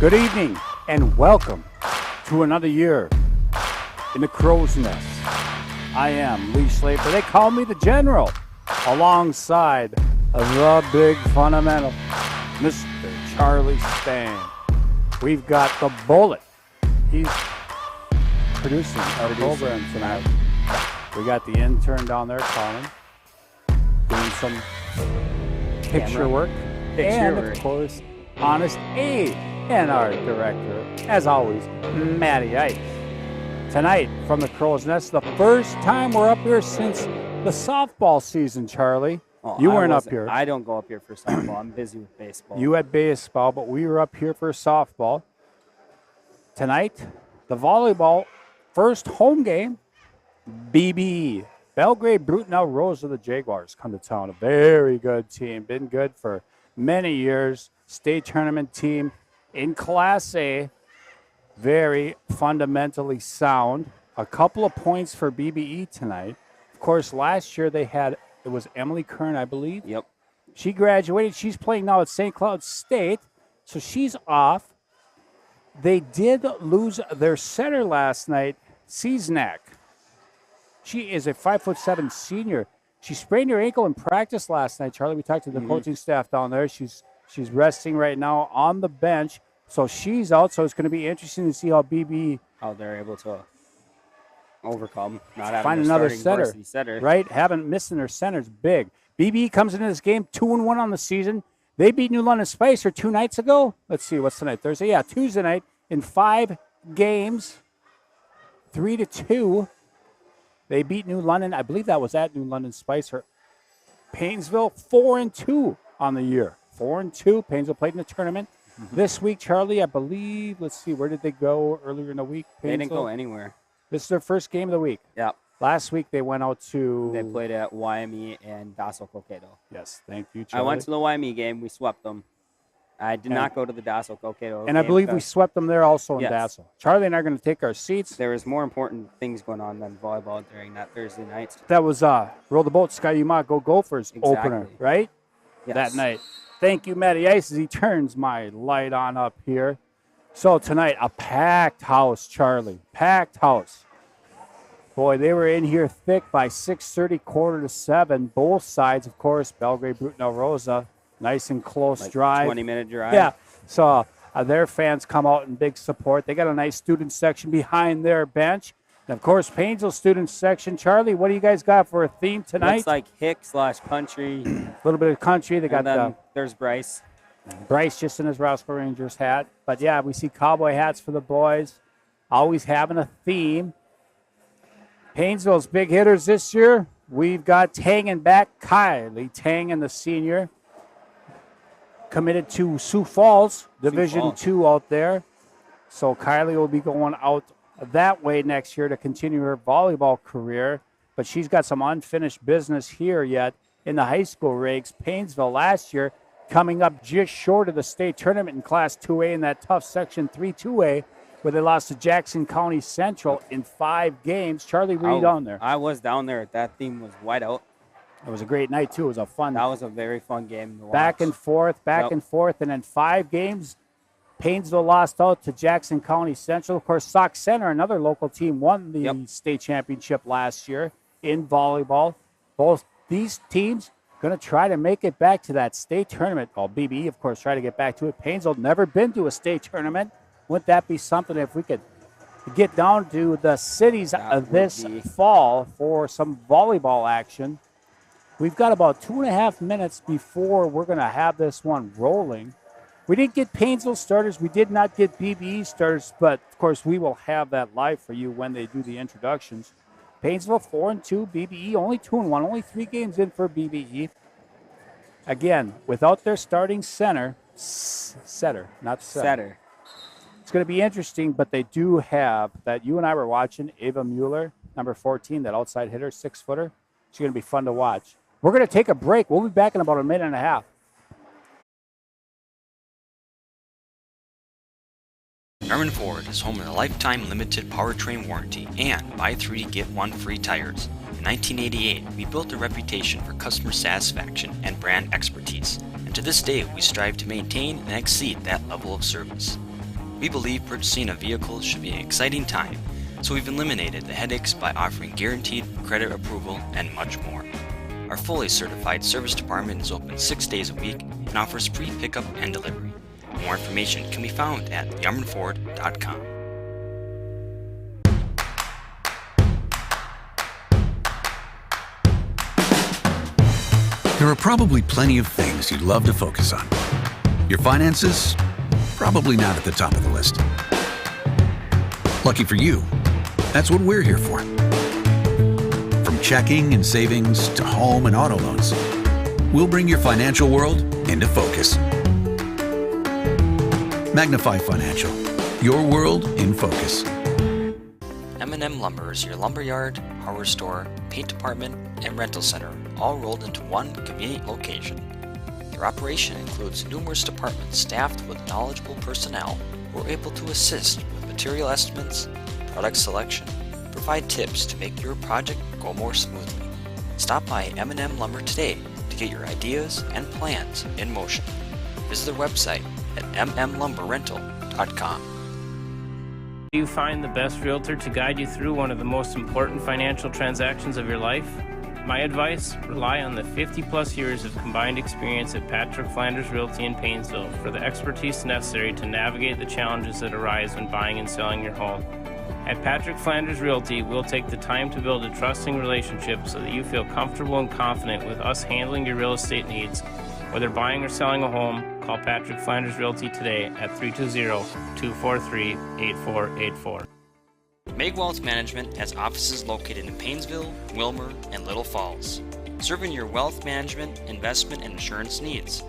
Good evening and welcome to another year in the Crow's Nest. I am Lee Schlafer. They call me the General, alongside the big fundamental, Mr. Charlie Stan. We've got the Bullet. He's producing our program tonight. We got the intern down there, Colin, doing some picture work. And, of course, Honest A. And our director, as always, Matty Ice. Tonight, from the Crow's Nest, the first time we're up here since the softball season, Charlie. You weren't up here. I don't go up here for softball. I'm busy with baseball. You had baseball, but we were up here for softball. Tonight, the volleyball first home game, BBE. Belgrade Brooten Elrosa, the Jaguars, come to town. A very good team. Been good for many years. State tournament team. In Class A, very fundamentally sound. A couple of points for BBE tonight. Of course, last year it was Emily Kern, I believe. Yep. She graduated. She's playing now at St. Cloud State, so she's off. They did lose their center last night, Ciznak. She is a 5'7" senior. She sprained her ankle in practice last night, Charlie. We talked to the coaching staff down there. She's resting right now on the bench, so she's out. So it's going to be interesting to see how they're able to overcome, not having find another setter, right? Having missing their center's big. BBE comes into this game 2-1 on the season. They beat New London Spicer 2 nights ago. Let's see, what's tonight? Thursday, yeah, Tuesday night in 5 games, 3-2. They beat New London. I believe that was at New London Spicer. Paynesville 4-2 on the year. 4-2. Paynesville played in the tournament. This week, Charlie, I believe, let's see, where did they go earlier in the week? They didn't go anywhere. This is their first game of the week. Yeah. Last week, they went out to... They played at YME and Dassel Coqueto. Yes, thank you, Charlie. I went to the YME game. We swept them. I did not go to the Dassel Coqueto And I believe we swept them there also in Yes. Dassel. Charlie and I are going to take our seats. There was more important things going on than volleyball during that Thursday night. That was Roll the Boat, Sky Umat, Go Gophers opener, right? Yes. That night. Thank you, Matty Ice, as he turns my light on up here. So tonight, a packed house, Charlie. Packed house. Boy, they were in here thick by 6:30, 6:45. Both sides, of course, Belgrade Brooten Elrosa. Nice and close drive. 20-minute drive. Yeah. So their fans come out in big support. They got a nice student section behind their bench. And, of course, Paynesville student section. Charlie, what do you guys got for a theme tonight? Looks like Hick/country. A little bit of country. They got there's Bryce. Bryce just in his Roscoe Rangers hat. But, yeah, we see cowboy hats for the boys. Always having a theme. Paynesville's big hitters this year. We've got Tang back. Kylie Tang, the senior. Committed to Sioux Falls, Division II out there. So Kylie will be going out that way next year to continue her volleyball career. But she's got some unfinished business here yet in the high school ranks. Paynesville last year coming up just short of the state tournament in Class 2A in that tough Section 3-2A where they lost to Jackson County Central in 5 games. Charlie, were you down there? I was down there. That theme was wide out. It was a great night, too. It was a fun. That was a very fun game to watch. Back and forth, and then 5 games. Paynesville lost out to Jackson County Central. Of course, Sauk Center, another local team, won the state championship last year in volleyball. Both these teams going to try to make it back to that state tournament. Well, BBE, of course, try to get back to it. Paynesville never been to a state tournament. Wouldn't that be something if we could get down to the cities this fall for some volleyball action? We've got about 2.5 minutes before we're going to have this one rolling. We didn't get Paynesville starters. We did not get BBE starters, but, of course, we will have that live for you when they do the introductions. Paynesville 4-2, BBE only 2-1, only 3 games in for BBE. Again, without their starting setter. It's going to be interesting, but they do have that you and I were watching, Ava Mueller, number 14, that outside hitter, 6-footer. It's going to be fun to watch. We're going to take a break. We'll be back in about a minute and a half. Norman Ford is home of the lifetime limited powertrain warranty and buy 3 get 1 free tires. In 1988, we built a reputation for customer satisfaction and brand expertise, and to this day we strive to maintain and exceed that level of service. We believe purchasing a vehicle should be an exciting time, so we've eliminated the headaches by offering guaranteed credit approval and much more. Our fully certified service department is open 6 days a week and offers free pickup and delivery. More information can be found at yarmanford.com. There are probably plenty of things you'd love to focus on. Your finances? Probably not at the top of the list. Lucky for you, that's what we're here for. From checking and savings to home and auto loans, we'll bring your financial world into focus. Magnify Financial, your world in focus. M&M Lumber is your lumberyard, hardware store, paint department, and rental center, all rolled into one convenient location. Their operation includes numerous departments staffed with knowledgeable personnel who are able to assist with material estimates, product selection, provide tips to make your project go more smoothly. Stop by M&M Lumber today to get your ideas and plans in motion. Visit their website at mmlumberrental.com. Do you find the best realtor to guide you through one of the most important financial transactions of your life? My advice, rely on the 50-plus years of combined experience at Patrick Flanders Realty in Paynesville for the expertise necessary to navigate the challenges that arise when buying and selling your home. At Patrick Flanders Realty, we'll take the time to build a trusting relationship so that you feel comfortable and confident with us handling your real estate needs. Whether buying or selling a home, call Patrick Flanders Realty today at 320-243-8484. Meg Wealth Management has offices located in Paynesville, Wilmer, and Little Falls, serving your wealth management, investment, and insurance needs.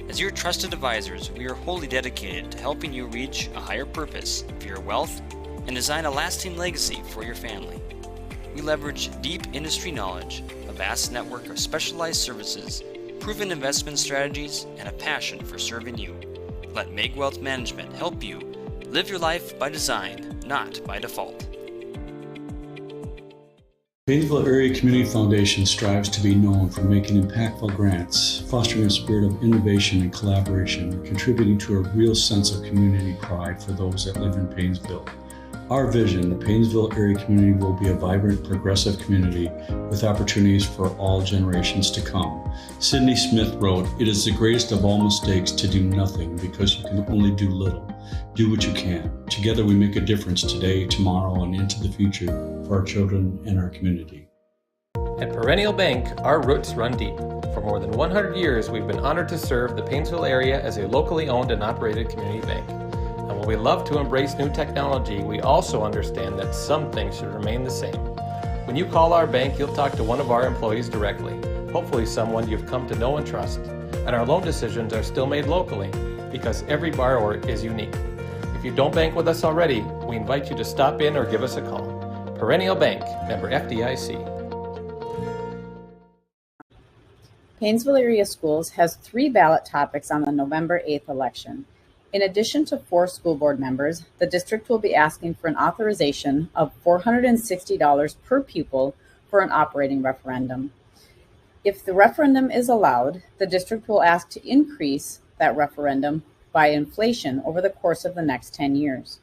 As your trusted advisors, we are wholly dedicated to helping you reach a higher purpose for your wealth and design a lasting legacy for your family. We leverage deep industry knowledge, a vast network of specialized services, proven investment strategies, and a passion for serving you. Let Meg Wealth Management help you live your life by design, not by default. Paynesville Area Community Foundation strives to be known for making impactful grants, fostering a spirit of innovation and collaboration, and contributing to a real sense of community pride for those that live in Paynesville. Our vision, the Paynesville area community will be a vibrant, progressive community with opportunities for all generations to come. Sidney Smith wrote, "It is the greatest of all mistakes to do nothing because you can only do little. Do what you can. Together we make a difference today, tomorrow, and into the future for our children and our community." At Perennial Bank, our roots run deep. For more than 100 years, we've been honored to serve the Paynesville area as a locally owned and operated community bank. And while we love to embrace new technology, we also understand that some things should remain the same. When you call our bank, you'll talk to one of our employees directly, hopefully someone you've come to know and trust. And our loan decisions are still made locally because every borrower is unique. If you don't bank with us already, we invite you to stop in or give us a call. Perennial Bank, member FDIC. Paynesville Area Schools has 3 ballot topics on the November 8th election. In addition to 4 school board members, the district will be asking for an authorization of $460 per pupil for an operating referendum. If the referendum is allowed, the district will ask to increase that referendum by inflation over the course of the next 10 years.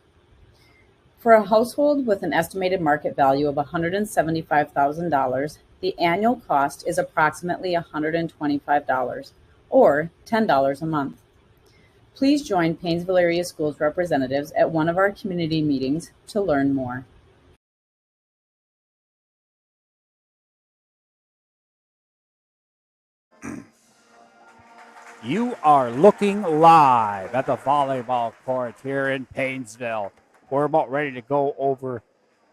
For a household with an estimated market value of $175,000, the annual cost is approximately $125, or $10 a month. Please join Paynesville Area Schools representatives at one of our community meetings to learn more. You are looking live at the volleyball court here in Paynesville. We're about ready to go over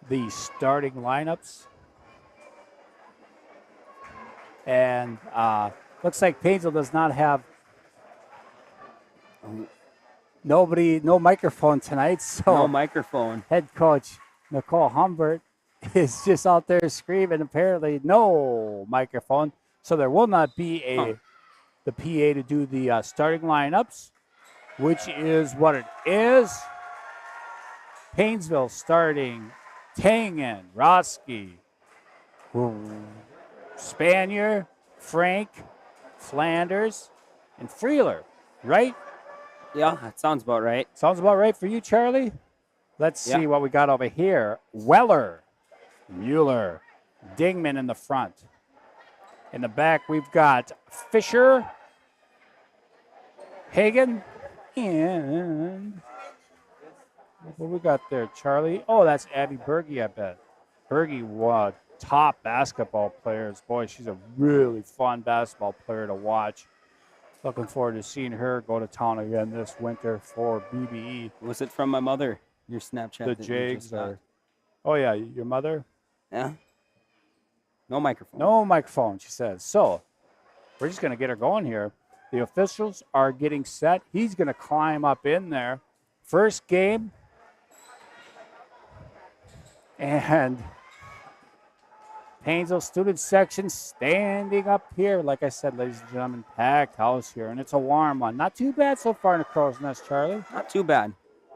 the starting lineups. And looks like Paynesville does not have no microphone tonight. So No microphone. head coach Nicole Humbert is just out there screaming, apparently no microphone. So there will not be the PA to do the starting lineups, which is what it is. Paynesville starting Tangen, Roski, Spanier, Frank, Flanders, and Freeler, right? Yeah, that sounds about right. Sounds about right for you, Charlie? Let's see what we got over here. Weller, Mueller, Dingman in the front. In the back, we've got Fisher, Hagen, and what we got there, Charlie? Oh, that's Abby Berge, I bet. Berge was top basketball players. Boy, she's a really fun basketball player to watch. Looking forward to seeing her go to town again this winter for BBE. Was it from my mother? Your Snapchat? The Jags are. Oh, yeah, your mother? Yeah. No microphone. No microphone, she says. So, we're just going to get her going here. The officials are getting set. He's going to climb up in there. First game. And Paynesville student section standing up here. Like I said, ladies and gentlemen, packed house here. And it's a warm one. Not too bad so far in the Crow's Nest, Charlie. Not too bad.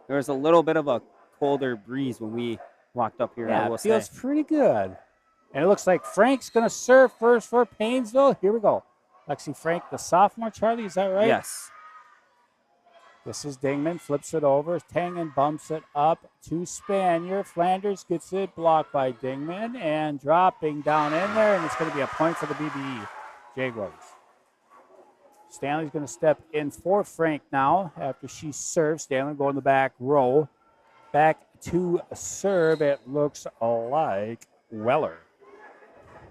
There was a little bit of a colder breeze when we walked up here, I will say. Yeah, it feels pretty good. And it looks like Frank's going to serve first for Paynesville. Here we go. Lexi Frank, the sophomore, Charlie, is that right? Yes. This is Dingman, flips it over. Tangen bumps it up to Spanier. Flanders gets it blocked by Dingman and dropping down in there, and it's going to be a point for the BBE Jaguars. Stanley's going to step in for Frank now after she serves. Stanley going the back row. Back to serve, it looks like Weller.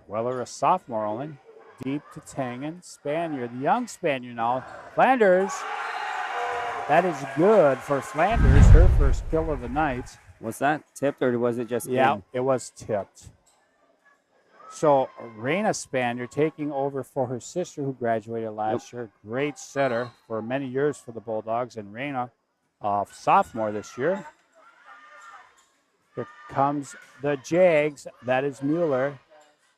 Weller, a sophomore only. Deep to Tangen. Spanier, the young Spanier now. Flanders. That is good for Flanders, her first kill of the night. Was that tipped or was it just Yeah, in? it was tipped. So, Raina Spanier taking over for her sister who graduated last year. Great setter for many years for the Bulldogs. And Raina, sophomore this year. Here comes the Jags. That is Mueller.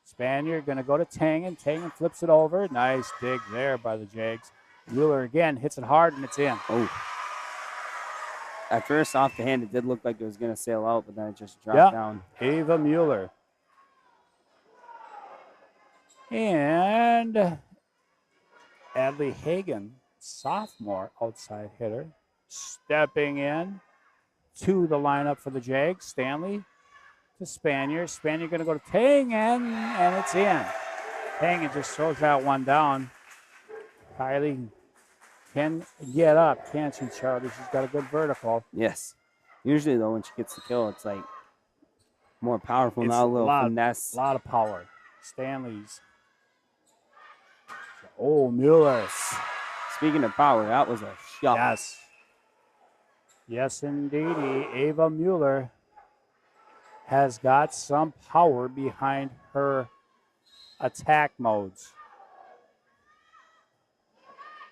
Spanier going to go to Tangen. Tangen flips it over. Nice dig there by the Jags. Mueller again hits it hard and it's in. Oh. At first, off the hand, it did look like it was going to sail out, but then it just dropped down. Ava Mueller. And Adley Hagen, sophomore outside hitter, stepping in to the lineup for the Jags. Stanley to Spanier. Spanier going to go to Tangen, and it's in. Tangen just throws that one down. Kylie can get up, can't she, Charlie? She's got a good vertical. Yes. Usually, though, when she gets the kill, it's like more powerful. Now a little finesse. A lot of power. Stanley's. Oh, Mueller. Speaking of power, that was a shot. Yes. Yes, indeedy. Ava Mueller has got some power behind her attack modes.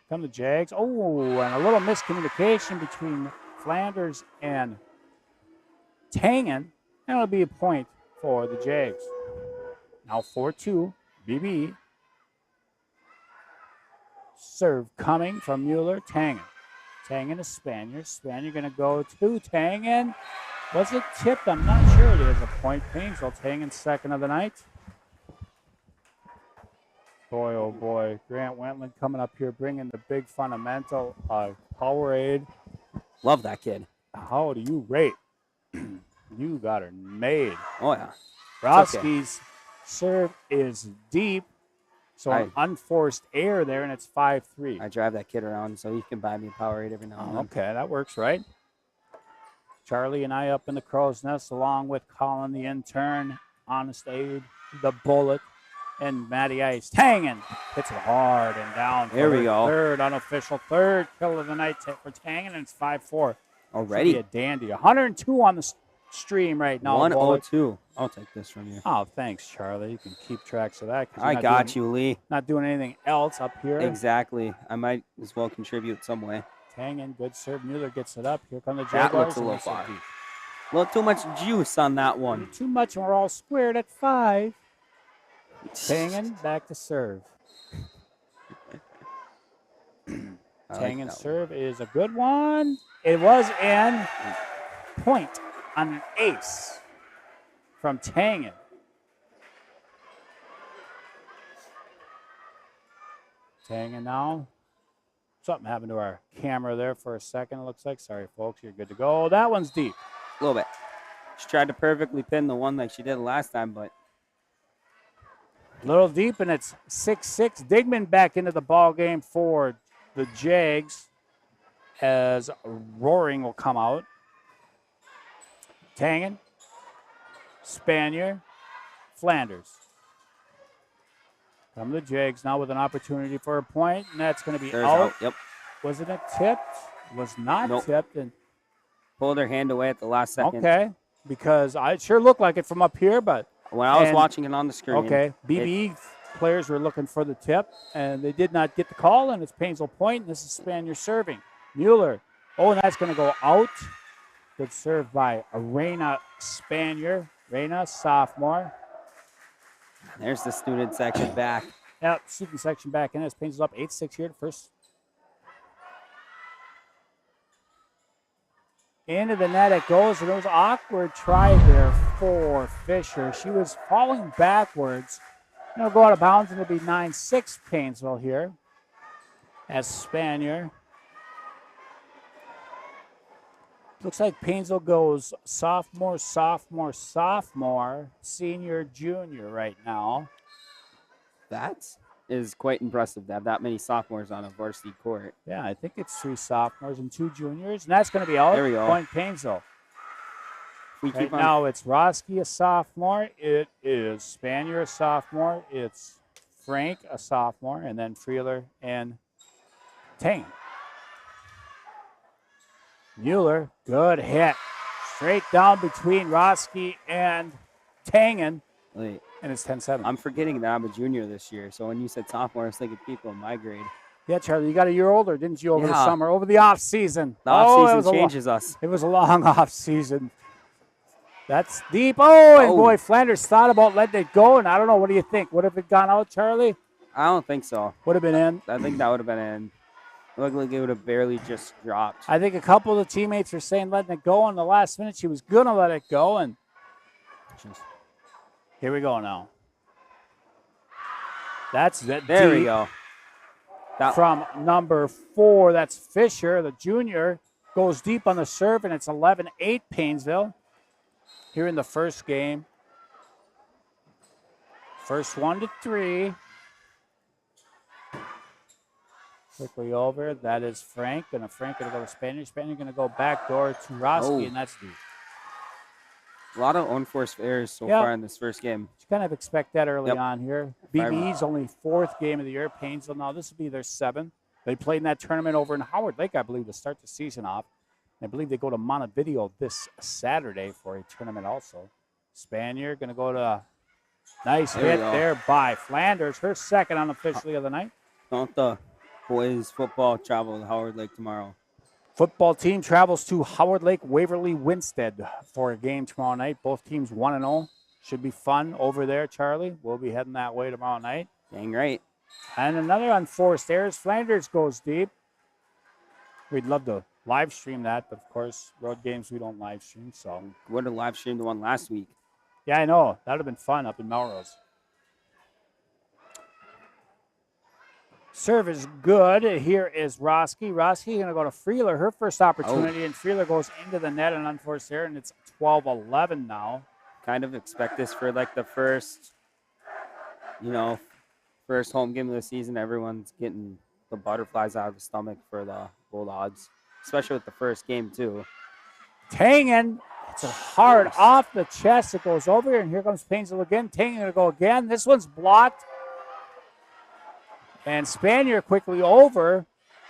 Come the Jags. Oh, and a little miscommunication between Flanders and Tangen. And it'll be a point for the Jags. Now 4-2, BBE. Serve coming from Mueller. Tangen. Tangen to Spanier. Spanier going to go to Tangen. Was it tipped? I'm not sure. It is a point. Paynesville. Tangen second of the night. Boy, oh boy. Grant Wentland coming up here bringing the big fundamental Powerade. Love that kid. How do you rate? You got her made. Oh, yeah. Broski's serve is deep. So an unforced error there, and it's 5-3. I drive that kid around so he can buy me a Powerade every now and then. Okay, that works, right? Charlie and I up in the Crow's Nest, along with Colin, the intern, Honest Aid, the Bullet, and Matty Ice. Tangen hits it hard and down. There we go. Third unofficial, third kill of the night for Tangen, and it's 5-4. Already? A dandy. 102 on the stream right now. 102. I'll take this from you. Oh, thanks, Charlie. You can keep tracks of that. I got you, Lee. Not doing anything else up here. Exactly. I might as well contribute some way. Tangen, good serve. Mueller gets it up. Here come the That Jaguars. looks a little far. A little too much juice on that one. Too much, and we're all squared at 5. Tangen back to serve. Tangen serve is a good one. It was in. Point on an ace from Tangen. Tangen now Something happened to our camera there for a second, it looks like. Sorry, folks. You're good to go. That one's deep. A little bit. She tried to perfectly pin the one like she did last time, but A little deep, and it's 6-6. Digman back into the ball game for the Jags as Roaring will come out. Tangen, Spanier, Flanders. Come the Jags now with an opportunity for a point, and that's going to be out. Yep. Wasn't it tipped? Was not tipped. And pulled her hand away at the last second. okay, because it sure looked like it from up here, but when I was watching it on the screen. Okay, BBE players were looking for the tip, and they did not get the call, and it's Paynesville point, and this is Spanier serving. Mueller. Oh, and that's going to go out. Good serve by Reina Spanier. Reina, sophomore. There's the student section back. Yep, student section back in as Paynesville up 8-6 here at first. Into the net it goes, and it was an awkward try there for Fisher. She was falling backwards. It'll go out of bounds, and it'll be 9-6 Paynesville here as Spanier. Looks like Paynesville goes sophomore, sophomore, sophomore, senior, junior right now. That is quite impressive to have that many sophomores on a varsity court. Yeah, I think it's 3 sophomores and 2 juniors, and that's going to be out. There we go. Point Paynesville. Right now it's Roski, a sophomore. It is Spanier, a sophomore. It's Frank, a sophomore, and then Freeler and Tang. Mueller, good hit. Straight down between Roski and Tangen. Wait, and it's 10-7. I'm forgetting that I'm a junior this year. So when you said sophomore, I was thinking people in my grade. Yeah, Charlie, you got a year older, didn't you, over the summer, over the off season? The off season changes us. It was a long off season. That's deep. And boy, Flanders thought about letting it go, and I don't know. What do you think? Would have it gone out, Charlie? I don't think so. Would have been in. I think that would have been in. It looked like it would have barely just dropped. I think a couple of the teammates are saying letting it go. In the last minute, she was going to let it go. And here we go now. That's that. There we go. From number 4, that's Fisher, the junior, goes deep on the serve, and it's 11-8 Paynesville here in the first game. First 1-3. Quickly over. That is Frank. And Frank going to go to Spanier. Spanier going to go back door to Roski, and that's deep. A lot of unforced errors so far in this first game. You kind of expect that early on here. BBE's only 4th game of the year. Paynesville now, this will be their 7th. They played in that tournament over in Howard Lake, I believe, to start the season off. I believe they go to Montevideo this Saturday for a tournament also. Spanier going to go to nice hit there by Flanders. Her second unofficially of the night. Don't the boys football travel to Howard Lake tomorrow? Football team travels to Howard Lake, Waverly, Winstead for a game tomorrow night. Both teams 1-0. Should be fun over there, Charlie. We'll be heading that way tomorrow night. Dang right. And another unforced errors. Flanders goes deep. We'd love to live stream that, but of course, road games we don't live stream. So would have live streamed the one last week. Yeah, I know. That would have been fun up in Melrose. Serve is good. Here is Roski. Roski going to go to Freeler. Her first opportunity, and Freeler goes into the net and unforced error, and it's 12-11 now. Kind of expect this for like the first, first home game of the season. Everyone's getting the butterflies out of the stomach for the Bulldogs, especially with the first game too. Tangen, it's a hard off the chest. It goes over here, and here comes Paynesville again. Tangen going to go again. This one's blocked. And Spanier quickly over.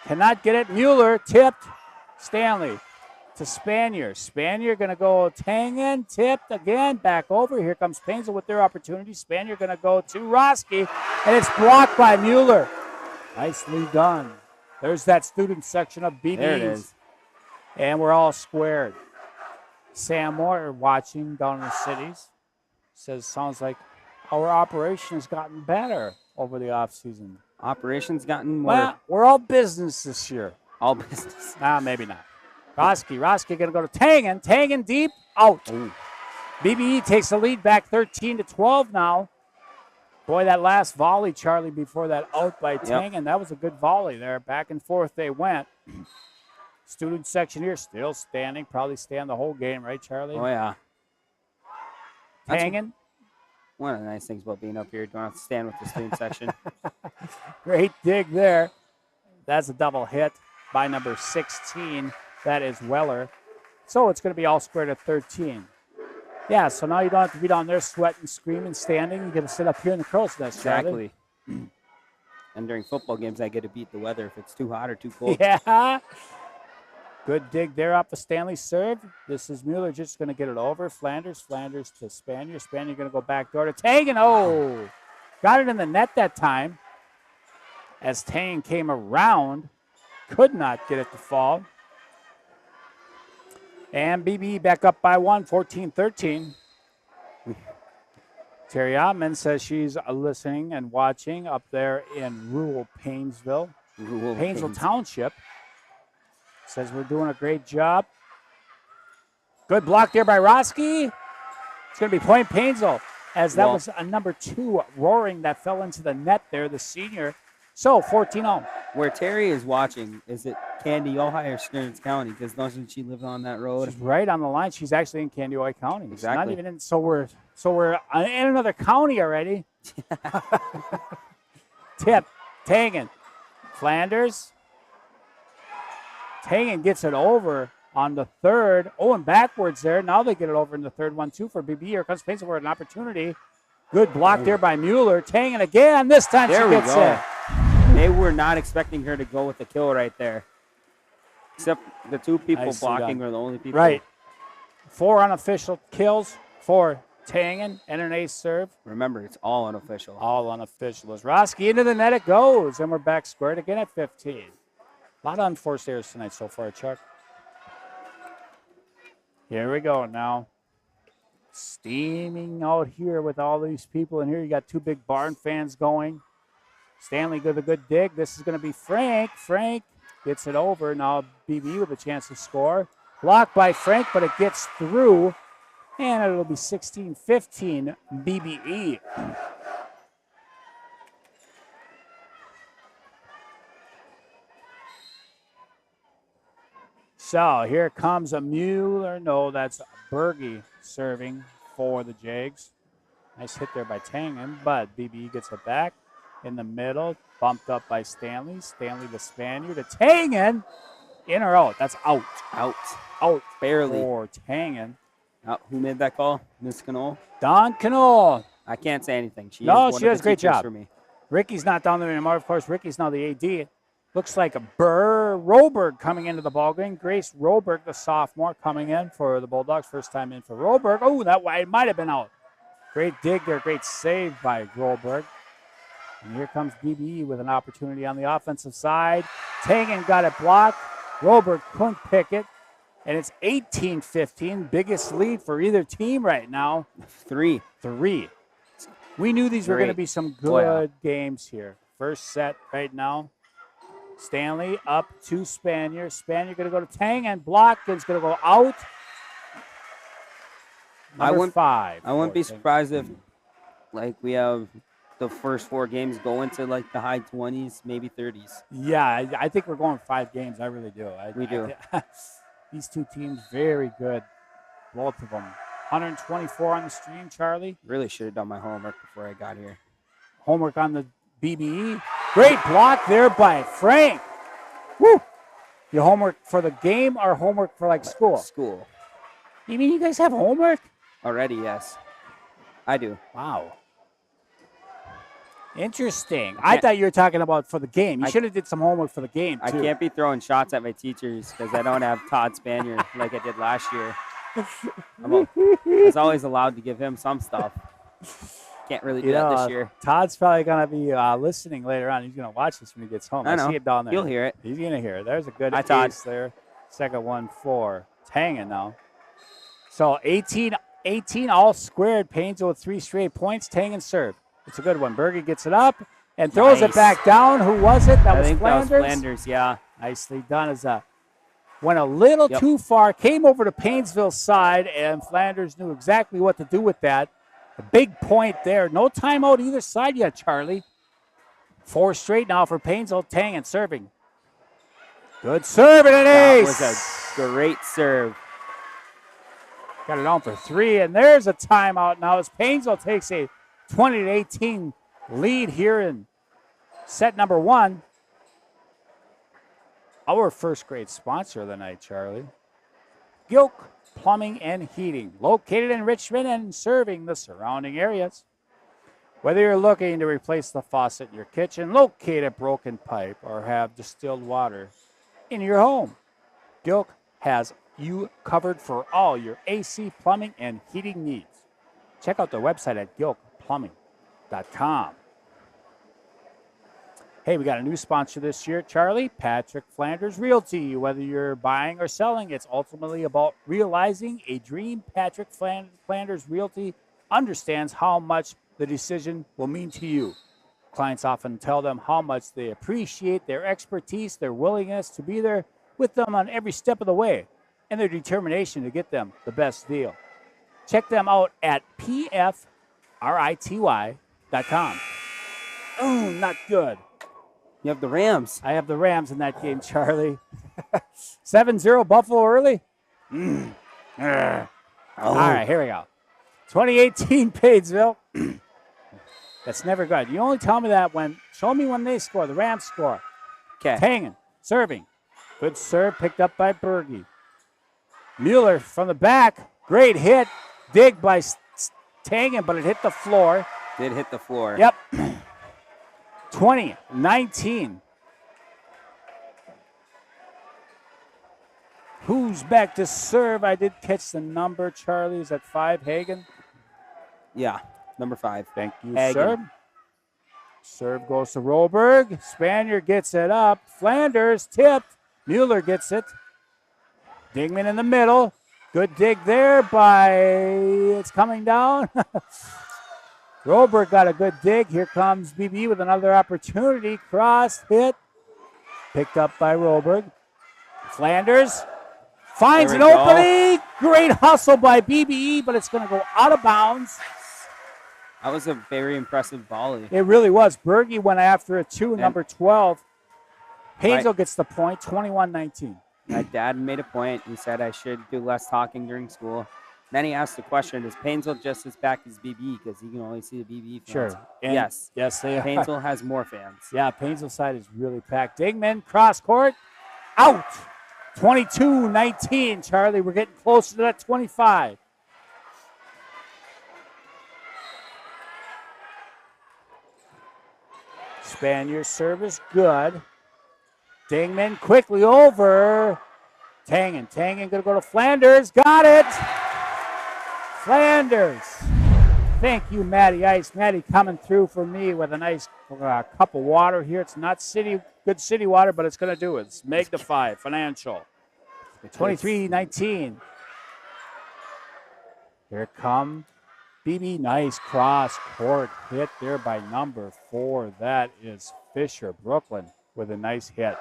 Cannot get it. Mueller tipped. Stanley to Spanier. Spanier going to go Tangen. Tipped again. Back over. Here comes Paynesville with their opportunity. Spanier going to go to Roski. And it's blocked by Mueller. Nicely done. There's that student section of BBEs. There it is. And we're all squared. Sam Moore watching down in the cities. Says, sounds like our operation has gotten better over the offseason. Operations gotten more. Well, we're all business this year. All business. Maybe not. Roski going to go to Tangen. Tangen deep, out. Ooh. BBE takes the lead back 13-12 now. Boy, that last volley, Charlie, before that out by Tangen, that was a good volley there. Back and forth they went. Student section here still standing. Probably stand the whole game, right, Charlie? Oh, yeah. Tangen. One of the nice things about being up here, you don't have to stand with the student section. Great dig there. That's a double hit by number 16. That is Weller. So it's going to be all squared at 13. Yeah, so now you don't have to be down there sweating, screaming, standing. You get to sit up here in the crow's nest. Exactly. And during football games, I get to beat the weather if it's too hot or too cold. Yeah. Good dig there off of Stanley's serve. This is Mueller just going to get it over. Flanders to Spanier. Spanier going to go back door to Tangen. Oh, got it in the net that time. As Tangen came around, could not get it to fall. And BBE back up by 1, 14-13. Terry Ottman says she's listening and watching up there in rural Paynesville. Paynesville Township. Says we're doing a great job. Good block there by Roski. It's going to be point Paynesville, as that was a number 2 roaring that fell into the net there, the senior. So 14-0. Where Terry is watching, is it Candioi or Stearns County? Because doesn't she live on that road? She's right on the line. She's actually in Candioi County. Exactly. Not even in. So we're in another county already. Tip, Tangen, Flanders. Tangen gets it over on the third. Oh, and backwards there. Now they get it over in the third 1-2 for BB. Here comes Paynesville for an opportunity. Good block there by Mueller. Tangen again. This time she gets it. They were not expecting her to go with the kill right there. Except the 2 people blocking were the only people. Right. 4 unofficial kills for Tangen and an ace serve. Remember, it's all unofficial. All unofficial. As Roski into the net it goes. And we're back squared again at 15. A lot of unforced errors tonight so far, Chuck. Here we go now. Steaming out here with all these people in here. You got 2 big barn fans going. Stanley with a good dig. This is going to be Frank. Frank gets it over. Now BB with a chance to score. Blocked by Frank, but it gets through. And it'll be 16-15 BBE. So here comes a Mueller. No, that's Berge serving for the Jags. Nice hit there by Tangen, but BBE gets it back in the middle. Bumped up by Stanley. Stanley the Spaniard to Tangen. In or out? That's out. Out. Barely. For Tangen. Who made that call? Miss Canole? Don Canole. I can't say anything. She does a great job. For me. Ricky's not down there anymore. Of course, Ricky's now the AD. Looks like a Roberg coming into the ballgame. Grace Roberg, the sophomore, coming in for the Bulldogs. First time in for Roberg. Oh, that wide might have been out. Great dig there. Great save by Roberg. And here comes BBE with an opportunity on the offensive side. Tangen got it blocked. Roberg couldn't pick it. And it's 18-15. Biggest lead for either team right now. 3. We knew these were going to be some good games here. First set right now. Stanley up to Spanier. Spanier going to go to Tangen. Block. It's going to go out. Number 5. I wouldn't be surprised if, we have the first 4 games go into, the high 20s, maybe 30s. Yeah, I think we're going 5 games. I really do. We do. These 2 teams, very good. Both of them. 124 on the stream, Charlie. Really should have done my homework before I got here. Homework on the BBE. Great block there by Frank. Woo! Your homework for the game or homework for school? School. You mean you guys have homework? Already, yes. I do. Wow. Interesting. I thought you were talking about for the game. You should have did some homework for the game, too. I can't be throwing shots at my teachers because I don't have Todd Spanier like I did last year. I was always allowed to give him some stuff. Can't really do that this year. Todd's probably going to be listening later on. He's going to watch this when he gets home. I know. See it down there. You'll hear it. He's going to hear it. There's a good ace there. Second one for Tangen now. So 18 all squared. Paynesville with 3 straight points. Tangen serve. It's a good one. Berge gets it up and throws it back down. Who was it? That was Flanders? That was Flanders, yeah. Nicely done. As went a little too far. Came over to Paynesville's side, and Flanders knew exactly what to do with that. A big point there. No timeout either side yet, Charlie. 4 straight now for Paynesville. Tangen serving. Good serve and an ace. That was a great serve. Got it on for 3, and there's a timeout now as Paynesville takes a 20-18 lead here in set number 1. Our first grade sponsor of the night, Charlie. Gilk Plumbing and Heating, located in Richmond and serving the surrounding areas. Whether you're looking to replace the faucet in your kitchen, locate a broken pipe, or have distilled water in your home, Gilk has you covered for all your AC plumbing and heating needs. Check out their website at gilkplumbing.com. Hey, we got a new sponsor this year, Charlie, Patrick Flanders Realty. Whether you're buying or selling, it's ultimately about realizing a dream. Patrick Flanders Realty understands how much the decision will mean to you. Clients often tell them how much they appreciate their expertise, their willingness to be there with them on every step of the way, and their determination to get them the best deal. Check them out at pfrity.com. Oh, not good. You have the Rams. I have the Rams in that game, Charlie. 7-0 Buffalo early. All right, here we go. 2018 Paynesville. That's never good. You only tell me that show me when they score. The Rams score. Okay. Tangen, serving. Good serve, picked up by Berge. Mueller from the back. Great hit. Dig by Tangen, but it hit the floor. Did hit the floor. Yep. 20-19. Who's back to serve? I did catch the number, Charlie. Is that 5, Hagen? Yeah, number 5. Thank you, Hagen. sir. Serve goes to Rohlberg. Spanier gets it up. Flanders tipped. Mueller gets it. Dingman in the middle. Good dig there it's coming down. Rohlberg got a good dig. Here comes BBE with another opportunity. Cross hit. Picked up by Rohlberg. Flanders finds an opening. Great hustle by BBE, but it's going to go out of bounds. That was a very impressive volley. It really was. Berge went after it too, number 12. Paynesville gets the point, 21-19. My dad made a point. He said I should do less talking during school. Then he asked the question, is Paynesville just as packed as BBE? Because he can only see the BBE fans. Sure. And yes. Yes, they are. Paynesville has more fans. Yeah, Paynesville side is really packed. Dingman, cross court, out. 22-19, Charlie. We're getting closer to that 25. Spaniard service, good. Dingman quickly over. Tangen going to go to Flanders. Got it. Flanders. Thank you, Matty Ice. Matty coming through for me with a nice cup of water here. It's not good city water, but it's going to do it. It's Magnify Financial. 23-19. Here come BB. Nice cross court hit there by number 4. That is Fisher Brooklyn with a nice hit.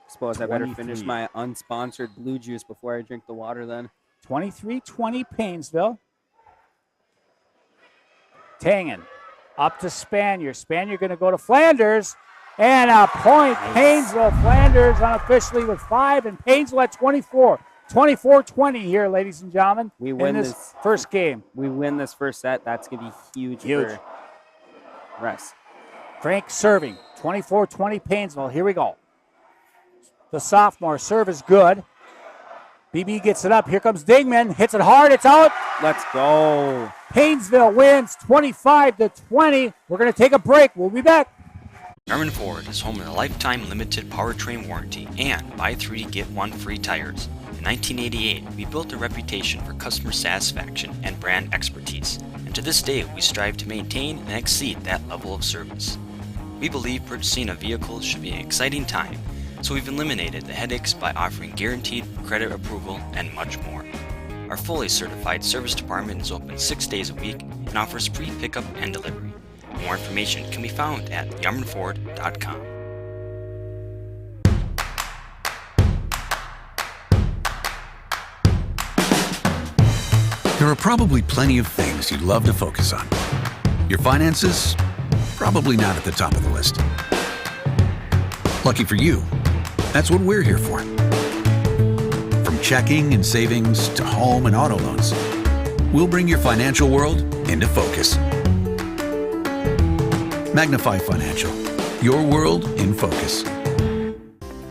Suppose 23. I better finish my unsponsored blue juice before I drink the water then. 23-20 Paynesville. Tangen up to Spanier. Spanier going to go to Flanders. And a point. Nice. Paynesville. Flanders unofficially with 5. And Paynesville at 24. 24-20 here, ladies and gentlemen. We win this first game. We win this first set. That's going to be huge. For rest. Frank serving. 24-20 Paynesville. Here we go. The sophomore serve is good. BB gets it up. Here comes Dingman. Hits it hard. It's out. Let's go. Paynesville wins 25-20. We're going to take a break. We'll be back. Yarmouth Ford is home of the lifetime limited powertrain warranty and buy 3 to get 1 free tires. In 1988, we built a reputation for customer satisfaction and brand expertise, and to this day, we strive to maintain and exceed that level of service. We believe purchasing a vehicle should be an exciting time, so we've eliminated the headaches by offering guaranteed credit approval and much more. Our fully certified service department is open 6 days a week and offers free pickup and delivery. More information can be found at yarmouthford.com. There There are probably plenty of things you'd love to focus on. Your finances? Probably not at the top of the list. Lucky for you, that's what we're here for. From checking and savings to home and auto loans, we'll bring your financial world into focus. Magnify Financial, your world in focus.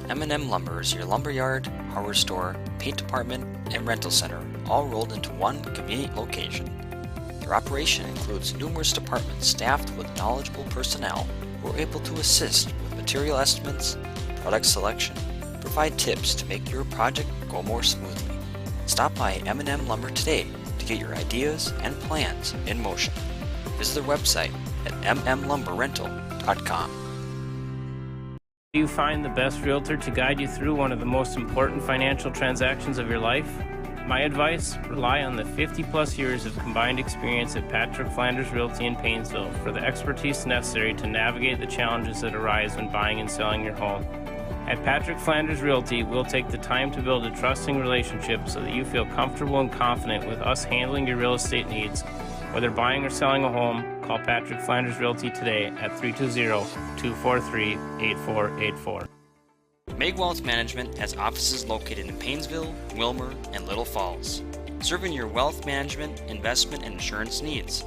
M&M Lumber is your lumberyard, hardware store, paint department, and rental center, all rolled into one convenient location. Their operation includes numerous departments staffed with knowledgeable personnel who are able to assist with material estimates, product selection, provide tips to make your project go more smoothly. Stop by M&M Lumber today to get your ideas and plans in motion. Visit their website at mmlumberrental.com. Do you find the best realtor to guide you through one of the most important financial transactions of your life? My advice, rely on the 50-plus years of combined experience at Patrick Flanders Realty in Paynesville for the expertise necessary to navigate the challenges that arise when buying and selling your home. At Patrick Flanders Realty, we'll take the time to build a trusting relationship so that you feel comfortable and confident with us handling your real estate needs. Whether buying or selling a home, call Patrick Flanders Realty today at 320-243-8484. Meg Wealth Management has offices located in Paynesville, Wilmer, and Little Falls, serving your wealth management, investment, and insurance needs.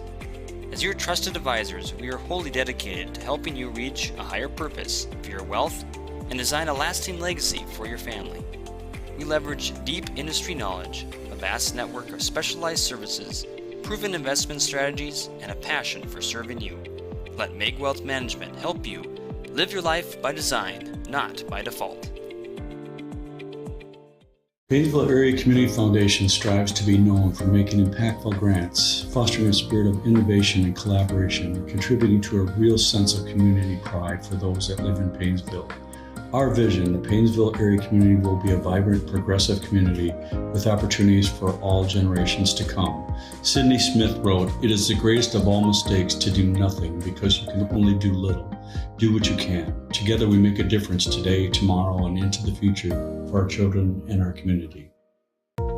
As your trusted advisors, we are wholly dedicated to helping you reach a higher purpose for your wealth and design a lasting legacy for your family. We leverage deep industry knowledge, a vast network of specialized services, proven investment strategies, and a passion for serving you. Let Meg Wealth Management help you live your life by design, not by default. Paynesville Area Community Foundation strives to be known for making impactful grants, fostering a spirit of innovation and collaboration, and contributing to a real sense of community pride for those that live in Paynesville. Our vision, the Paynesville area community will be a vibrant, progressive community with opportunities for all generations to come. Sidney Smith wrote, "It is the greatest of all mistakes to do nothing because you can only do little. Do what you can. Together we make a difference today, tomorrow, and into the future for our children and our community."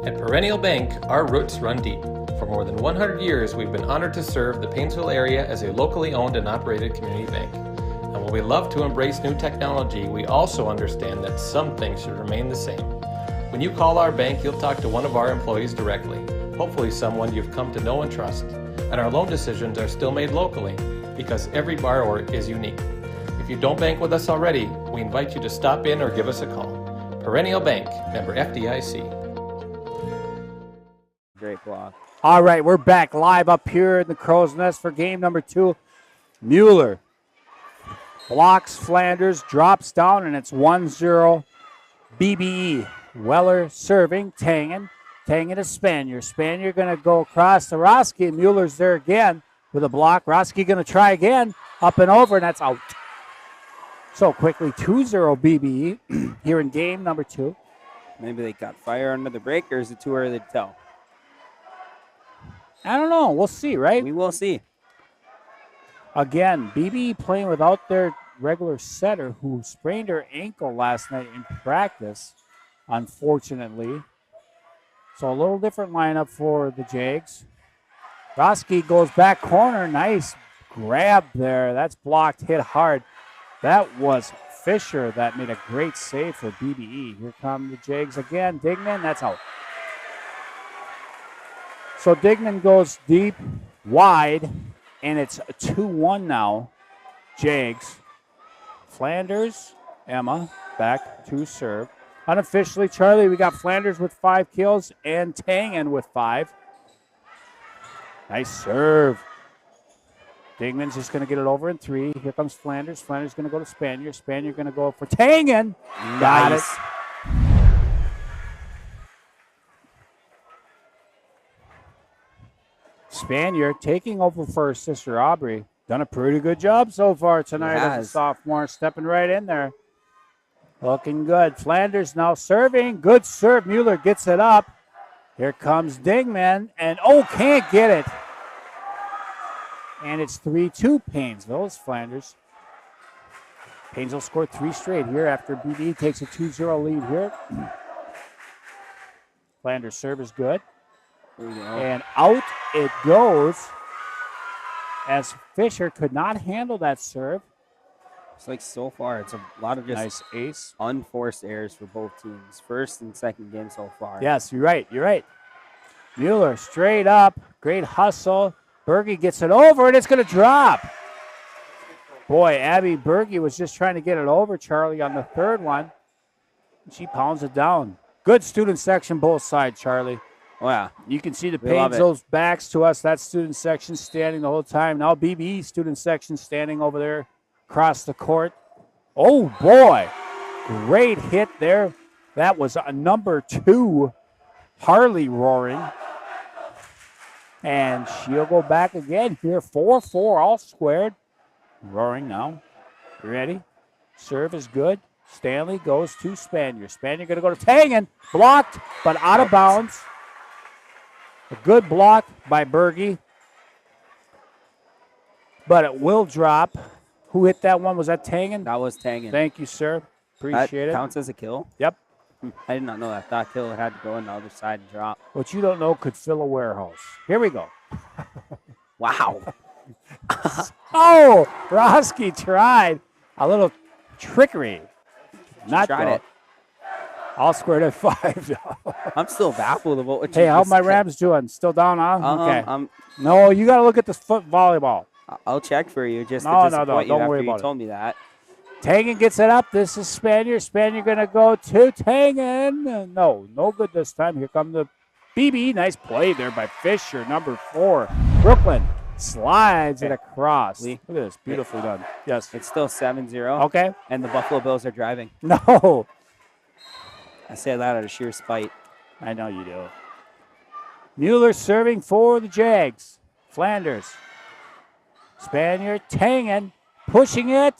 At Perennial Bank, our roots run deep. For more than 100 years, we've been honored to serve the Paynesville area as a locally owned and operated community bank. And while we love to embrace new technology, we also understand that some things should remain the same. When you call our bank, you'll talk to one of our employees directly, hopefully someone you've come to know and trust. And our loan decisions are still made locally because every borrower is unique. If you don't bank with us already, we invite you to stop in or give us a call. Perennial Bank, member FDIC. Great block. All right, we're back live up here in the Crow's Nest for game number 2. Mueller blocks Flanders, drops down, and it's 1-0 BBE. Weller serving, Tangen to Spanier. Spanier going to go across to Roski, and Mueller's there again with a block. Roski going to try again, up and over, and that's out. So quickly, 2-0 BBE here in game number 2. Maybe they got fire under the break, or is it too early to tell? I don't know. We'll see, right? We will see. Again, BBE playing without their regular setter who sprained her ankle last night in practice, unfortunately. So a little different lineup for the Jags. Roski goes back corner. Nice grab there. That's blocked, hit hard. That was Fisher that made a great save for BBE. Here come the Jags again. Dignan, that's out. So Dignan goes deep, wide, and it's 2-1 now. Jags. Flanders, Emma, back to serve. Unofficially, Charlie, we got Flanders with 5 kills and Tangen with 5. Nice serve. Digman's just going to get it over in 3. Here comes Flanders. Flanders going to go to Spanier. Spanier going to go for Tangen. Got it. Spanier taking over for her sister Aubrey. Done a pretty good job so far tonight as a sophomore, stepping right in there. Looking good. Flanders now serving. Good serve. Mueller gets it up. Here comes Dingman, and can't get it. And it's 3-2 Paynesville as Flanders. Paynesville scored 3 straight here after BB takes a 2-0 lead here. Flanders serve is good. There we go. And out it goes as Fisher could not handle that serve. It's like so far, it's a lot of just Nice ace. unforced errors for both teams. First and second game so far. Yes, you're right. You're right. Mueller straight up. Great hustle. Berge gets it over, and it's going to drop. Boy, Abby Berge was just trying to get it over, Charlie, on the third one. She pounds it down. Good student section, both sides, Charlie. Oh, yeah. You can see the We love Paynesville's backs to us. That student section standing the whole time. Now BBE student section standing over there across the court. Oh, boy. Great hit there. That was a number 2, Harley roaring. And she'll go back again here. 4-4 all squared. Roaring now. Ready. Serve is good. Stanley goes to Spanier. Spanier going to go to Tangen. Blocked, but out of bounds. A good block by Berge. But it will drop. Who hit that one? Was that Tangen? That was Tangen. Thank you, sir. Appreciate it. Counts as a kill? Yep. I did not know that. That kill had to go on the other side and drop. What you don't know could fill a warehouse. Here we go. Wow. Oh, Roski tried a little trickery. Not tried though. it. All squared at 5. I'm still baffled about what Hey, you how just my said. Rams doing? Still down, huh? Okay. I'm No, you got to look at this foot volleyball. I'll check for you just No, to disappoint you don't after worry you about it. told me that. Tangen gets it up. This is Spanier. Spanier going to go to Tangen. No good this time. Here come the BB. Nice play there by Fisher, number 4. Brooklyn slides it across. Lee. Look at this. Beautifully done. Yes. It's still 7-0. Okay. And the Buffalo Bills are driving. No. I say that out of sheer spite. I know you do. Mueller serving for the Jags. Flanders. Spanier. Tangen pushing it.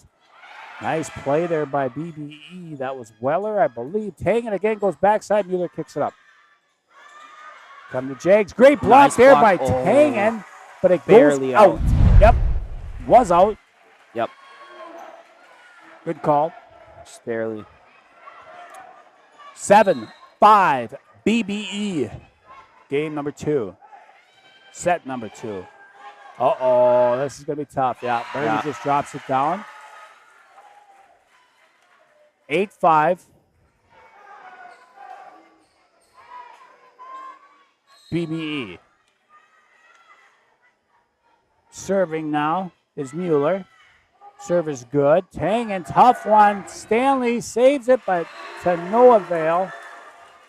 Nice play there by BBE. That was Weller, I believe. Tangen again goes backside. Mueller kicks it up. Come to Jags. Great block Nice there block. by Tangen, but it Barely goes out. Yep. Was out. Yep. Good call. Just barely. 7-5 BBE. Game number 2. Set number 2. Uh-oh, this is going to be tough. Yeah, Bernie just drops it down. 8-5. BBE. Serving now is Mueller. Serve is good. Tangen, tough one. Stanley saves it, but to no avail.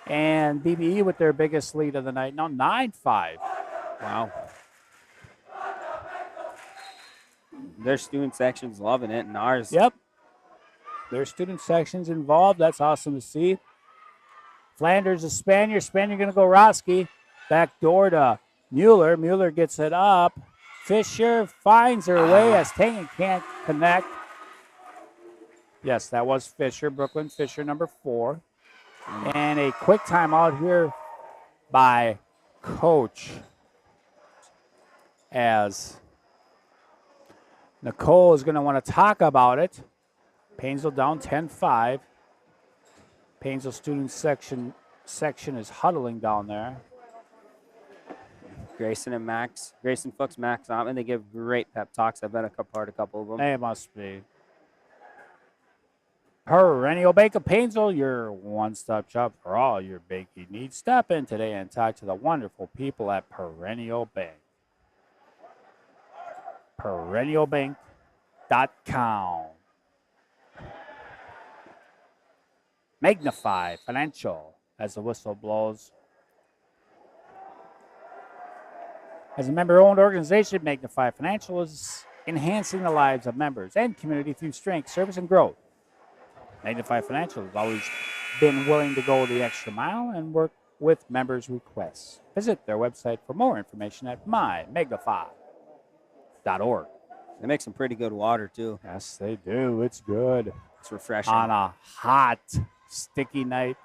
And BBE with their biggest lead of the night. Now 9-5. Wow. Their student section's loving it, and ours. Yep. Their student section's involved. That's awesome to see. Flanders is Spanier. Spanier going to go Roski. Back door to Mueller. Mueller gets it up. Fisher finds her way as Tangen can't connect. Yes, that was Fisher. Brooklyn Fisher, number 4. And a quick timeout here by Coach as Nicole is going to want to talk about it. Paynesville down 10-5. Paynesville student section is huddling down there. Grayson Fuchs, Max and they give great pep talks. I've been a couple of them. They must be. Perennial Bank of Paynesville, your one-stop shop for all your banking needs. Stop in today and talk to the wonderful people at Perennial Bank. PerennialBank.com. Magnify Financial as the whistle blows. As a member-owned organization, Magnify Financial is enhancing the lives of members and community through strength, service, and growth. Magnify Financial has always been willing to go the extra mile and work with members' requests. Visit their website for more information at mymagnify.org. They make some pretty good water, too. Yes, they do. It's good. It's refreshing. On a hot, sticky night.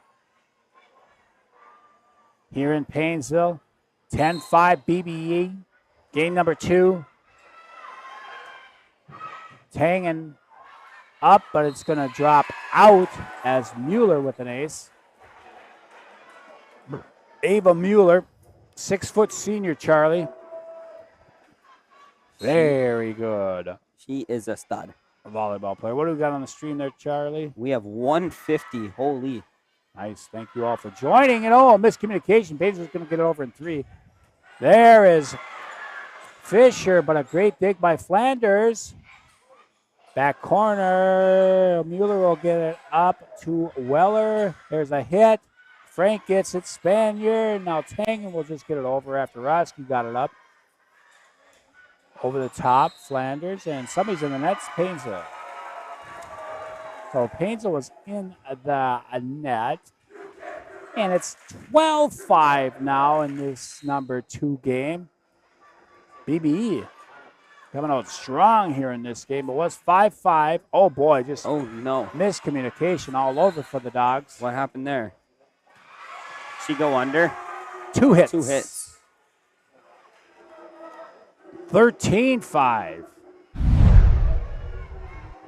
Here in Paynesville, 10-5 BBE. Game number 2. Tangen up, but it's going to drop out as Mueller with an ace. Ava Mueller 6-foot senior, Charlie. Very good. She is a stud. A volleyball player. What do we got on the stream there, Charlie? We have 150. Holy. Nice. Thank you all for joining. And miscommunication. Painesville's going to get it over in 3. There is Fisher, but a great dig by Flanders. Back corner. Mueller will get it up to Weller. There's a hit. Frank gets it. Spaniard. Now Tangen will just get it over after Roski got it up. Over the top, Flanders, and somebody's in the net. Paynesville. So Paynesville was in the net. And it's 12-5 now in this number 2 game. BBE coming out strong here in this game. It was 5-5. Oh, boy, just miscommunication all over for the Dogs. What happened there? She go under? 2 hits. 2 hits. 13-5.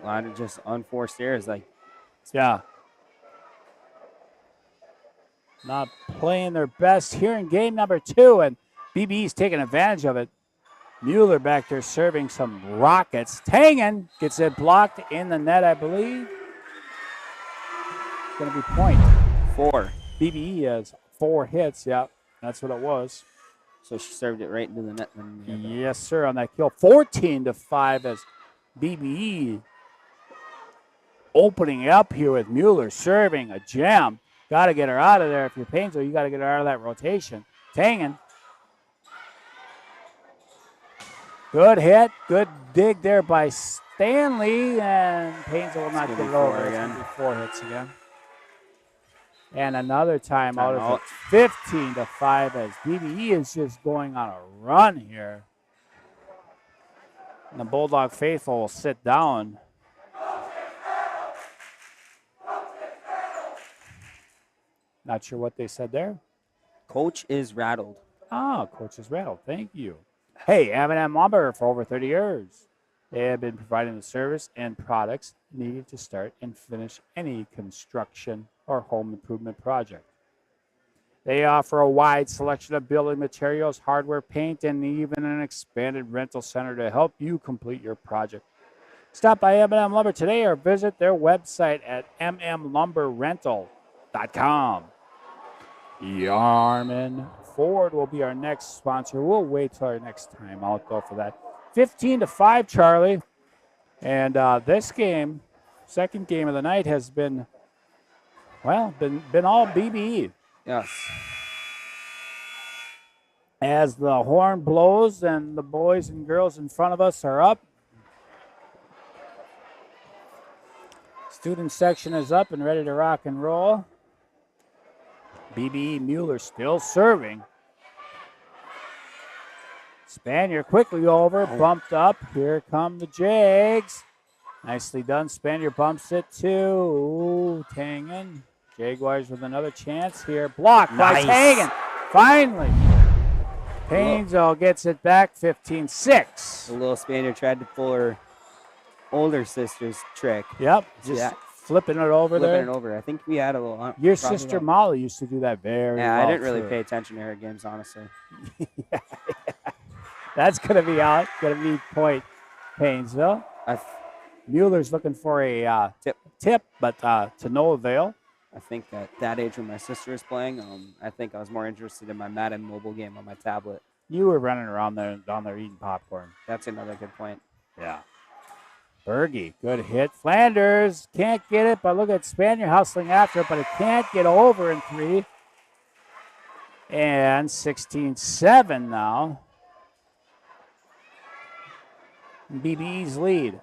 A lot of just unforced errors. Yeah. Not playing their best here in game number 2, and BBE's taking advantage of it. Mueller back there serving some rockets. Tangen gets it blocked in the net, I believe. It's going to be point. 4. BBE has 4 hits. Yeah, that's what it was. So she served it right into the net. Yes, sir, on that kill. 14-5 as BBE opening up here with Mueller serving a gem. Got to get her out of there. If you're Paynesville, you got to get her out of that rotation. Tangen. Good hit. Good dig there by Stanley. And Paynesville will not get it over. It's going to be 4 hits again. And another timeout of 15-5 as BBE is just going on a run here. And the Bulldog faithful will sit down. Not sure what they said there. Coach is rattled. Ah, Coach is rattled. Thank you. Hey, M&M Lumber for over 30 years. They have been providing the service and products needed to start and finish any construction or home improvement project. They offer a wide selection of building materials, hardware, paint, and even an expanded rental center to help you complete your project. Stop by M&M Lumber today or visit their website at mmlumberrental.com. Yarman Ford will be our next sponsor. We'll wait till our next time. I'll go for that. 15-5, Charlie. And this game, second game of the night, has been, well, been all BBE. Yes. As the horn blows and the boys and girls in front of us are up. Student section is up and ready to rock and roll. BBE Mueller still serving. Spaniard quickly over, bumped up. Here come the Jags. Nicely done. Spaniard bumps it to Tangen. Jaguars with another chance here. Blocked by Tangen. Finally. Paynesville gets it back 15-6. The little Spaniard tried to pull her older sister's trick. Yep. Just flipping it over there. Flipping it over. I think we had a little. Your sister Molly used to do that very well. Yeah, I didn't really pay attention to her games, honestly. That's going to be out. Going to be point Paynesville. Mueller's looking for a tip, but to no avail. I think at that age when my sister was playing, I think I was more interested in my Madden mobile game on my tablet. You were running around there down there eating popcorn. That's another good point. Yeah. Berge, good hit. Flanders can't get it, but look at Spaniard hustling after it, but it can't get over in 3. And 16-7 now. BBE's lead.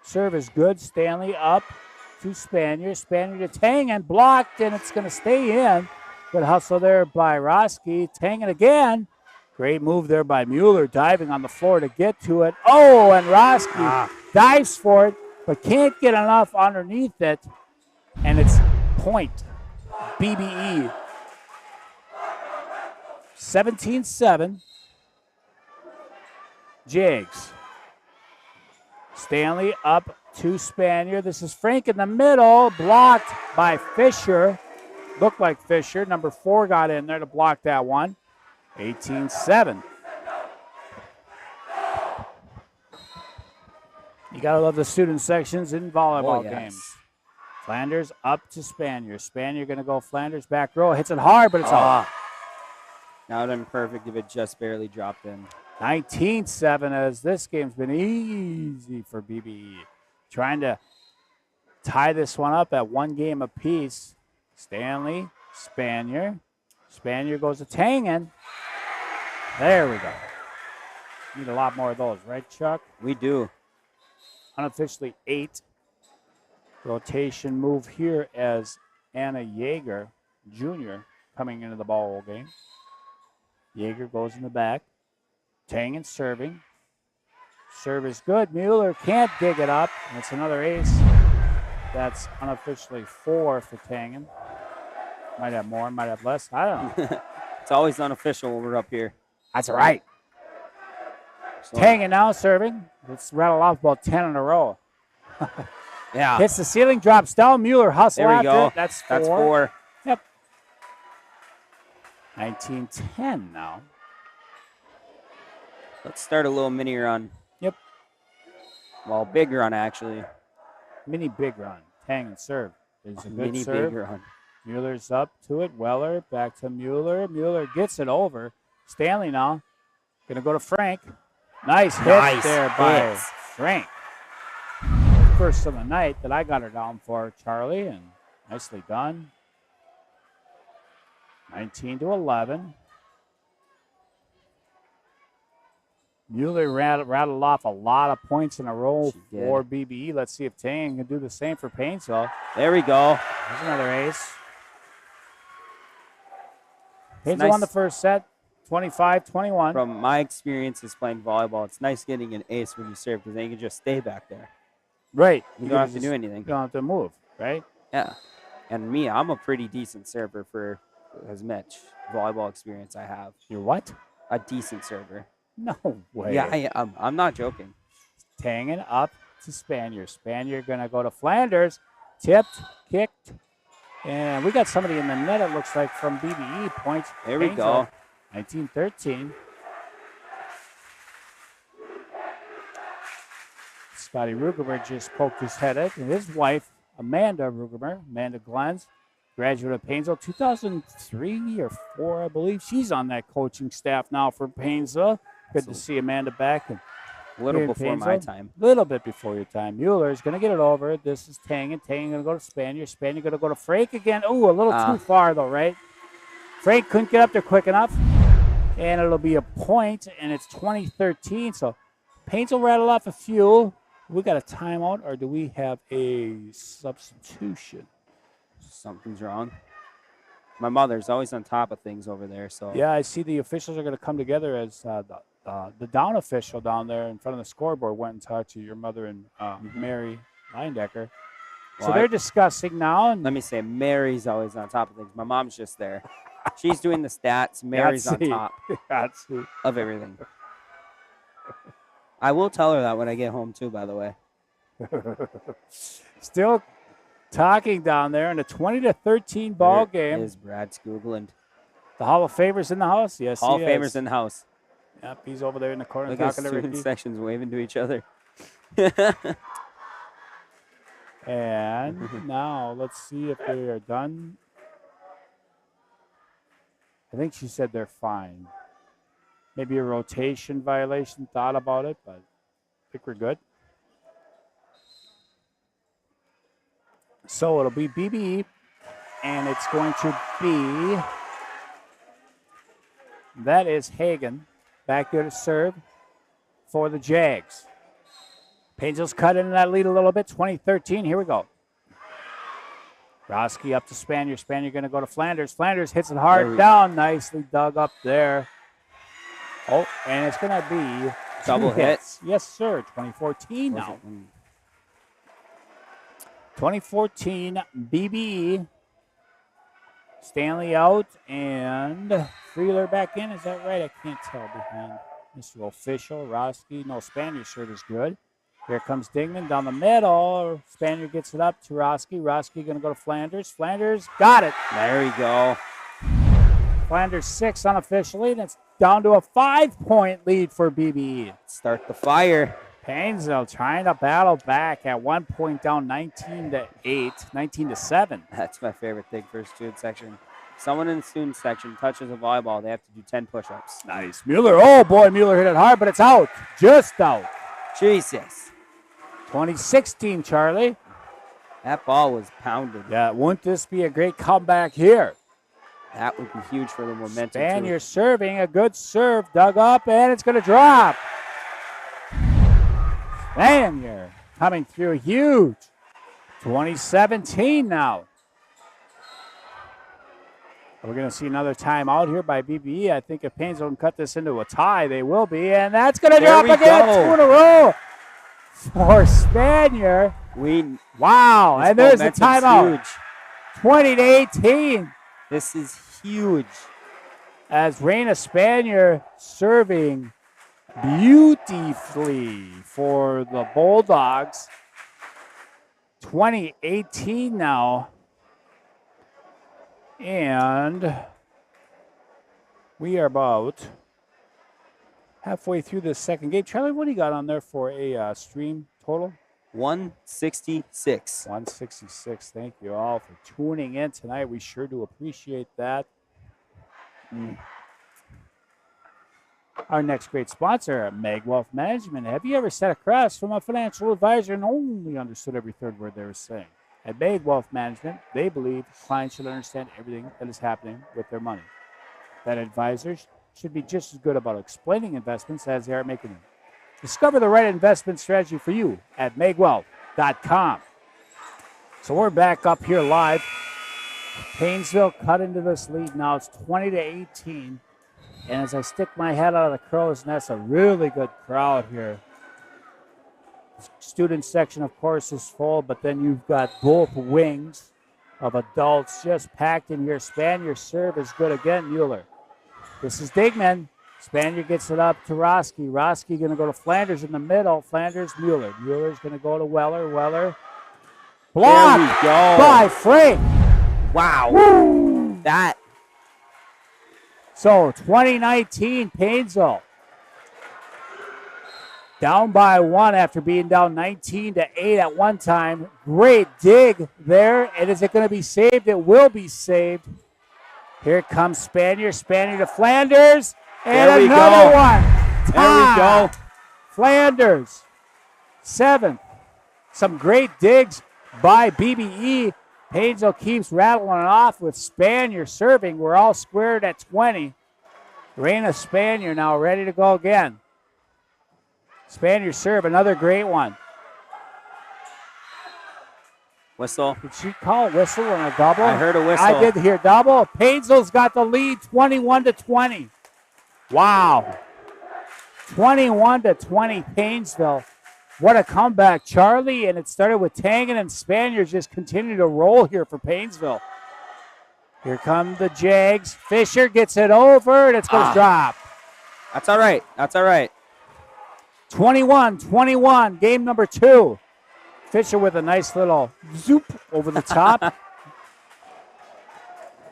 Serve is good. Stanley up to Spaniard. Spaniard to Tangen, blocked, and it's going to stay in. Good hustle there by Roski. Tangen again. Great move there by Mueller, diving on the floor to get to it. Oh, and Roski dives for it, but can't get enough underneath it. And it's point. BBE. 17-7. Jags. Stanley up to Spanier. This is Frank in the middle, blocked by Fisher. Looked like Fisher. Number 4 got in there to block that one. 18-7. You got to love the student sections in volleyball games. Flanders up to Spanier. Spanier going to go Flanders back row. Hits it hard, but it's off. That would have been perfect if it just barely dropped in. 19-7 as this game's been easy for BBE. Trying to tie this one up at 1 game apiece. Stanley, Spanier. Spanier goes to Tangen. There we go. Need a lot more of those, right, Chuck? We do. Unofficially 8. Rotation move here as Anna Yeager, Jr., coming into the ball game. Yeager goes in the back. Tangen serving. Serve is good. Mueller can't dig it up. It's another ace. That's unofficially 4 for Tangen. Might have more, might have less. I don't know. It's always unofficial when we're up here. That's right. Tangen now serving. Let's rattle off about 10 in a row. Yeah. Hits the ceiling, drops down. Mueller hustle there we after go. It. That's 4. That's 4. Yep. 19-10 now. Let's start a little mini run. Yep. Well, big run, actually. Mini big run. Tangen serve. Is a good Mini serve. big run. Mueller's up to it. Weller back to Mueller. Mueller gets it over. Stanley now. Going to go to Frank. Nice hit there by Frank. First of the night that I got her down for, Charlie, and nicely done. 19-11. Mueller rattled off a lot of points in a row for BBE. Let's see if Tangen can do the same for Paynesville. There we go. There's another ace. Paynesville won the first set, 25-21. From my experiences playing volleyball, it's nice getting an ace when you serve because then you can just stay back there. Right. You don't have to do anything. You don't have to move, right? Yeah. And me, I'm a pretty decent server for as much volleyball experience I have. You're what? A decent server. No way. Yeah, I'm not joking. Tangen up to Spanier. Spanier going to go to Flanders. Tipped, kicked. And we got somebody in the net, it looks like, from BBE. Points. There we go. 19-13. Scotty Rugemer just poked his head at, and his wife, Amanda Rugemer, Amanda Glens, graduate of Paynesville, 2003 or 4, I believe. She's on that coaching staff now for Paynesville. Good to see Amanda back. And a little before my time. A little bit before your time. Mueller is going to get it over. This is Tangen. Tangen going to go to Spanier. Spanier going to go to Frank again. Oh, a little too far, though, right? Frank couldn't get up there quick enough. And it'll be a point, and it's 20-13. So Paynesville rattle off a few. We got a timeout, or do we have a substitution? Something's wrong. My mother's always on top of things over there. So yeah, I see the officials are going to come together as the down official down there in front of the scoreboard went and talked to your mother and Mary Leindecker. Well, so they're discussing now. And let me say, Mary's always on top of things. My mom's just there. She's doing the stats. Mary's on top of everything. I will tell her that when I get home, too, by the way. Still talking down there in a 20-13 ball game. Is Brad Skoogland. The Hall of Famers in the house? Yes, Hall of Famers in the house. Yep, he's over there in the corner Look talking at to Ricky. student sections waving to each other. And now let's see if they are done. I think she said they're fine. Maybe a rotation violation, thought about it, but I think we're good. So it'll be BBE, and it's going to be, that is Hagen back there to serve for the Jags. Paynesville's cut into that lead a little bit, 20-13. Here we go. Roski up to Spanier. Spanier going to go to Flanders. Flanders hits it hard down. Nicely dug up there. Oh, and it's going to be double hits. Yes, sir. 2014 now. 2014 BBE. Stanley out and Freeler back in. Is that right? I can't tell behind Mr. Official. Roski. No, Spanier serve is good. Here comes Dingman down the middle. Spaniard gets it up to Roski. Roski going to go to Flanders. Flanders got it. There we go. Flanders 6 unofficially, and it's down to a 5-point lead for BBE. Start the fire. Paynesville trying to battle back at one point down 19-8, 19-7. That's my favorite thing for a student section. Someone in the student section touches a volleyball, they have to do 10 push-ups. Nice. Mueller, oh boy, Mueller hit it hard, but it's out. Just out. Jesus. 2016, Charlie. That ball was pounded. Yeah, wouldn't this be a great comeback here? That would be huge for the momentum. Spaniard serving, a good serve, dug up, and it's going to drop. Spaniard coming through huge. 2017 now. We're going to see another timeout here by BBE. I think if Paynesville can cut this into a tie, they will be. And that's going to drop again. 2 in a row for Spaniard. Wow. And there's the timeout. 20-18. This is huge. As Raina Spaniard serving beautifully for the Bulldogs. 2018 now. And we are about halfway through this second game. Charlie, what do you got on there for a stream total? 166. 166. Thank you all for tuning in tonight. We sure do appreciate that. Our next great sponsor, Meg Wealth Management. Have you ever sat across from a financial advisor and only understood every third word they were saying? At Meg Wealth Management, they believe clients should understand everything that is happening with their money. That advisors should be just as good about explaining investments as they are making them. Discover the right investment strategy for you at megwealth.com. So we're back up here live. Paynesville cut into this lead now. It's 20-18. And as I stick my head out of the crow's nest, a really good crowd here. Student section, of course, is full, but then you've got both wings of adults just packed in here. Spaniard serve is good again, Mueller. This is Digman. Spaniard gets it up to Roski. Roski going to go to Flanders in the middle. Flanders, Mueller. Mueller's going to go to Weller. Weller. Blocked by Frank. Wow. Woo. That. So 2019 Paynesville down by 1 after being down 19-8 at one time. Great dig there. And is it going to be saved? It will be saved. Here comes Spaniard. Spaniard to Flanders. And another one. There we go. Flanders. 7th. Some great digs by BBE. Paynesville keeps rattling off with Spaniard serving. We're all squared at 20. Raina Spaniard now ready to go again. Spaniard serve, another great one. Whistle. Did she call a whistle and a double? I heard a whistle. I did hear double. Paynesville's got the lead 21-20. Wow. 21-20 Paynesville. What a comeback, Charlie. And it started with Tangen and Spaniards just continue to roll here for Paynesville. Here come the Jags. Fisher gets it over, and it's going to drop. That's all right. That's all right. 21-21, game number 2. Fisher with a nice little zoop over the top.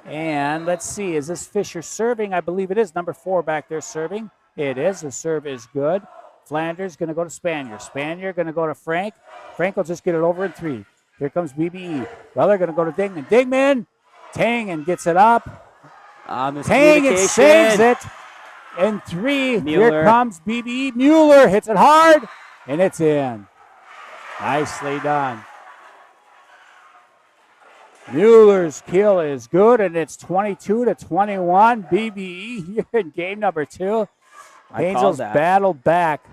And let's see, is this Fisher serving? I believe it is. Number 4 back there serving. It is. The serve is good. Flanders going to go to Spaniard. Spaniard going to go to Frank. Frank will just get it over in 3. Here comes BBE. Well, they're going to go to Digman. Digman. Tangen gets it up. Tangen saves it in 3. Mueller. Here comes BBE. Mueller hits it hard, and it's in. Nicely done. Mueller's kill is good, and it's 22-21. BBE here in game number 2. Paynesville's battled back.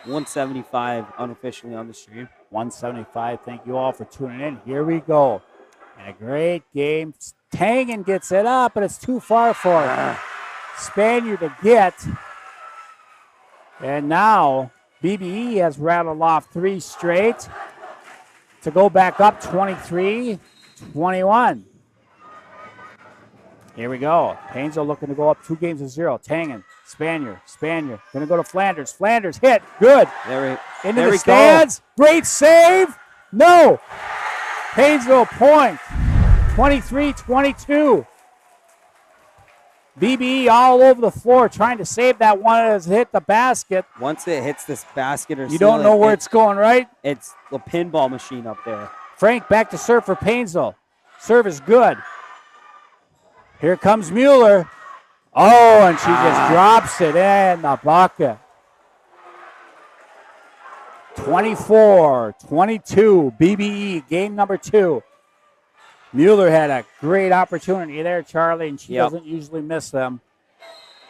175 unofficially on the stream. 175. Thank you all for tuning in. Here we go. And a great game. Tangen gets it up, but it's too far for Spaniard to get. And now BBE has rattled off 3 straight to go back up 23-21. Here we go. Paynesville looking to go up 2 games to 0. Tangen Spanier. Going to go to Flanders. Flanders hit. Good. Into there the we stands. Great save. No. Paynesville point. 23-22. BBE all over the floor trying to save that one as it hit the basket. Once it hits this basket or you don't know where it's going, right? It's the pinball machine up there. Frank back to serve for Paynesville. Serve is good. Here comes Mueller. Oh, and she just drops it in the bucket. 24-22, BBE, game number 2. Mueller had a great opportunity there, Charlie, and she doesn't usually miss them.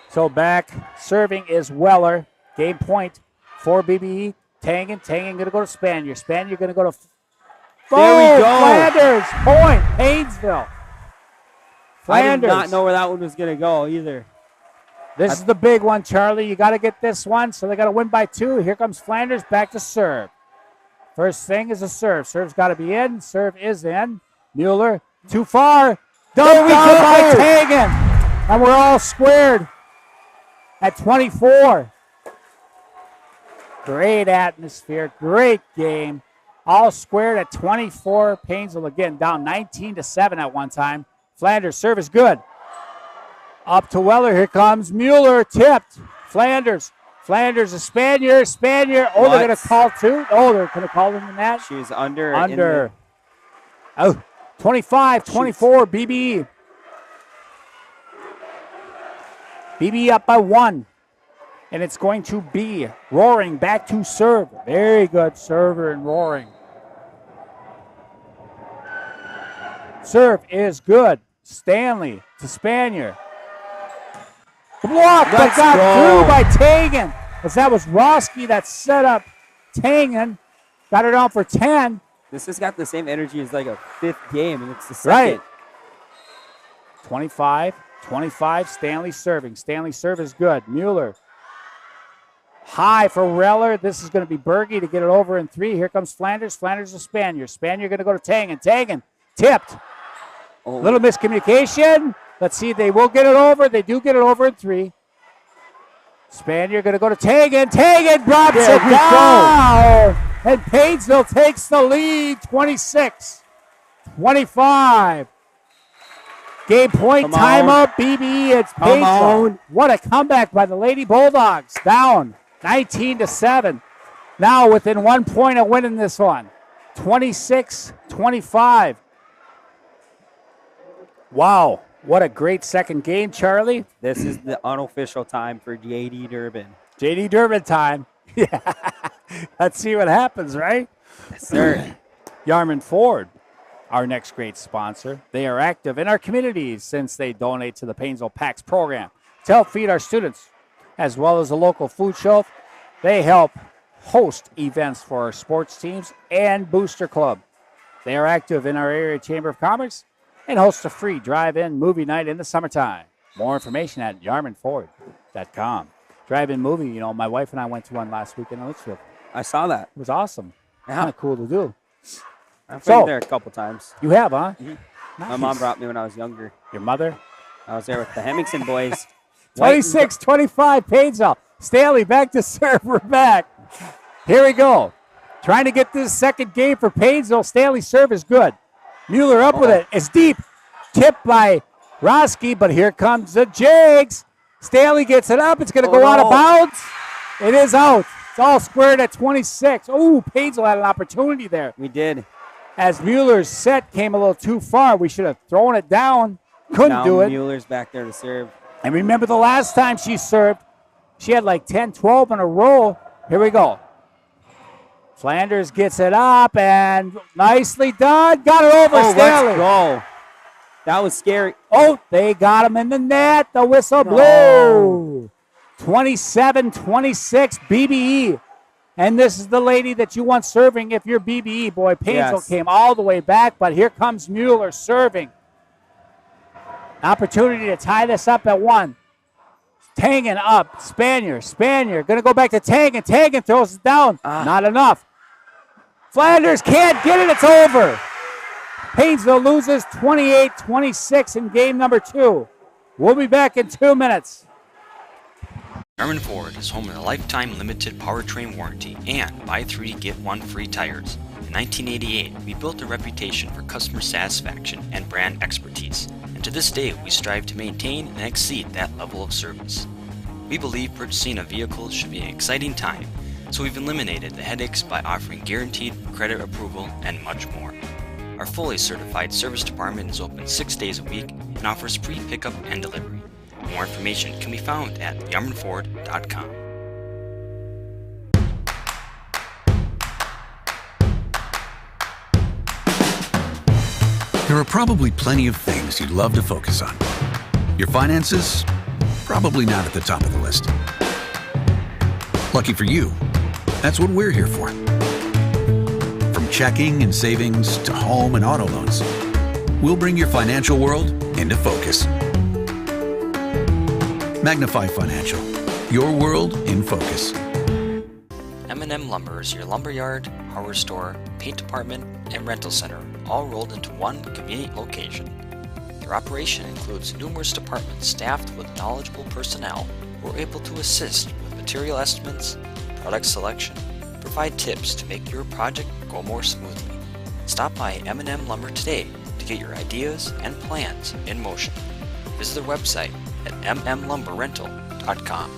So back serving is Weller. Game point for BBE. Tangen going to go to Spanier. Spanier going to go to there we go. Flanders, point, Paynesville. Flanders. I did not know where that one was going to go either. This is the big one, Charlie. You got to get this one, so they got to win by 2. Here comes Flanders back to serve. First thing is a serve. Serve's got to be in. Serve is in. Mueller, too far. Dumped down by Tangen. And we're all squared at 24. Great atmosphere. Great game. All squared at 24. Paynesville again down 19-7 at one time. Flanders, serve is good. Up to Weller. Here comes Mueller. Tipped. Flanders. Flanders, a Spanier. Oh, they're going to call 2. Oh, they're going to call him in that. She was under. Oh, 25-24, BBE. BBE up by 1. And it's going to be Roaring back to serve. Very good server and Roaring. Serve is good. Stanley to Spanier. Block that got through by Tangen. As that was Roski that set up Tangen. Got her down for 10. This has got the same energy as like a 5th game, and it's the second. Right. 25-25, Stanley serving. Stanley serve is good. Mueller. High for Reller. This is going to be Berge to get it over in 3. Here comes Flanders. Flanders to Spanier. Spanier going to go to Tangen. Tangen tipped. Little miscommunication. Let's see if they will get it over. They do get it over in 3. Spanier going to go to Tangen. Tangen drops it down. And Paynesville takes the lead, 26-25. Game point, timeout, BBE. It's Paynesville. What a comeback by the Lady Bulldogs. Down 19-7. Now within 1 point of winning this one. 26-25. Wow. What a great second game, Charlie. This is the unofficial time for J.D. Durbin. J.D. Durbin time. Yeah. Let's see what happens, right? Yes, sir. Yarman Ford, our next great sponsor. They are active in our communities since they donate to the Paynesville PACS program to help feed our students, as well as a local food shelf. They help host events for our sports teams and Booster Club. They are active in our area Chamber of Commerce and host a free drive-in movie night in the summertime. More information at yarmanford.com. Drive-in movie, you know, my wife and I went to one last week in Litchfield. I saw that. It was awesome. Yeah. Kind of cool to do. I've been there a couple times. You have, huh? Mm-hmm. Nice. My mom brought me when I was younger. Your mother? I was there with the Hemmingson boys. 26-25, Paynesville. Stanley back to serve. We're back. Here we go. Trying to get this second game for Paynesville. Stanley serve is good. Mueller up with it. It's deep. Tipped by Roski, but here comes the Jags. Stanley gets it up. It's going to go out of bounds. It is out. It's all squared at 26. Oh, Paynesville had an opportunity there. We did. As Mueller's set came a little too far, we should have thrown it down. Couldn't do it. Mueller's back there to serve. And remember the last time she served, she had like 10, 12 in a row. Here we go. Flanders gets it up, and nicely done. Got it over Stanley. Let's go. That was scary. Oh, they got him in the net. The whistle blew. 27-26, BBE. And this is the lady that you want serving if you're BBE. Boy, Paynesville came all the way back, but here comes Mueller serving. Opportunity to tie this up at 1. Tangen up. Spanier. Going to go back to Tangen. Tangen throws it down. Not enough. Flanders can't get it. It's over. Paynesville loses 28-26 in game number 2. We'll be back in 2 minutes. Yarmouth Ford is home to a lifetime limited powertrain warranty and buy 3 get 1 free tires. In 1988, we built a reputation for customer satisfaction and brand expertise, and to this day we strive to maintain and exceed that level of service. We believe purchasing a vehicle should be an exciting time, so we've eliminated the headaches by offering guaranteed credit approval and much more. Our fully certified service department is open 6 days a week and offers free pickup and delivery. More information can be found at yarmouthford.com. There are probably plenty of things you'd love to focus on. Your finances? Probably not at the top of the list. Lucky for you, that's what we're here for. From checking and savings to home and auto loans, we'll bring your financial world into focus. Magnify Financial, your world in focus. M&M Lumber is your lumberyard, hardware store, paint department, and rental center, all rolled into one convenient location. Their operation includes numerous departments staffed with knowledgeable personnel who are able to assist with material estimates, product selection, provide tips to make your project go more smoothly. Stop by M&M Lumber today to get your ideas and plans in motion. Visit their website at mmlumberrental.com.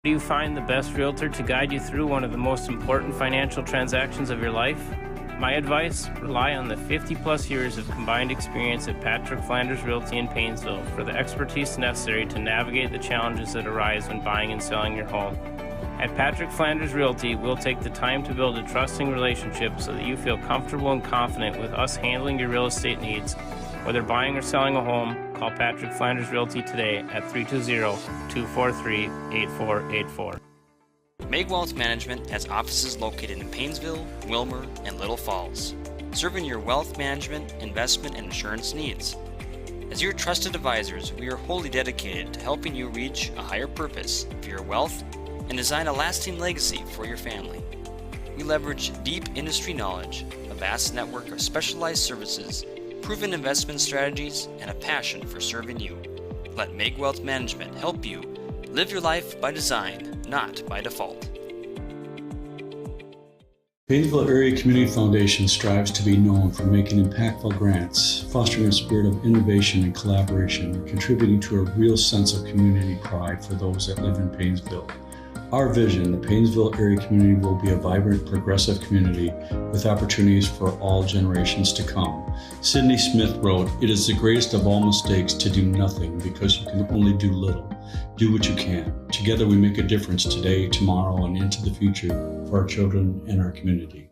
Do you find the best realtor to guide you through one of the most important financial transactions of your life? My advice, rely on the 50-plus years of combined experience at Patrick Flanders Realty in Paynesville for the expertise necessary to navigate the challenges that arise when buying and selling your home. At Patrick Flanders Realty, we'll take the time to build a trusting relationship so that you feel comfortable and confident with us handling your real estate needs. Whether buying or selling a home, call Patrick Flanders Realty today at 320-243-8484. Meg Wealth Management has offices located in Paynesville, Wilmer, and Little Falls, serving your wealth management, investment, and insurance needs. As your trusted advisors, we are wholly dedicated to helping you reach a higher purpose for your wealth and design a lasting legacy for your family. We leverage deep industry knowledge, a vast network of specialized services, proven investment strategies, and a passion for serving you. Let Meg Wealth Management help you live your life by design, not by default. Paynesville Area Community Foundation strives to be known for making impactful grants, fostering a spirit of innovation and collaboration, and contributing to a real sense of community pride for those that live in Paynesville. Our vision, the Paynesville area community will be a vibrant, progressive community with opportunities for all generations to come. Sidney Smith wrote, "It is the greatest of all mistakes to do nothing because you can only do little. Do what you can. Together we make a difference today, tomorrow, and into the future for our children and our community."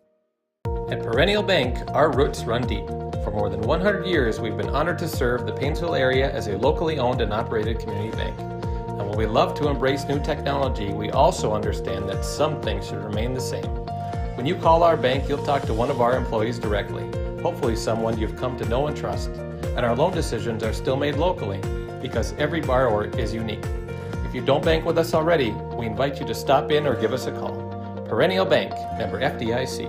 At Perennial Bank, our roots run deep. For more than 100 years, we've been honored to serve the Paynesville area as a locally owned and operated community bank. And while we love to embrace new technology, we also understand that some things should remain the same. When you call our bank, you'll talk to one of our employees directly, hopefully someone you've come to know and trust. And our loan decisions are still made locally because every borrower is unique. If you don't bank with us already, we invite you to stop in or give us a call. Perennial Bank, member FDIC.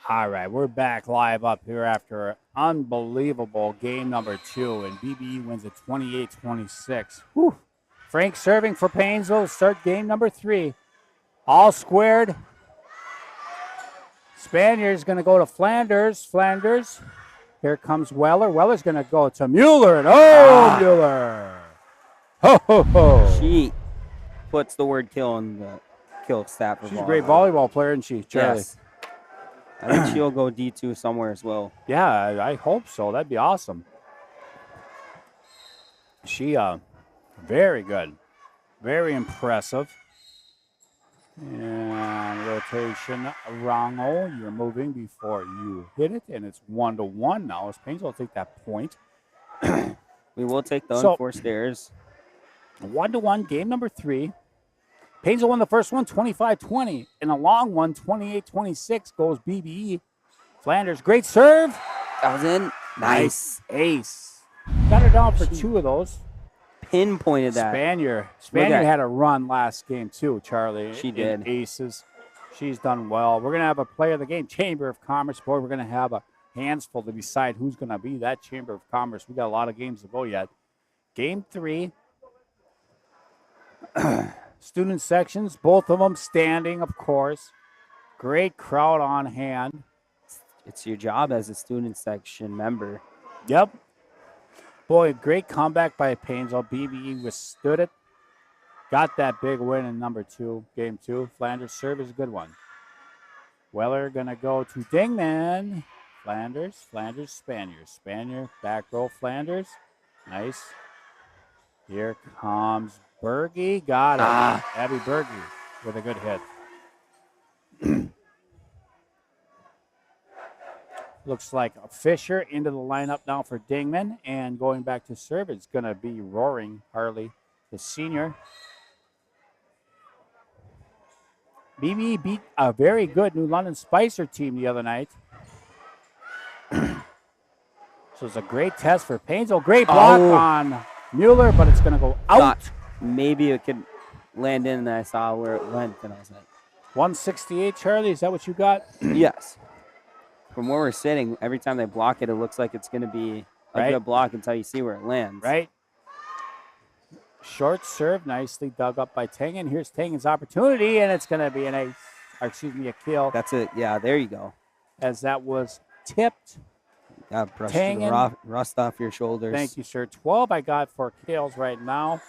All right, we're back live up here after unbelievable game number 2, and BBE wins it 28-26. Whew. Frank serving for Paynesville to start game number 3. All squared. Spaniard's going to go to Flanders. Flanders. Here comes Weller. Weller's going to go to Mueller. And Mueller. Ho, ho, ho. She puts the word kill in the kill stat. She's a great volleyball player, isn't she, Charlie? Yes. I think she'll go D2 somewhere as well. Yeah, I hope so. That'd be awesome. She, very good. Very impressive. And rotation, Rongo, you're moving before you hit it, and it's 1-1 now. As Paynesville will take that point. We will take the unforced errors. 1-1, game number 3. Paynesville won the first one, 25-20. And a long one, 28-26, goes BBE. Flanders, great serve. That was in. Nice. Ace. Got her down for 2 of those. Pinpointed that. Spaniard had a run last game too, Charlie. She did. Aces. She's done well. We're going to have a player of the game, Chamber of Commerce board. We're going to have a hands full to decide who's going to be that Chamber of Commerce. We got a lot of games to go yet. Game 3. Student sections, both of them standing, of course. Great crowd on hand. It's your job as a student section member. Yep. Boy, great comeback by Paynesville. BBE withstood it. Got that big win in number 2, game 2. Flanders serve is a good one. Weller going to go to Dingman. Flanders, Spanier. Spanier, back row, Flanders. Nice. Here comes Berge. Got it. Abby Berge with a good hit. Looks like a Fisher into the lineup now for Dingman. And going back to serve, it's going to be Roaring Harley, the senior. BBE beat a very good New London Spicer team the other night. So it's a great test for Paynesville. Great block on Mueller, but it's going to go out. Maybe it could land in, and I saw where it went, and I was like, 168, Charlie, is that what you got? Yes. From where we're sitting, every time they block it, it looks like it's going to be a good block until you see where it lands. Right. Short serve, nicely dug up by Tangen. Here's Tangen's opportunity, and it's going to be a kill. That's it. Yeah, there you go. As that was tipped. Brush the rust off your shoulders. Thank you, sir. 12 I got for kills right now.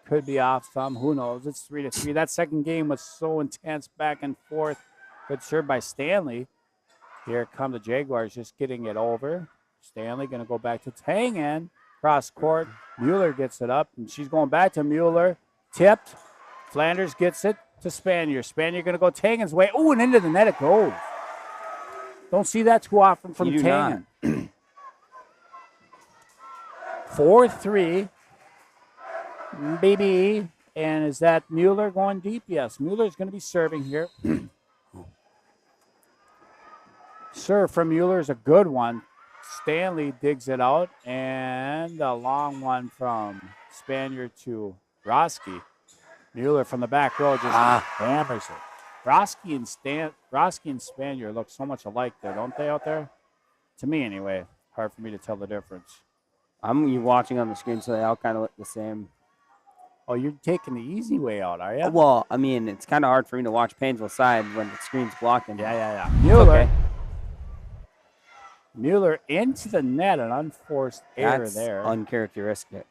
Could be off some. Who knows? It's 3-3. That second game was so intense, back and forth. Good serve by Stanley. Here come the Jaguars, just getting it over. Stanley going to go back to Tangen. Cross court. Mueller gets it up, and she's going back to Mueller. Tipped. Flanders gets it to Spanier. Spanier going to go Tangen's way. Oh, and into the net it goes. Don't see that too often from Tangen. 4-3. BBE. And is that Mueller going deep? Yes, Mueller's going to be serving here. Serve from Mueller is a good one. Stanley digs it out, and a long one from Spanier to Roski. Mueller from the back row just hammers it. Roski and Spanier look so much alike there, don't they, out there? To me, anyway. Hard for me to tell the difference. I'm watching on the screen, so they all kind of look the same. Oh, you're taking the easy way out, are you? Well, I mean, it's kind of hard for me to watch Paynesville side when the screen's blocking. Yeah. Mueller. Okay. Mueller into the net, an unforced error there. Uncharacteristic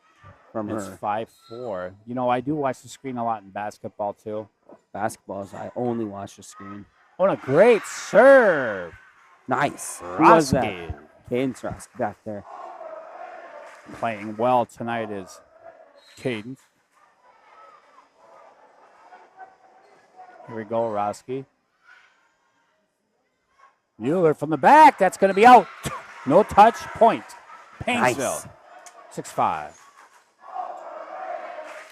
from her. It's 5-4. You know, I do watch the screen a lot in basketball, too. Basketballs, I only watch the screen. Oh, and a great serve. Nice. Who was that? Cadence Roski back there. Playing well tonight is Cadence. Here we go, Roski. Mueller from the back. That's going to be out. No touch. Point. Paynesville. Nice. 6-5.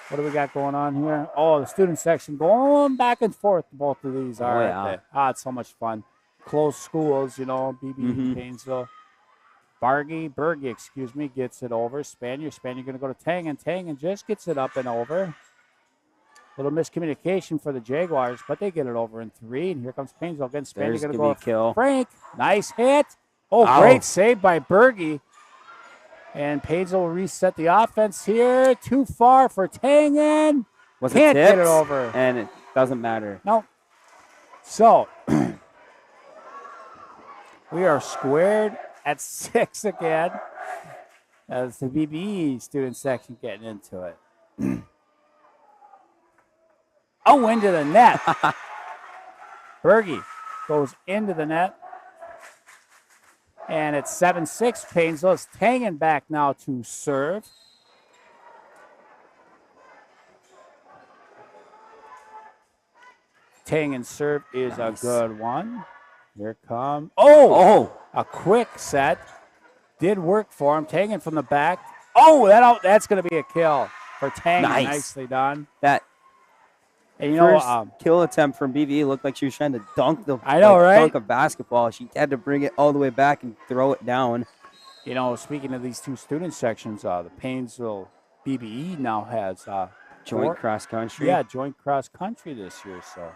What do we got going on here? Oh, the student section going back and forth. Both of these are. It's so much fun. Close schools, you know, BBE, Paynesville. Berge, gets it over. Spanier going to go to Tangen. Tangen just gets it up and over. Little miscommunication for the Jaguars, but they get it over in 3. And here comes Paynesville again. Spanier going to go kill. Frank. Nice hit. Oh, great save by Berge. And Paynesville will reset the offense here. Too far for Tangen. Can't get it over. And it doesn't matter. No. So, we are squared at 6 again. As the BBE student section getting into it. Into the net. Berge goes into the net. And it's 7-6 Paynesville. It's Tangen back now to serve. Tangen's serve is a good one. Here come. A quick set. Did work for him. Tangen from the back. That's going to be a kill for Tangen. Nicely done. And first kill attempt from BBE looked like she was trying to dunk the dunk a basketball. She had to bring it all the way back and throw it down. You know, speaking of these two student sections, the Paynesville BBE now has joint cross country. Yeah, joint cross country this year. So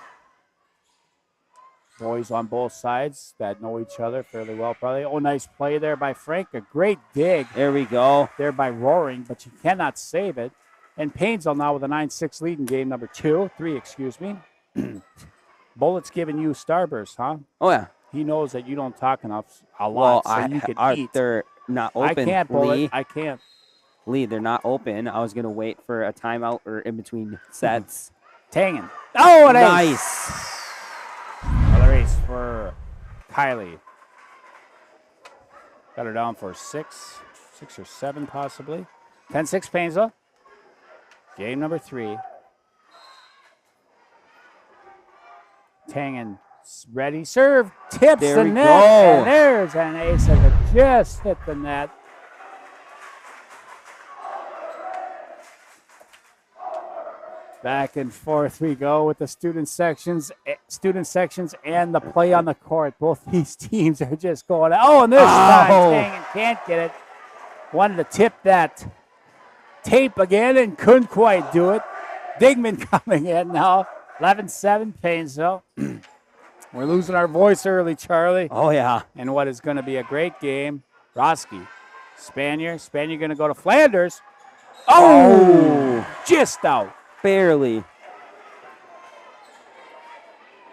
Boys on both sides that know each other fairly well, probably. Oh, nice play there by Frank. A great dig. There we go. There by Roaring, but you cannot save it. And Paynesville now with a 9-6 lead in game number 3, excuse me. Bullet's giving you starburst, huh? Oh, yeah. He knows that you don't talk enough a Well, lot, so you can eat. They're not open. I can't, Bullet. Lee. I can't. Lee, they're not open. I was going to wait for a timeout or in between sets. Tangin. Oh, an ace. Nice. Another ace for Kylie. Got her down for 6 or 7 possibly. 10-6 Paynesville. Game number 3. Tangin ready. Serve. Tips There the we net. go. And there's an ace and it just hit the net. Back and forth we go with the student sections and the play on the court. Both these teams are just going. Oh, and this time Tangin can't get it. Wanted to tip that tape again and couldn't quite do it. Digman coming in now. 11-7 Paynesville. We're losing our voice early, Charlie. Oh, yeah. And what is going to be a great game. Roski. Spanier going to go to Flanders. Oh! Just out. Barely.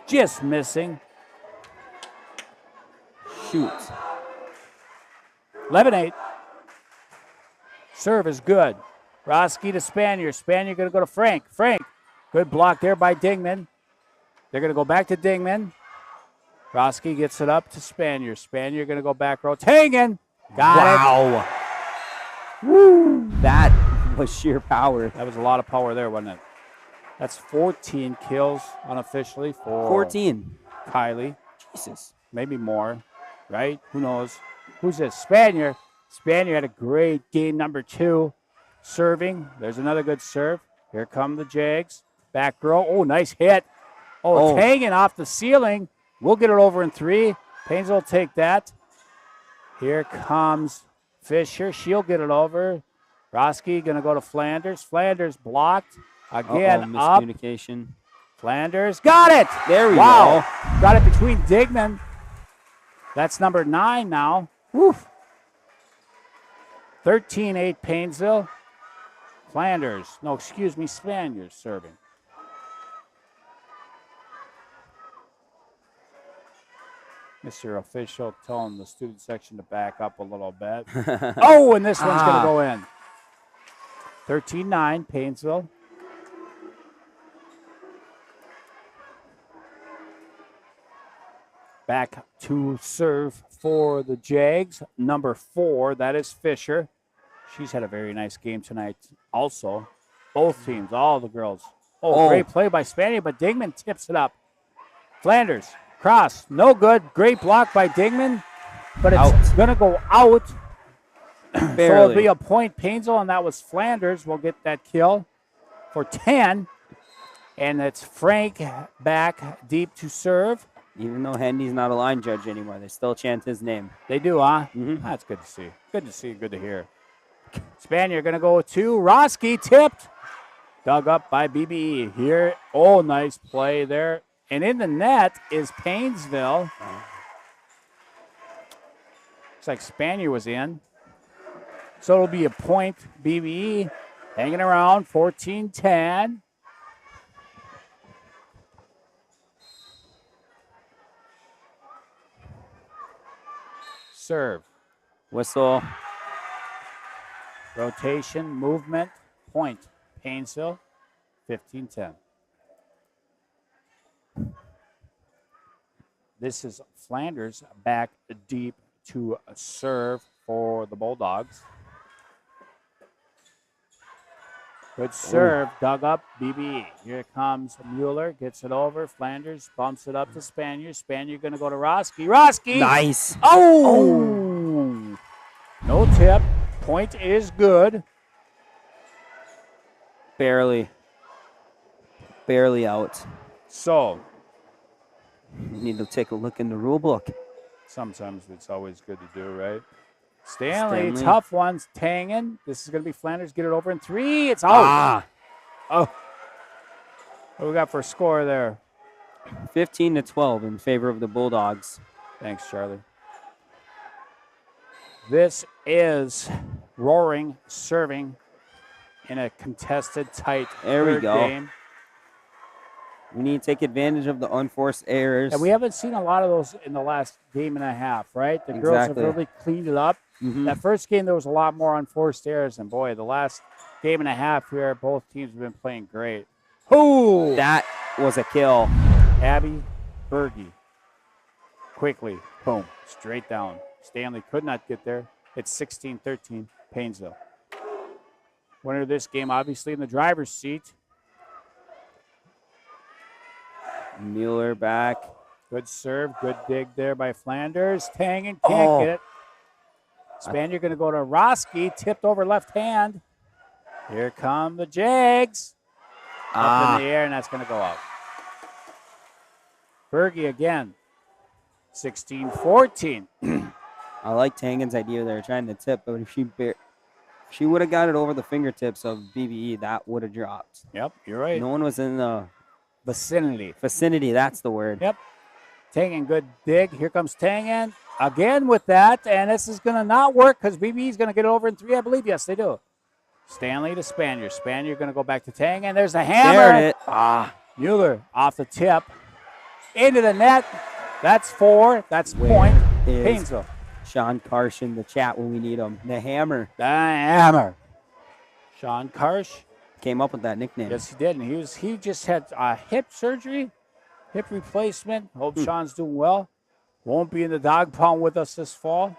Just missing. Shoot. 11-8. Serve is good. Roski to Spanier. Spanier going to go to Frank. Frank. Good block there by Dingman. They're going to go back to Dingman. Roski gets it up to Spanier. Spanier going to go back row. Tangin. Got it. Woo. That was sheer power. That was a lot of power there, wasn't it? That's 14 kills unofficially for 14. Kylie. Jesus. Maybe more, right? Who knows? Who's this? Spanier. Spanier had a great game number 2. Serving. There's another good serve. Here come the Jags. Back row. Oh, nice hit. Oh, it's hanging off the ceiling. We'll get it over in 3. Paynesville will take that. Here comes Fisher. She'll get it over. Roski going to go to Flanders. Flanders blocked. Again, up. Miscommunication. Flanders got it. There we go. Got it between Digman. That's number 9 now. Woo. 13-8 Paynesville. Flanders. No, excuse me, Spaniards serving. Mr. Official telling the student section to back up a little bit. Oh, and this one's going to go in. 13-9, Paynesville. Back to serve for the Jags. Number 4, that is Fisher. She's had a very nice game tonight also. Both teams, all the girls. Oh, great play by Spanier, but Dingman tips it up. Flanders. Cross, no good. Great block by Dingman, but it's going to go out. So it'll be a point Paynesville, and that was Flanders. We'll get that kill for 10. And it's Frank back deep to serve. Even though Hendy's not a line judge anymore, they still chant his name. They do, huh? Mm-hmm. That's good to see. Good to see, good to hear. Spanier going to go to Roski, tipped. Dug up by BBE here. Oh, nice play there. And in the net is Paynesville. Looks like Spanier was in. So it'll be a point. BBE hanging around, 14-10. Serve. Whistle. Rotation, movement, point. Paynesville, 15-10. This is Flanders back deep to serve for the Bulldogs. Good serve, dug up, BBE. Here comes Mueller, gets it over. Flanders bumps it up to Spanier. Spanier going to go to Roski. Roski! Nice. Oh! No tip. Point is good. Barely out. So, need to take a look in the rule book. Sometimes it's always good to do, right? Stanley. Tough ones. Tangin. This is going to be Flanders. Get it over in 3. It's out. Oh. What do we got for a score there? 15-12 in favor of the Bulldogs. Thanks, Charlie. This is Roaring serving in a contested, tight third game. We need to take advantage of the unforced errors. And we haven't seen a lot of those in the last game and a half, right? The girls have really cleaned it up. That first game, there was a lot more unforced errors. And, boy, the last game and a half here, both teams have been playing great. Ooh! That was a kill. Abby Berge. Quickly. Boom. Straight down. Stanley could not get there. It's 16-13, Paynesville. Winner of this game, obviously, in the driver's seat. Mueller back. Good serve. Good dig there by Flanders. Tangen can't get it. Spaniard going to go to Roski. Tipped over left hand. Here come the Jags. Up in the air, and that's going to go out. Berge again. 16-14. I like Tangen's idea there, trying to tip, but if she would have got it over the fingertips of BBE, that would have dropped. Yep, you're right. No one was in the vicinity. Vicinity, that's the word. Yep. Tangen, good dig. Here comes Tangen again with that, and this is going to not work because BBE is going to get it over in 3, I believe. Yes, they do. Stanley to Spaniard. Spaniard going to go back to Tangen. There's the hammer. There it is. Mueller off the tip. Into the net. That's 4. That's point. Paynesville. Sean Karsh in the chat when we need him. The hammer. The hammer. Sean Karsh. Came up with that nickname. Yes, he did. And he just had hip surgery, hip replacement. Hope Sean's doing well. Won't be in the dog pound with us this fall.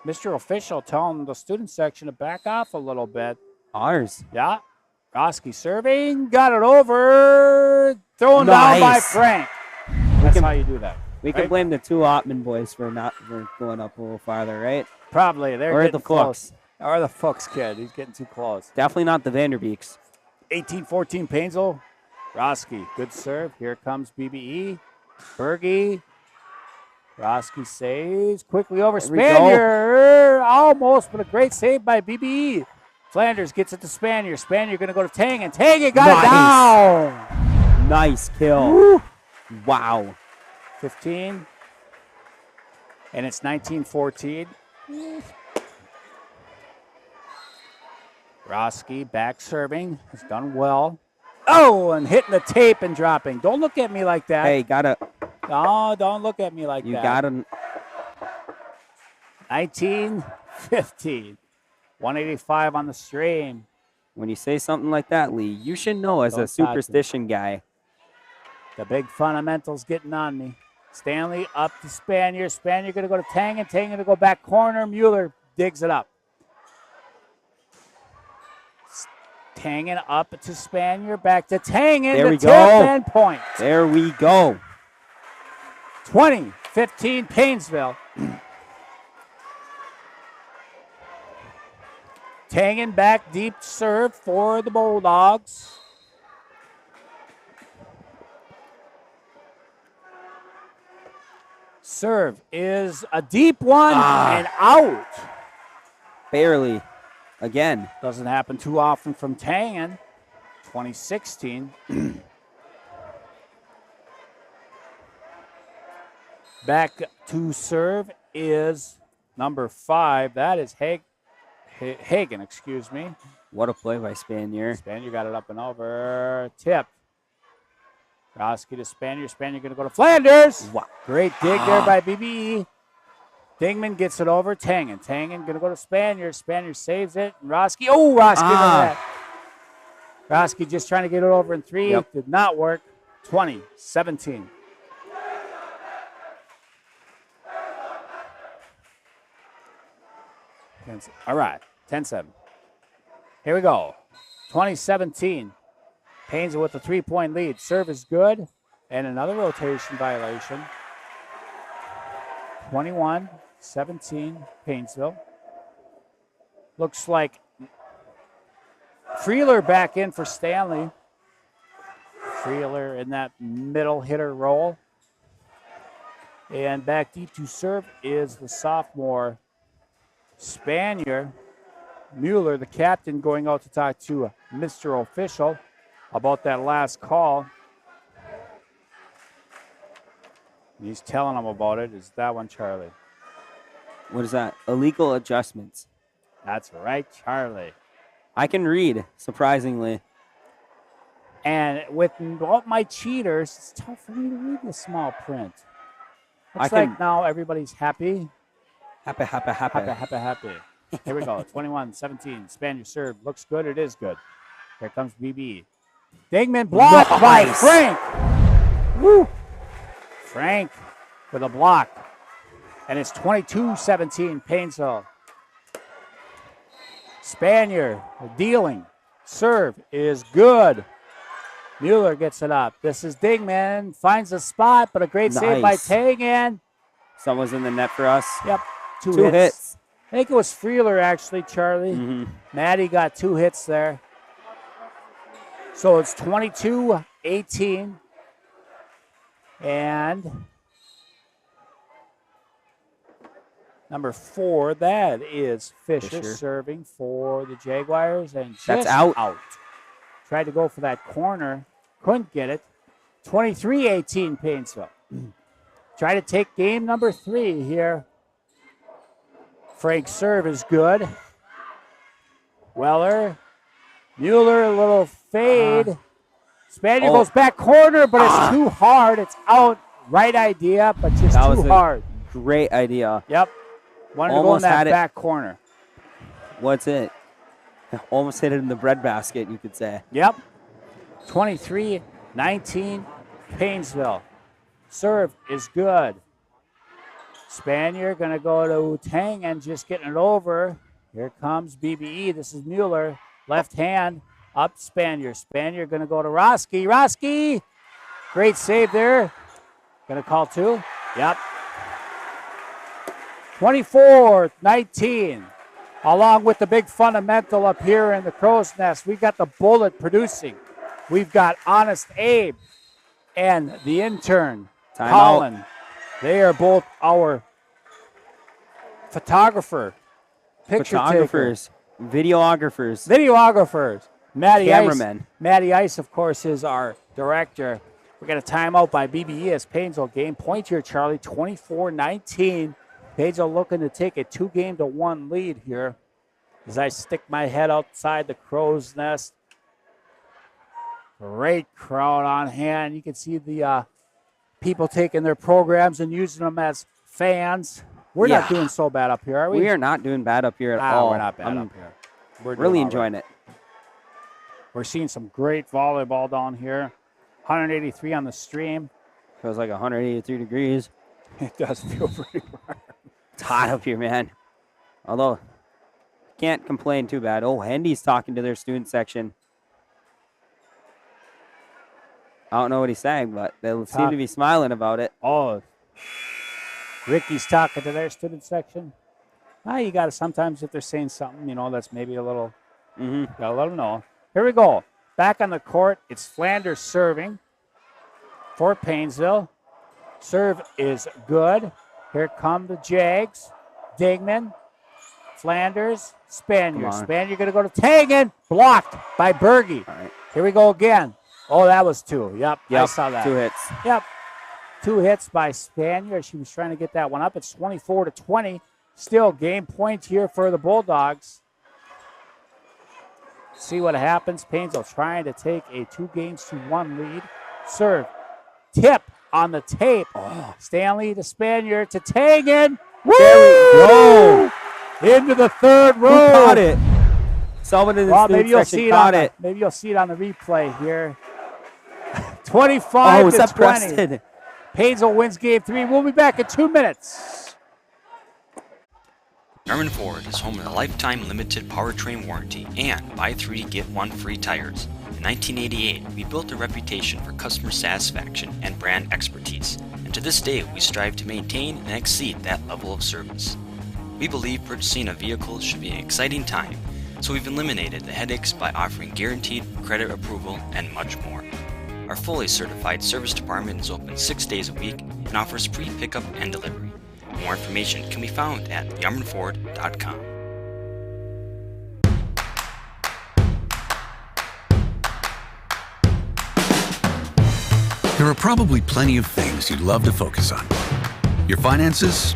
Mr. Official telling the student section to back off a little bit. Ours. Yeah. Roski serving. Got it over. Thrown down by Frank. That's how you do that. We can blame the 2 Ottman boys for going up a little farther, right? Probably. They're or getting the close. Or the Fuchs kid. He's getting too close. Definitely not the Vanderbeeks. 18-14 Paynesville. Roski, good serve. Here comes BBE. Berge. Roski saves. Quickly over Spaniard. Almost, but a great save by BBE. Flanders gets it to Spaniard. Spaniard going to go to Tangen. Tangen got it down. Nice kill. Woo. Wow. 15. And it's 19-14. Roski back serving. Has done well. Oh, and hitting the tape and dropping. Don't look at me like that. Hey, gotta. No, don't look at me like that. You gotta. 19-15. 185 on the stream. When you say something like that, Lee, you should know as a superstition guy. The big fundamentals getting on me. Stanley up to Spaniard. Spaniard going to go to Tangen. Tangen to go back corner. Mueller digs it up. Tangen up to Spaniard. Back to Tangen. There we go. And point. There we go. 20-15 Paynesville. Tangen back deep serve for the Bulldogs. Serve is a deep one and out. Barely. Again. Doesn't happen too often from Tangen. 2016. Back to serve is number 5. That is Hagen, excuse me. What a play by Spaniard. Spaniard got it up and over. Tip. Roski to Spaniard. Spaniard going to go to Flanders. Wow. Great dig there by BBE. Dingman gets it over. Tangen. Tangen going to go to Spaniard. Spaniard saves it. And Roski. Oh, Roski. Roski just trying to get it over in 3. Yep. Did not work. 20-17. All right. 10-7. Here we go. 2017. Paynesville with a 3-point lead. Serve is good. And another rotation violation. 21-17 Paynesville. Looks like Freeler back in for Stanley. Freeler in that middle hitter role. And back deep to serve is the sophomore Spaniard. Mueller, the captain, going out to talk to Mr. Official about that last call. He's telling them about it. Is that one, Charlie? What is that? Illegal adjustments. That's right, Charlie. I can read, surprisingly. And with all my cheaters, it's tough for me to read the small print. Looks like now everybody's happy. Happy. Here we go. 21-17. Spaniard serve. Looks good. It is good. Here comes BBE. Dingman blocked by Frank. Woo! Frank with a block. And it's 22-17. Paynesville. Spaniard dealing. Serve is good. Mueller gets it up. This is Dingman. Finds a spot, but a great save by Tangan. Someone's in the net for us. Yep. Two hits. I think it was Freeler, actually, Charlie. Mm-hmm. Maddie got 2 hits there. So it's 22-18. And number 4, that is Fisher serving for the Jaguars. And just that's out. Tried to go for that corner. Couldn't get it. 23-18 Paynesville. Try to take game number 3 here. Frank's serve is good. Weller. Mueller, a little fade. Spaniard goes back corner, but it's too hard. It's out. Right idea, but just too hard. Great idea. Yep. Wanted to go in that back corner. What's it? Almost hit it in the breadbasket, you could say. Yep. 23-19 Paynesville. Serve is good. Spaniard going to go to Tang and just getting it over. Here comes BBE. This is Mueller. Left hand up Spaniard. Spaniard going to go to Roski. Roski! Great save there. Going to call 2. Yep. 24-19. Along with the big fundamental up here in the Crow's Nest, we've got the Bullet producing. We've got Honest Abe and the intern, Colin. They are both our photographers, videographers. Cameramen. Matty Ice, of course, is our director. We got a timeout by BBE as Paynesville. Game point here, Charlie, 24-19. Paynesville looking to take a 2-1 lead here as I stick my head outside the Crow's Nest. Great crowd on hand. You can see the people taking their programs and using them as fans. We're not doing so bad up here, are we? We are not doing bad up here at all. We're not bad up here. We're really enjoying it. We're seeing some great volleyball down here. 183 on the stream. Feels like 183 degrees. It does feel pretty warm. It's hot up here, man. Although, can't complain too bad. Oh, Hendy's talking to their student section. I don't know what he's saying, but they seem to be smiling about it. Oh, Ricky's talking to their student section. You got to sometimes, if they're saying something, that's maybe a little, gotta let them know. Here we go. Back on the court, it's Flanders serving for Paynesville. Serve is good. Here come the Jags. Dingman, Flanders, Spaniard. Spaniard going to go to Tangan. Blocked by Berge. Right. Here we go again. Oh, that was 2. Yep, I saw that. 2 hits. Yep. 2 hits by Spaniard. She was trying to get that one up. It's 24-20. Still game point here for the Bulldogs. See what happens. Paynesville trying to take a 2-1 lead. Serve. Tip on the tape. Oh. Stanley to Spaniard to Tangan. Woo! There we go. Into the third row. Who caught it? Someone in the maybe you'll see it. Maybe you'll see it on the replay here. 25-20. Paynesville wins game 3. We'll be back in 2 minutes. Norman Ford is home of a lifetime limited powertrain warranty and buy 3 get 1 free tires. In 1988, we built a reputation for customer satisfaction and brand expertise, and to this day, we strive to maintain and exceed that level of service. We believe purchasing a vehicle should be an exciting time, so we've eliminated the headaches by offering guaranteed credit approval and much more. Our fully certified service department is open 6 days a week and offers free pickup and delivery. More information can be found at yarmanford.com. There are probably plenty of things you'd love to focus on. Your finances?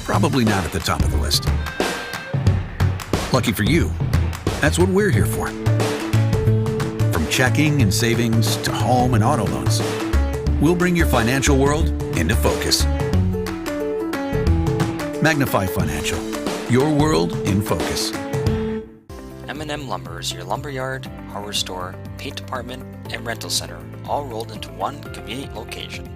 Probably not at the top of the list. Lucky for you, that's what we're here for. From checking and savings to home and auto loans, we'll bring your financial world into focus. Magnify Financial, your world in focus. M&M Lumber is your lumberyard, hardware store, paint department, and rental center, all rolled into one convenient location.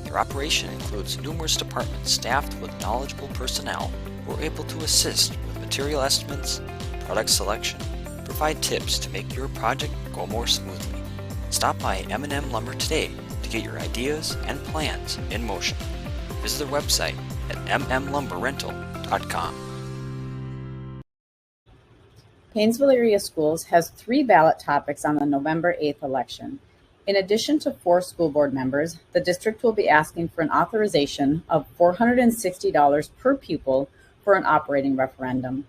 Their operation includes numerous departments staffed with knowledgeable personnel who are able to assist with material estimates, product selection, provide tips to make your project go more smoothly. Stop by M&M Lumber today to get your ideas and plans in motion. Visit their website at mmlumberrental.com. Paynesville Area Schools has 3 ballot topics on the November 8th election. In addition to 4 school board members, the district will be asking for an authorization of $460 per pupil for an operating referendum.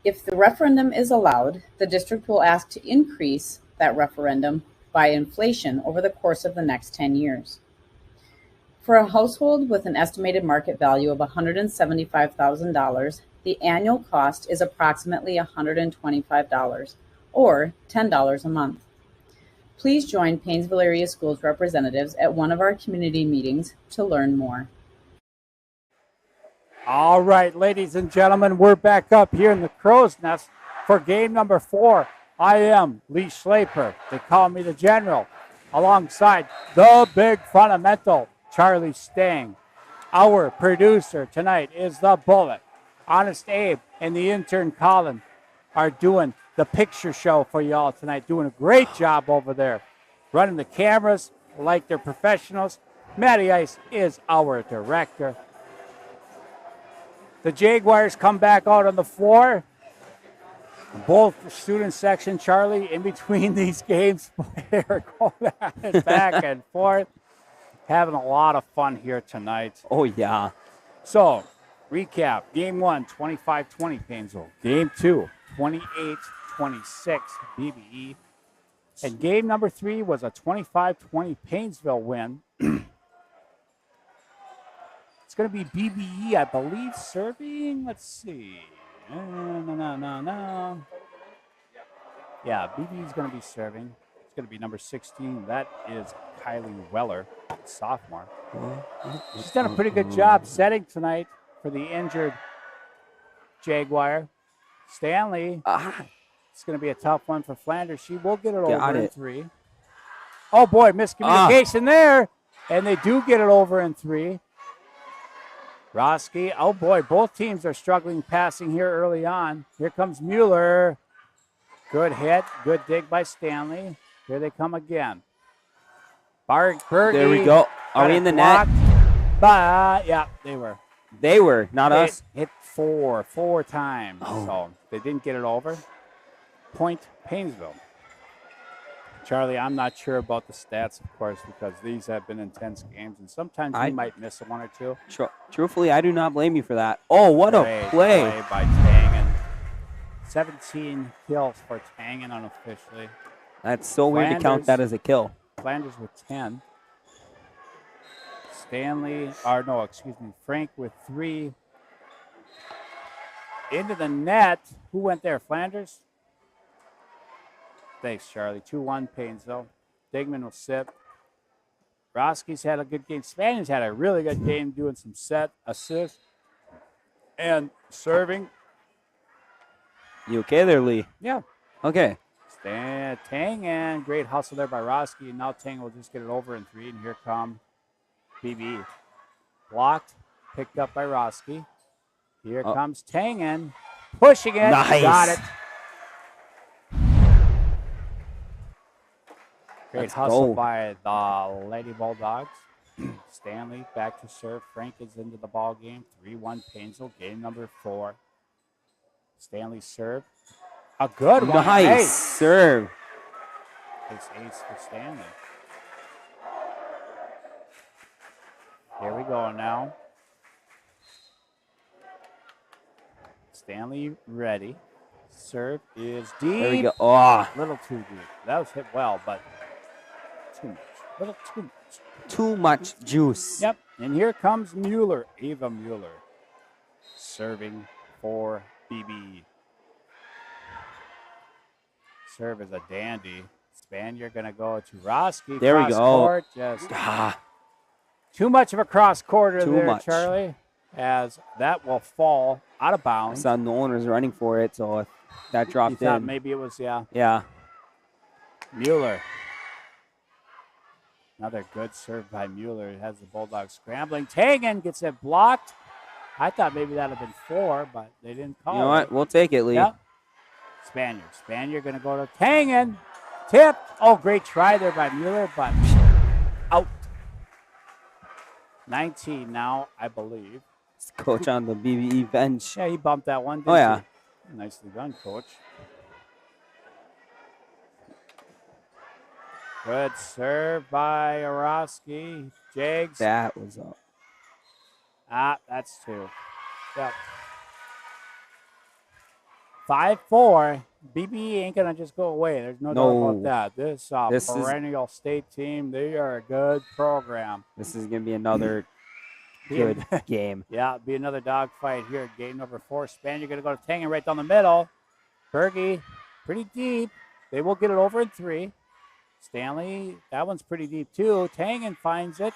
If the referendum is allowed, the district will ask to increase that referendum by inflation over the course of the next 10 years. For a household with an estimated market value of $175,000, the annual cost is approximately $125, or $10 a month. Please join Paynesville Area Schools representatives at one of our community meetings to learn more. All right, ladies and gentlemen, we're back up here in the Crow's Nest for game number 4. I am Lee Schlaper. They call me the General, alongside the big fundamental, Charlie Stang. Our producer tonight is the Bullet. Honest Abe and the intern Colin are doing the picture show for you all tonight, doing a great job over there, running the cameras like they're professionals. Matty Ice is our director. The Jaguars come back out on the floor. Both the student section, Charlie, in between these games, they're going back and forth, having a lot of fun here tonight. Oh, yeah. So, recap. Game 1, 25-20 Paynesville. Game 2, 28-26 BBE. And game number 3 was a 25-20 Paynesville win. It's going to be BBE, I believe, serving. Let's see. No. Yeah, BBE is going to be serving. It's going to be number 16. That is Kylie Weller, sophomore. She's done a pretty good job setting tonight for the injured Jaguar. Stanley. It's going to be a tough one for Flanders. She will get it over in 3. Oh, boy, miscommunication there. And they do get it over in 3. Roski. Oh, boy, both teams are struggling passing here early on. Here comes Mueller. Good hit. Good dig by Stanley. Here they come again. Berge. There we go. Are we in the net? Yeah, they were. They were, not us. Hit four times. Oh. So they didn't get it over. Point Paynesville. Charlie, I'm not sure about the stats, of course, because these have been intense games, and sometimes we might miss one or two. Truthfully, I do not blame you for that. Oh, what a play. By Tangen. 17 kills for Tangen unofficially. That's so weird to count that as a kill. Flanders with 10. Frank with 3. Into the net. Who went there? Flanders? Thanks, Charlie. 2-1 Paynesville. Digman will sit. Roski's had a good game. Spaniards had a really good game doing some set assists and serving. You okay there, Lee? Yeah. Okay. Tangen. Great hustle there by Roski. And now Tangen will just get it over in 3. And here come BB. Blocked. Picked up by Roski. Here comes Tangen. Pushing it. Nice. Got it. Great hustle by the Lady Bulldogs. Stanley back to serve. Frank is into the ball game. 3-1 Paynesville. Game number 4. Stanley serve. A good one. Nice serve. It's ace for Stanley. Here we go now. Stanley ready. Serve is deep. There we go. Oh. A little too deep. That was hit well, but Little too much. Too much juice. Yep. And here comes Mueller. Ava Mueller serving for BBE. Serve is a dandy. Spaniard going to go to Roski. There we go. Court, just too much of a cross quarter Too there, much. Charlie, as that will fall out of I bounds. saw Nolan was running for it, so if that You dropped thought in. maybe it was, yeah. Yeah. Mueller. Another good serve by Mueller. It has the Bulldogs scrambling. Tangen gets it blocked. I thought maybe that would have been 4, but they didn't call it. You know what? We'll take it, Lee. Yep. Spaniard going to go to Tangen. Tip. Oh, great try there by Mueller, but out. 19 now, I believe. It's the coach on the BBE bench. Yeah, he bumped that one. Oh, yeah. He? Nicely done, coach. Good serve by Orosky. Jags. That was up. That's 2. Yep. 5-4. BBE ain't going to just go away. There's no doubt about that. This perennial state team, they are a good program. This is going to be another good game. Yeah, it'll be another dogfight here at game number 4. Spaniard going to go to Tangen right down the middle. Berge, pretty deep. They will get it over in 3. Stanley, that one's pretty deep too. Tangen finds it.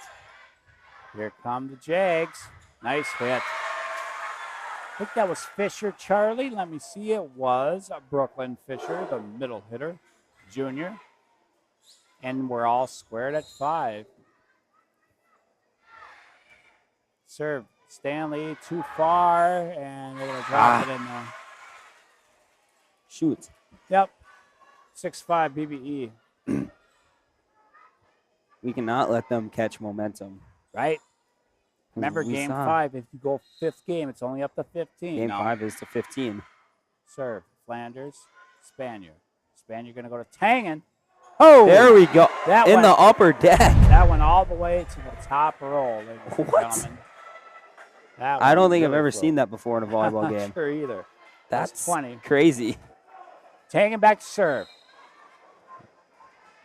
Here come the Jags. Nice hit. I think that was Fisher, Charlie. Let me see. It was Brooklyn Fisher, the middle hitter, junior. And we're all squared at 5. Serve. Stanley too far, and they're going to drop it in there. Shoot. Yep. 6-5 BBE. We cannot let them catch momentum. Right? Remember, game 5, if you go 5th game, it's only up to 15. Game 5 is to 15. Serve. Flanders. Spaniard. Spaniard going to go to Tangen. Oh! There we go. That in went, the upper deck. That went all the way to the top roll. What? I don't think I've ever seen that before in a volleyball game. Not sure either. That's 20. Crazy. Tangen back to serve.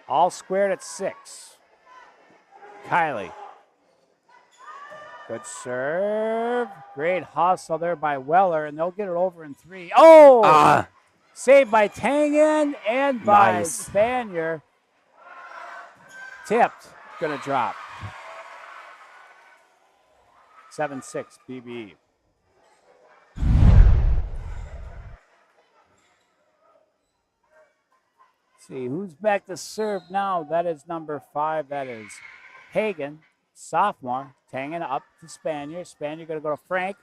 All squared at 6. Kylie. Good serve. Great hustle there by Weller, and they'll get it over in 3. Oh! Saved by Tangen and by Spaniard. Tipped. Going to drop. 7-6 BBE. See who's back to serve now. That is number 5. That is Hagen, sophomore. Tangen up to Spaniard. Spaniard going to go to Frank.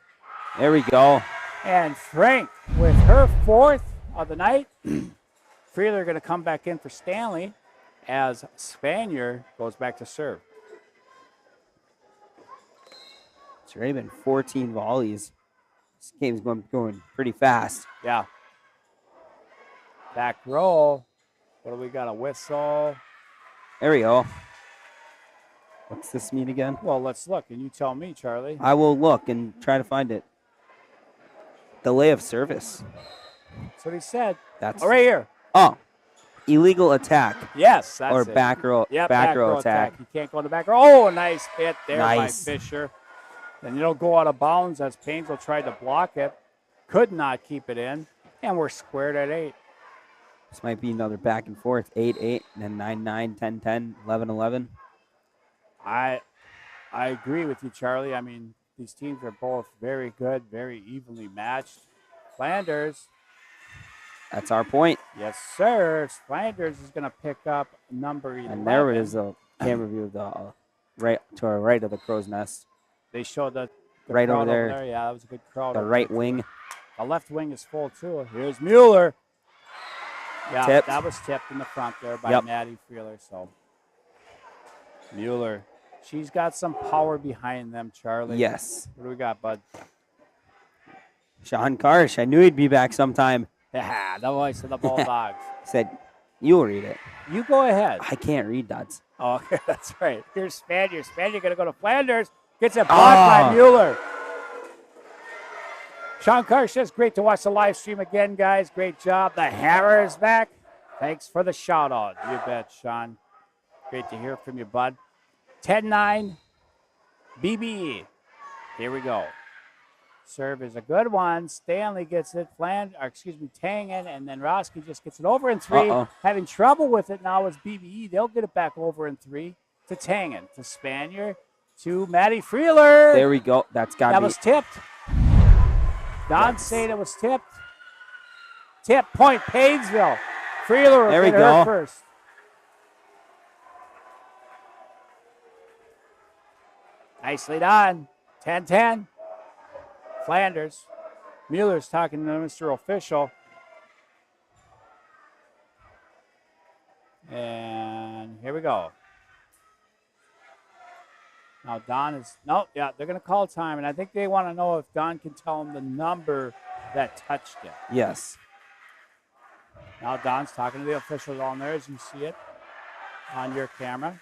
There we go. And Frank with her 4th of the night. Freeler going to come back in for Stanley as Spaniard goes back to serve. It's already been 14 volleys. This game's going pretty fast. Yeah. Back row. What do we got? A whistle. There we go. What's this mean again? Well, let's look, and you tell me, Charlie. I will look and try to find it. Delay of service. That's what he said. That's right here. Oh, illegal attack. Yes, that's or it. back row. Yep, back row attack. You can't go in the back row. Oh, a nice hit there Nice. by Fisher. And it'll go out of bounds as Paynesville tried to block it. Could not keep it in. And we're squared at 8. This might be another back and forth. 8-8, and then 9-9, 10-10, 11-11. I agree with you, Charlie. I mean, these teams are both very good, very evenly matched. Flanders. That's our point. Yes, sir. Flanders is going to pick up number 11. And there it is, a camera view of the right to our right of the crow's nest. They showed the right crowd over there. Yeah, that was a good crowd. The right wing. The left wing is full, too. Here's Mueller. Yeah, Tipped. that was tipped in the front there by Maddie Freeler. So Mueller. She's got some power behind them, Charlie. Yes. What do we got, bud? Sean Karsh. I knew he'd be back sometime. Yeah, the voice of the Bulldogs. Said, you'll read it. You go ahead. I can't read that. Oh, that's right. Here's Spaniard. Spaniard going to go to Flanders. Gets it blocked by Mueller. Sean Karsh says, great to watch the live stream again, guys. Great job. The hammer is back. Thanks for the shout out. You bet, Sean. Great to hear from you, bud. 10-9, BBE. Here we go. Serve is a good one. Stanley gets it. Tangen, and then Roski just gets it over in 3. Having trouble with it now is BBE. They'll get it back over in 3 to Tangen, to Spanier, to Maddie Freeler. There we go. That was tipped. Don saying it was tipped. Tip point, Paynesville. Freeler will get her first. Nicely done. 10-10. Flanders. Mueller's talking to Mr. Official. And here we go. Now Don is, they're going to call time, and I think they want to know if Don can tell them the number that touched it. Yes. Now Don's talking to the official down there, as you see it on your camera.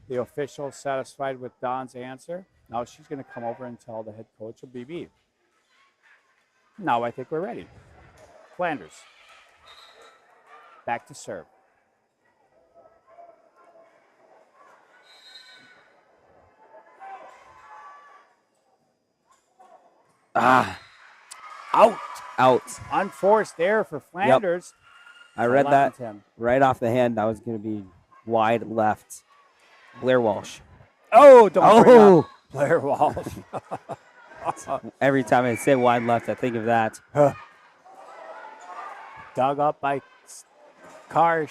The official satisfied with Don's answer. Now she's going to come over and tell the head coach of BB. Now I think we're ready. Flanders. Back to serve. Out. Unforced error for Flanders. Yep. I read that right off the hand. That was going to be wide left. Blair Walsh. Don't bring up Blair Walsh. Every time I say wide left, I think of that. Dug up by Tangen.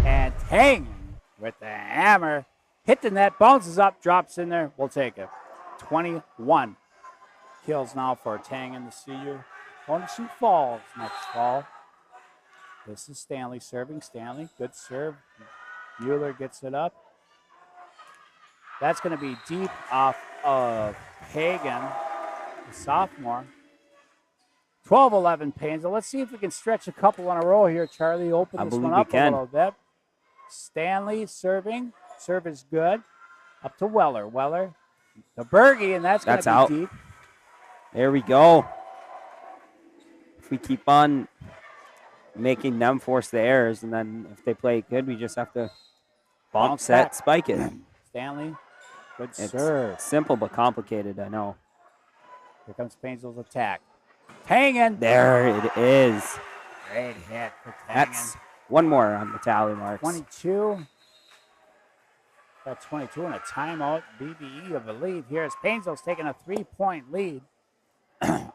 And Tangen with the hammer. Hit the net, bounces up, drops in there. We'll take it. 21 kills now for Tangen, the senior. Going to shoot falls next fall. This is Stanley serving. Stanley, good serve. Mueller gets it up. That's going to be deep off of Hagen, the sophomore. 12-11 Paynesville. Let's see if we can stretch a couple in a row here, Charlie. Open this one up a little bit. Stanley serving. Serve is good. Up to Weller. Weller to Berge, and that's going to be out. Deep. There we go. If we keep on making them force the errors, and then if they play good, we just have to bump, set, spike it. Stanley, good serve. Simple but complicated, I know. Here comes Paynesville's attack. Tangen. There it is. Great hit for Tangen. That's one more on the tally marks. 22. Got 22 and a timeout. BBE of the lead here as Paynesville's taking a 3-point lead.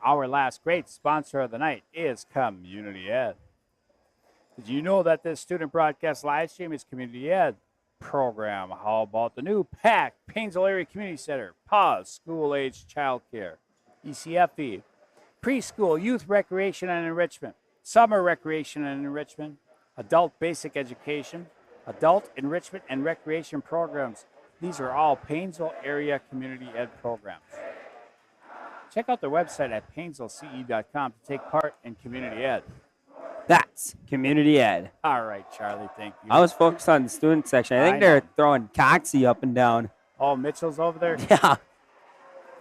Our last great sponsor of the night is Community Ed. Did you know that this student broadcast live stream is Community Ed program? How about the new PAC, Paynesville Area Community Center, PAWS, School-Age Childcare, ECFE, Preschool, Youth Recreation and Enrichment, Summer Recreation and Enrichment, Adult Basic Education, Adult Enrichment and Recreation Programs. These are all Paynesville Area Community Ed programs. Check out their website at paynesvillece.com to take part in Community Ed. That's Community Ed. All right, Charlie, thank you. I was focused on the student section. I think they're throwing Coxie up and down. Oh, Mitchell's over there? Yeah.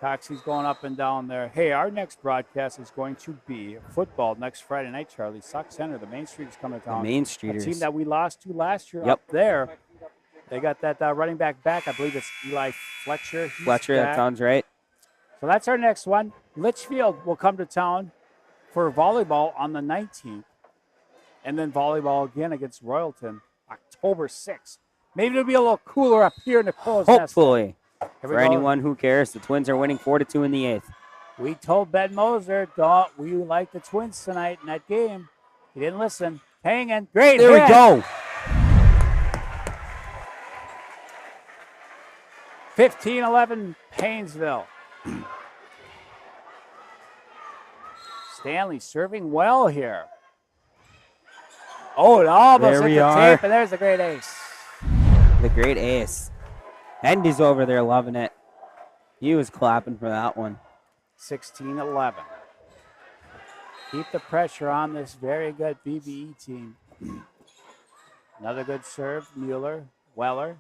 Coxie's going up and down there. Hey, our next broadcast is going to be football next Friday night, Charlie. Sauk Center, the Main Street is coming to town. The Main Streeters. A team that we lost to last year up there. They got that running back. I believe it's Eli Fletcher. That sounds right. So that's our next one. Litchfield will come to town for volleyball on the 19th. And then volleyball again against Royalton, October 6th. Maybe it'll be a little cooler up here in the Crow's Nest. Hopefully. For anyone who cares, the Twins are winning 4-2 in the 8th. We told Ben Moser, we like the Twins tonight in that game. He didn't listen. Hanging. Great There hit. we go. 15-11 Paynesville. Stanley serving well here. Oh, it almost hit the tape, and there's the great ace. The great ace. Andy's over there loving it. He was clapping for that one. 16-11. Keep the pressure on this very good BBE team. Another good serve, Mueller, Weller.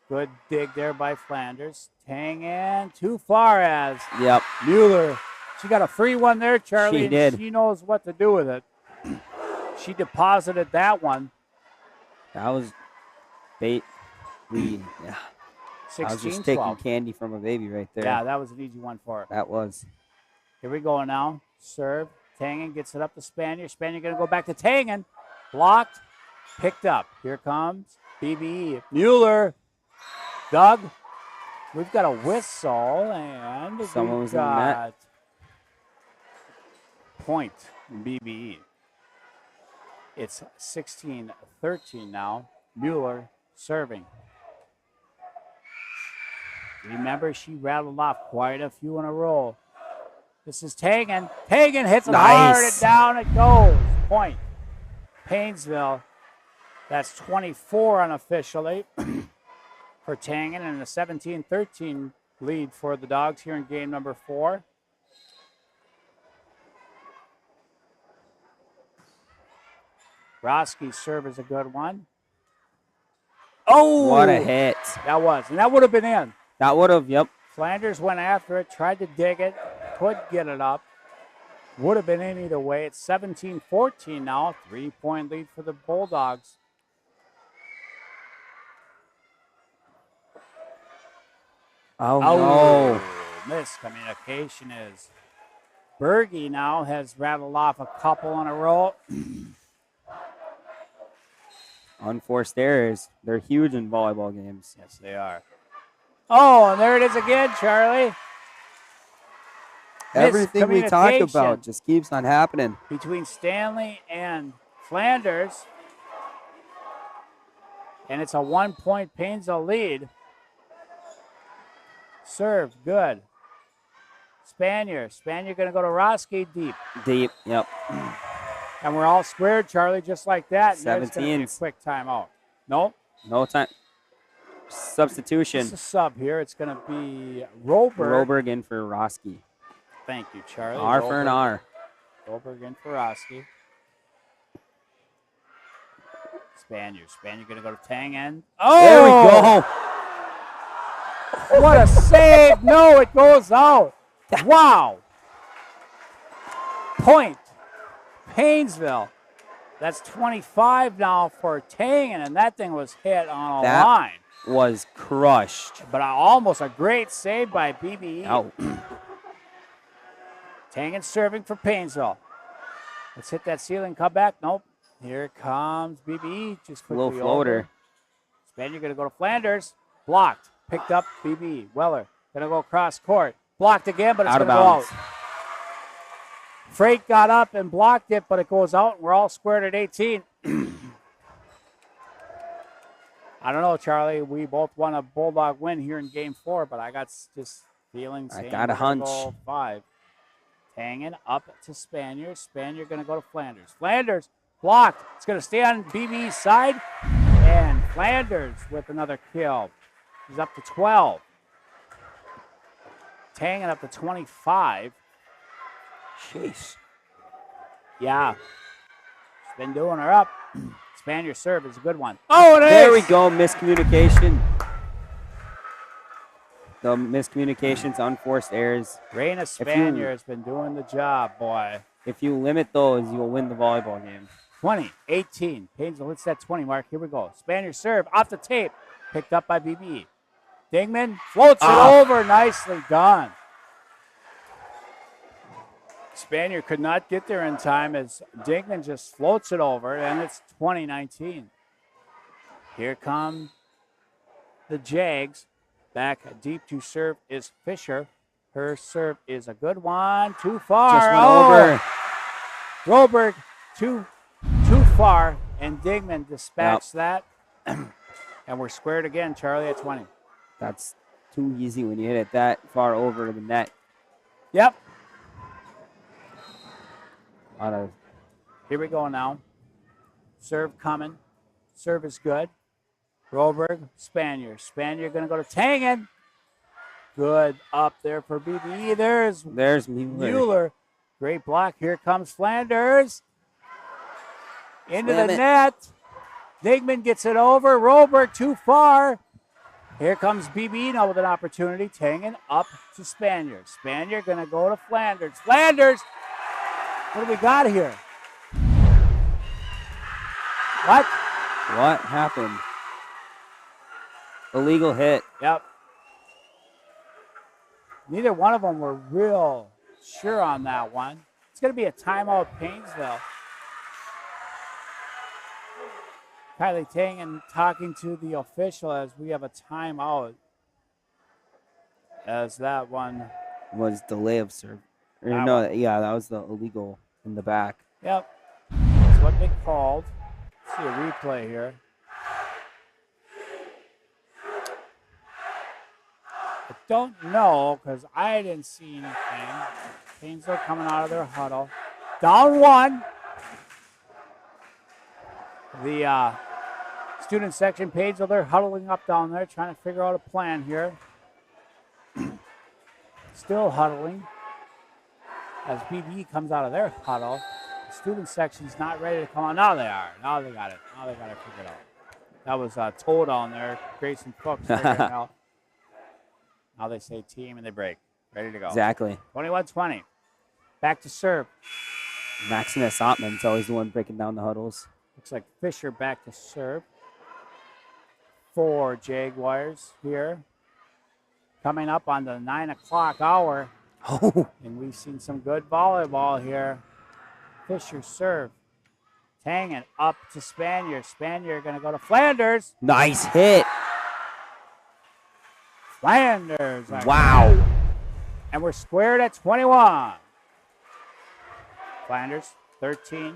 Good dig there by Flanders. Tangen too far as Mueller. She got a free one there, Charlie. She did. She knows what to do with it. She deposited that one. That was bait. Yeah. I was just taking candy from a baby right there. Yeah, that was an easy one for her. That was. Here we go now. Serve. Tangen gets it up to Spanier. Spanier going to go back to Tangen. Blocked. Picked up. Here comes BBE. Mueller. Doug. We've got a whistle, and someone was in the net. Point in BBE. It's 16-13 now. Mueller serving. Remember, she rattled off quite a few in a row. This is Tangen. Tangen hits it hard and down it goes. Point. Paynesville. That's 24 unofficially for Tangen, and a 17-13 lead for the Dogs here in game number 4. Roski's serve is a good one. Oh! What a hit. That was. And that would have been in. That would have, yep. Flanders went after it, tried to dig it, could get it up. Would have been in either way. It's 17-14 now. 3-point lead for the Bulldogs. Oh, no. Miscommunication is. Berge now has rattled off a couple in a row. Unforced errors. They're huge in volleyball games. Yes, they are. Oh, and there it is again, Charlie. Everything we talk about just keeps on happening. Between Stanley and Flanders. And it's a 1-point Paynesville lead. Serve, good. Spanier going to go to Roski deep. Deep, yep. And we're all squared, Charlie, just like that. 17. A quick timeout. Nope. No time. Substitution. It's a sub here. It's going to be Roberg. Roberg in for Roski. Thank you, Charlie. R for an R. Roberg in for Roski. Spanier going to go to Tangen. Oh! There we go. What a save. No, it goes out. Wow. Point. Paynesville. That's 25 now for Tangen, and that thing was hit on a line. Was crushed. But almost a great save by BBE. Out. Tangen serving for Paynesville. Let's hit that ceiling, come back. Nope. Here comes BBE. Just quickly little floater. Over. Spanier going to go to Flanders. Blocked. Picked up BBE. Weller going to go across court. Blocked again, but it's going to go out. Freight got up and blocked it, but it goes out. We're all squared at 18. I don't know, Charlie. We both want a Bulldog win here in game 4, but I got just feelings. I got a hunch. 5. Tangen up to Spanier. Spanier going to go to Flanders. Flanders blocked. It's going to stay on BB's side. And Flanders with another kill. He's up to 12. Tangen up to 25. Jeez. Yeah. She's been doing her up. Spanier serve is a good one. Oh, there we go. Miscommunication. The miscommunications, unforced errors. Raina Spanier has been doing the job, boy. If you limit those, you will win the volleyball game. 20, 18. Paynesville hits that 20 mark. Here we go. Spanier serve off the tape. Picked up by BBE. Dingman floats it over. Nicely done. Spanier could not get there in time as Dingman just floats it over, and it's 20-19. Here come the Jags. Back deep to serve is Fisher. Her serve is a good one. Too far. Just went over. Roberg too far, and Dingman dispatched that. And we're squared again, Charlie, at 20. That's too easy when you hit it that far over the net. Yep. Here we go now. Serve coming. Serve is good. Roberg, Spanier. Spanier going to go to Tangen. Good up there for BBE. There's Mueller. Great block. Here comes Flanders. Into the net. Dingman gets it over. Roberg too far. Here comes BBE now with an opportunity. Tangen up to Spanier. Spanier going to go to Flanders. Flanders. What do we got here? What? What happened? Illegal hit. Yep. Neither one of them were real sure on that one. It's going to be a timeout, Paynesville. Kylie Tangen talking to the official as we have a timeout. As that one Was delay of serve. Or That no, one. yeah, that was the illegal in the back. Yep. That's what they called. Let's see a replay here. I don't know because I didn't see anything. Paynesville coming out of their huddle. Down one. The student section, Paynesville, they're huddling up down there trying to figure out a plan here. Still huddling. As BBE comes out of their huddle, the student section's not ready to come on. Now they are. Now they got it. Now they got it figured out. That was toe down there. Grayson Fuchs figuring it out. Now they say team and they break. Ready to go. Exactly. 21-20. Back to serve. Maximus Ottman's always the one breaking down the huddles. Looks like Fisher back to serve. 4 Jaguars here. Coming up on the 9 o'clock hour. Oh. And we've seen some good volleyball here. Fisher serve. Tangen up to Spanier. Spanier going to go to Flanders. Nice hit. Flanders. Wow. And we're squared at 21. Flanders, 13.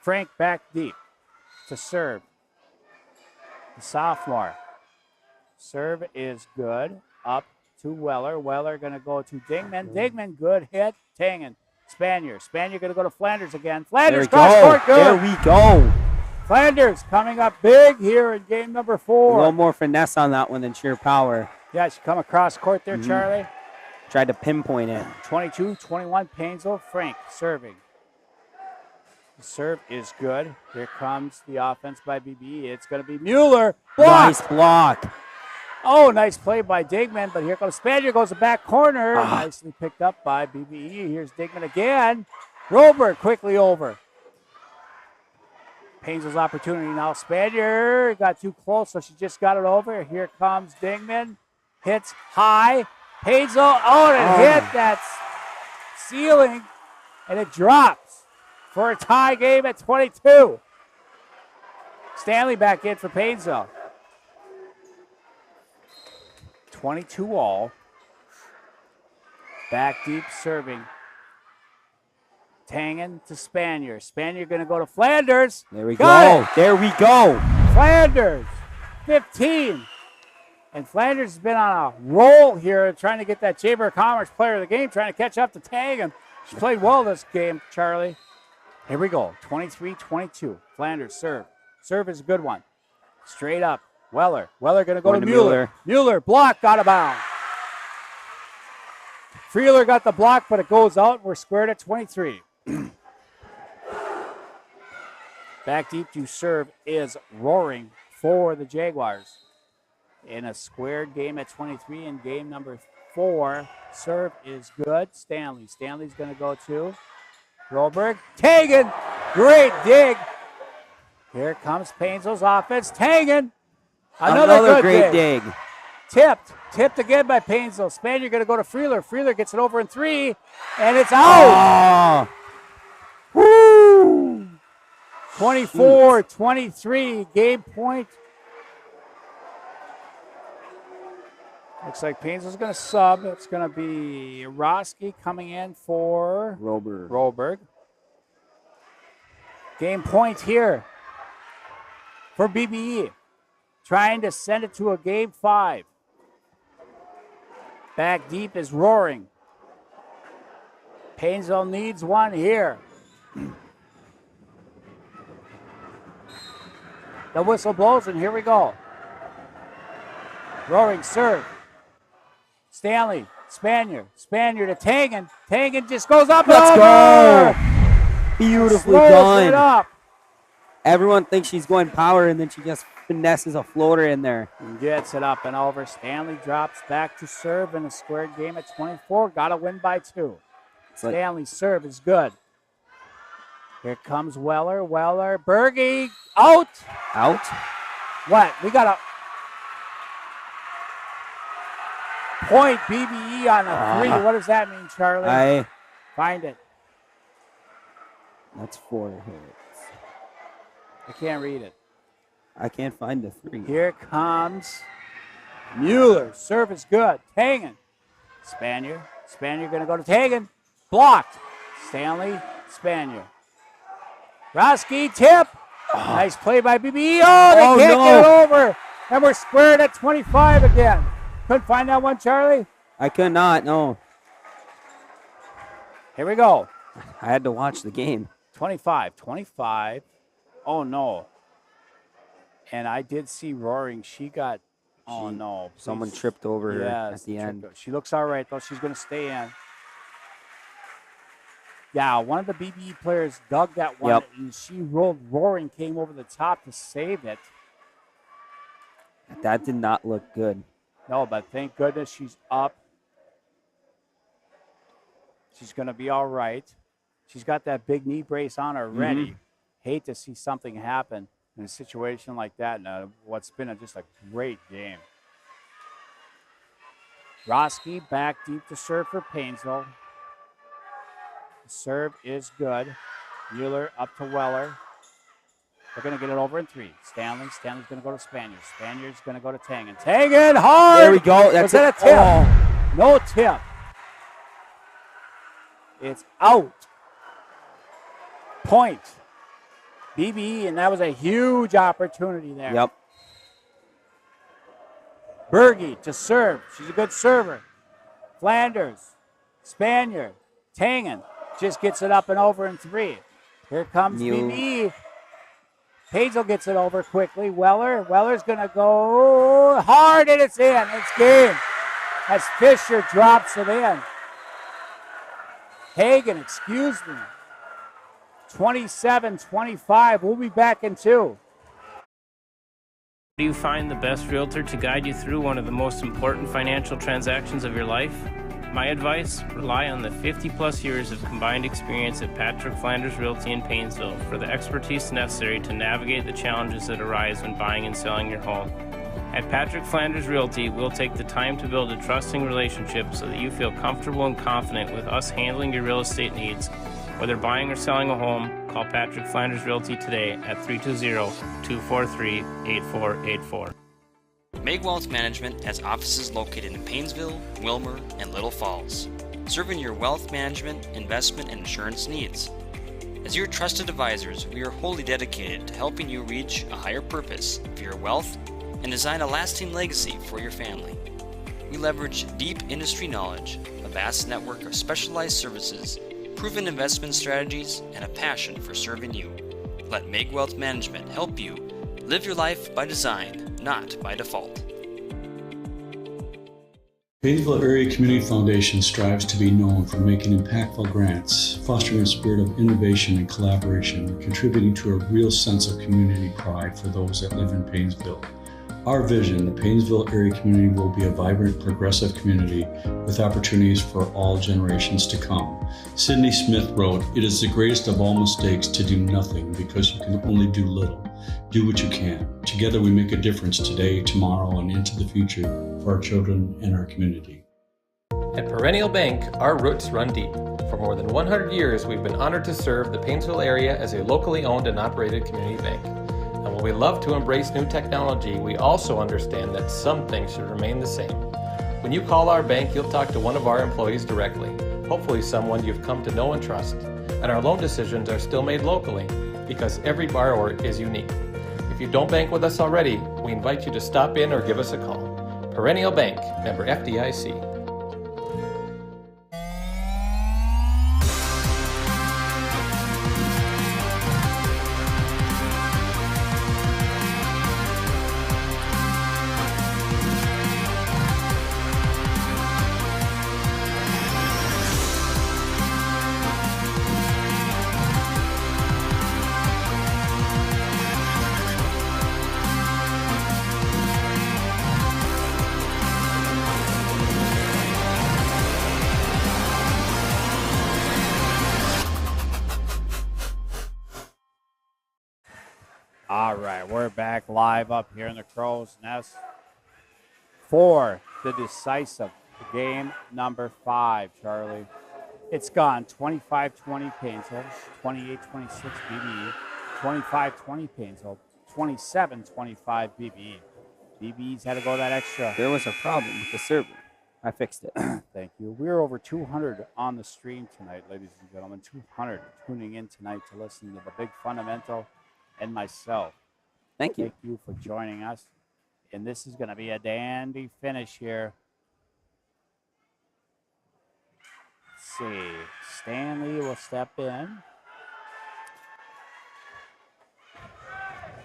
Frank back deep to serve. The sophomore. Serve is good. Up to Weller. Weller going to go to Dingman. Dingman, good hit. Tangen. Spanier. Spanier going to go to Flanders again. Flanders cross court, good. There we go. Flanders coming up big here in game number 4. A little more finesse on that one than sheer power. Yeah, she come across court there, Charlie. Tried to pinpoint it. 22-21 Paynesville. Frank serving. The serve is good. Here comes the offense by BBE. It's going to be Mueller. Block. Nice block. Oh, nice play by Digman, but here comes Spanier, goes the back corner. Nicely picked up by BBE. Here's Digman again. Roberg quickly over. Paynesville's opportunity now. Spanier got too close, so she just got it over. Here comes Digman. Hits high. Paynesville, and it hit that ceiling, and it drops for a tie game at 22. Stanley back in for Paynesville. 22 all. Back deep serving. Tangen to Spanier. Spanier going to go to Flanders. There we Got go. it. There we go. Flanders, 15. And Flanders has been on a roll here trying to get that Chamber of Commerce player of the game, trying to catch up to Tangen. She played well this game, Charlie. Here we go, 23-22. Flanders serve. Serve is a good one. Straight up. Weller. Weller going to go to Mueller. Mueller, block, got a bound. Freeler got the block, but it goes out. We're squared at 23. Back deep to serve is Roaring for the Jaguars. In a squared game at 23 in game number 4. Serve is good. Stanley. Stanley's going to go to Roberg. Tangen. Great dig. Here comes Paynesville's offense. Tangen. Another good great dig. Tipped. Tipped again by Paynesville. Spanier going to go to Freeler. Freeler gets it over in 3. And it's out. Woo! 24-23. Game point. Looks like Paynesville's going to sub. It's going to be Roski coming in for Roberg. Game point here for BBE. Trying to send it to a game 5. Back deep is Roaring. Paynesville needs one here. The whistle blows, and here we go. Roaring serve. Stanley, Spanier to Tangen. Tangen just goes up. Let's and go. over. Beautifully Slows done. it up. Everyone thinks she's going power, and then she just finesses a floater in there. And gets it up and over. Stanley drops back to serve in a squared game at 24. Got to win by 2. Stanley's serve is good. Here comes Weller. Berge out. Out. What? We got a point BBE on a 3. What does that mean, Charlie? Find it. That's 4 hits. I can't read it. I can't find the 3. Here comes Mueller. Serve is good. Tangen. Spanier going to go to Tangen. Blocked. Stanley. Spanier. Roski, tip. Nice play by BBE. Oh, they can't get it over. And we're squared at 25 again. Couldn't find that one, Charlie? I could not, no. Here we go. I had to watch the game. 25. Oh, no. And I did see Roaring. She got, no. Someone tripped over her at the end. She looks all right, though. She's going to stay in. Yeah, one of the BBE players dug that one, and she rolled. Roaring came over the top to save it. That did not look good. No, but thank goodness she's up. She's going to be all right. She's got that big knee brace on already. Mm-hmm. Hate to see something happen in a situation like that in what's been just a great game. Roski back deep to serve for Paynesville. The serve is good. Mueller up to Weller. They're going to get it over in 3. Stanley's going to go to Spaniard. Spaniard's going to go to Tangen. Tangen, hard! There we go. That's a tip? Oh. No tip. It's out. Point. BBE, and that was a huge opportunity there. Yep. Berge to serve. She's a good server. Flanders. Spaniard. Tangen just gets it up and over in 3. Here comes BBE. Paynesville gets it over quickly. Weller's going to go hard, and it's in. It's game. As Fisher drops it in. Hagen, excuse me. 27-25. We'll be back in 2. Do you find the best realtor to guide you through one of the most important financial transactions of your life? My advice, rely on the 50-plus years of combined experience at Patrick Flanders Realty in Paynesville for the expertise necessary to navigate the challenges that arise when buying and selling your home. At Patrick Flanders Realty, we'll take the time to build a trusting relationship so that you feel comfortable and confident with us handling your real estate needs. Whether buying or selling a home, call Patrick Flanders Realty today at 320-243-8484. Meg Wealth Management has offices located in Paynesville, Wilmer, and Little Falls, serving your wealth management, investment, and insurance needs. As your trusted advisors, we are wholly dedicated to helping you reach a higher purpose for your wealth and design a lasting legacy for your family. We leverage deep industry knowledge, a vast network of specialized services, proven investment strategies, and a passion for serving you. Let Meg Wealth Management help you live your life by design, not by default. Paynesville Area Community Foundation strives to be known for making impactful grants, fostering a spirit of innovation and collaboration, and contributing to a real sense of community pride for those that live in Paynesville. Our vision, the Paynesville area community will be a vibrant, progressive community with opportunities for all generations to come. Sidney Smith wrote, "It is the greatest of all mistakes to do nothing because you can only do little. Do what you can. Together we make a difference today, tomorrow, and into the future for our children and our community." At Perennial Bank, our roots run deep. For more than 100 years, we've been honored to serve the Paynesville area as a locally owned and operated community bank. And while we love to embrace new technology, we also understand that some things should remain the same. When you call our bank, you'll talk to one of our employees directly, hopefully someone you've come to know and trust. And our loan decisions are still made locally because every borrower is unique. If you don't bank with us already, we invite you to stop in or give us a call. Perennial Bank, member FDIC. right, we're back live up here in the Crow's Nest for the decisive game number 5, Charlie. It's gone 25-20 Paynesville, 28-26 BBE, 25-20 Paynesville, 27-25 BBE. BBE's had to go that extra. There was a problem with the server. I fixed it. Thank you. We're over 200 on the stream tonight, ladies and gentlemen. 200 tuning in tonight to listen to the Big Fundamental and myself. Thank you. Thank you for joining us. And this is going to be a dandy finish here. Let's see. Stanley will step in.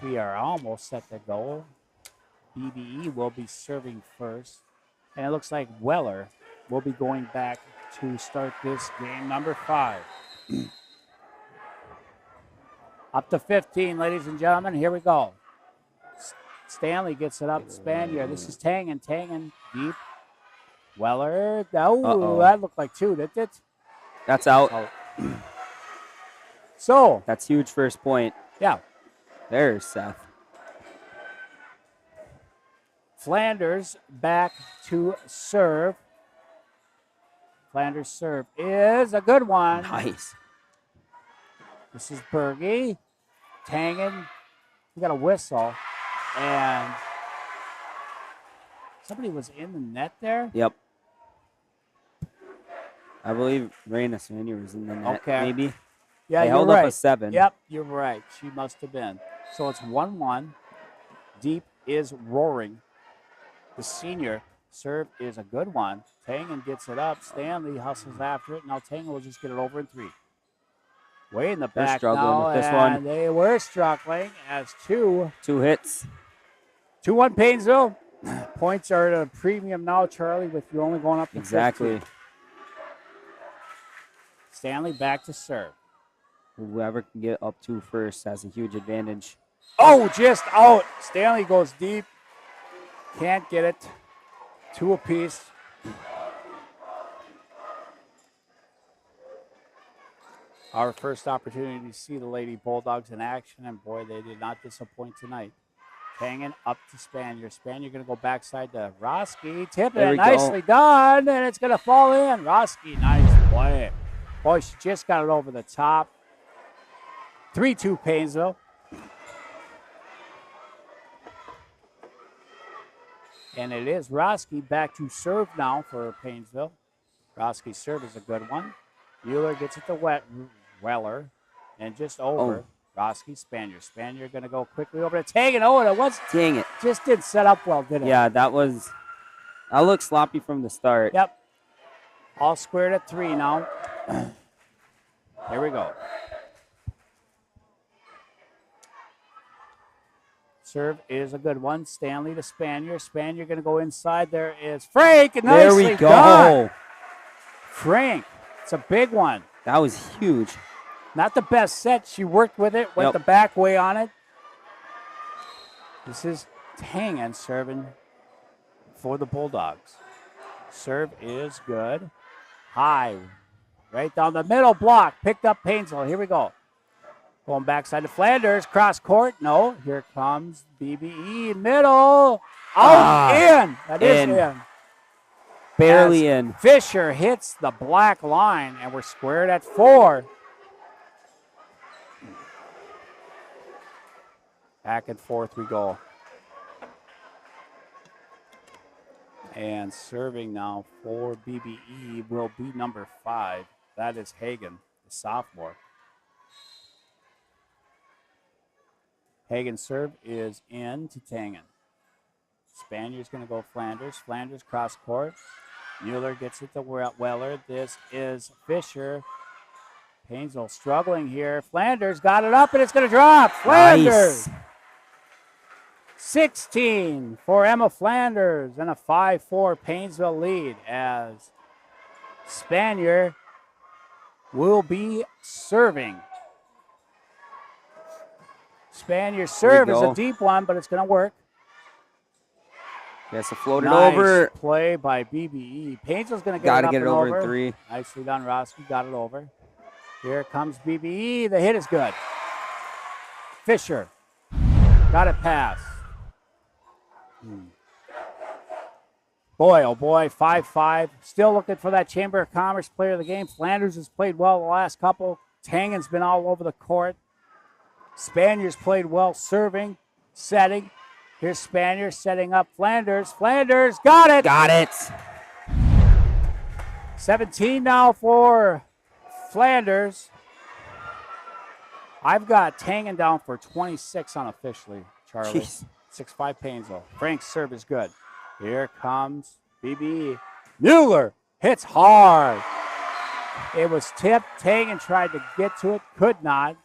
We are almost at the goal. BBE will be serving first. And it looks like Weller will be going back to start this game number 5. Up to 15, ladies and gentlemen. Here we go. Stanley gets it up. Spaniard. This is Tangen. Tangen deep. Weller. Oh, that looked like 2, didn't it? That's out. So. That's huge first point. Yeah. There's Seth. Flanders back to serve. Flanders serve is a good one. Nice. This is Berge. Tangen. We got a whistle. And somebody was in the net there? Yep. I believe Raina Sanya was in the net, maybe. Yeah, they held right. up a 7. Yep, you're right. She must have been. So it's 1-1. Deep is roaring. The senior serve is a good one. Tangen gets it up. Stanley hustles after it. Now Tangen will just get it over in 3. Way in the back struggling now, with this and one. They were struggling as 2 hits. 2-1 Paynesville. Points are at a premium now, Charlie, with you only going up to 15. Stanley back to serve. Whoever can get up to first has a huge advantage. Oh, just out. Stanley goes deep. Can't get it. 2 apiece. Our first opportunity to see the Lady Bulldogs in action, and boy, they did not disappoint tonight. Tangen up to Spaniard. Spaniard going to go backside to Roski. Tip it, nicely done, and it's going to fall in. Roski, nice play. Boy, she just got it over the top. 3-2 Paynesville. And it is Roski back to serve now for Paynesville. Roski's serve is a good one. Mueller gets it to Weller. And just over. Roski, Spaniard. Spaniard going to go quickly over to Tangen. Oh, and it was. Dang it. Just didn't set up well, did it? Yeah, that looked sloppy from the start. Yep. All squared at 3 now. Here we go. Serve is a good one. Stanley to Spaniard. Spaniard going to go inside. There is Frank. Nicely there we go. Done. Frank. It's a big one. That was huge. Not the best set. She worked with it. Went the back way on it. This is Tangen serving for the Bulldogs. Serve is good. High. Right down the middle block. Picked up Paynesville. Here we go. Going backside to Flanders. Cross court. No. Here comes BBE. Middle. Out. In. That is in. Barely in. Fisher hits the black line, and we're squared at 4. Back and forth we go. And serving now for BBE will be number 5. That is Hagen, the sophomore. Hagen's serve is in to Tangen. Spaniard's going to go Flanders. Flanders cross court. Mueller gets it to Weller. This is Fisher. Paynesville struggling here. Flanders got it up, and it's going to drop. Flanders. Nice. 16 for Emma Flanders, and a 5-4 Paynesville lead as Spaniard will be serving. Spaniard's serve is a deep one, but it's going to work. Yes, to float it over. Play by BBE. Paynesville's going to get it over in 3. Nicely done, Roski. Got it over. Here comes BBE. The hit is good. Fisher. Got it pass. Boy, oh boy, 5-5. Still looking for that Chamber of Commerce player of the game. Flanders has played well the last couple. Tangen's been all over the court. Spaniards played well serving, setting. Here's Spaniards setting up Flanders. Flanders got it. Got it. 17 now for Flanders. I've got Tangen down for 26 unofficially, Charlie. 6-5 Paynesville. Frank's serve is good. Here comes BBE. Mueller hits hard. It was tipped. Tangen tried to get to it, could not.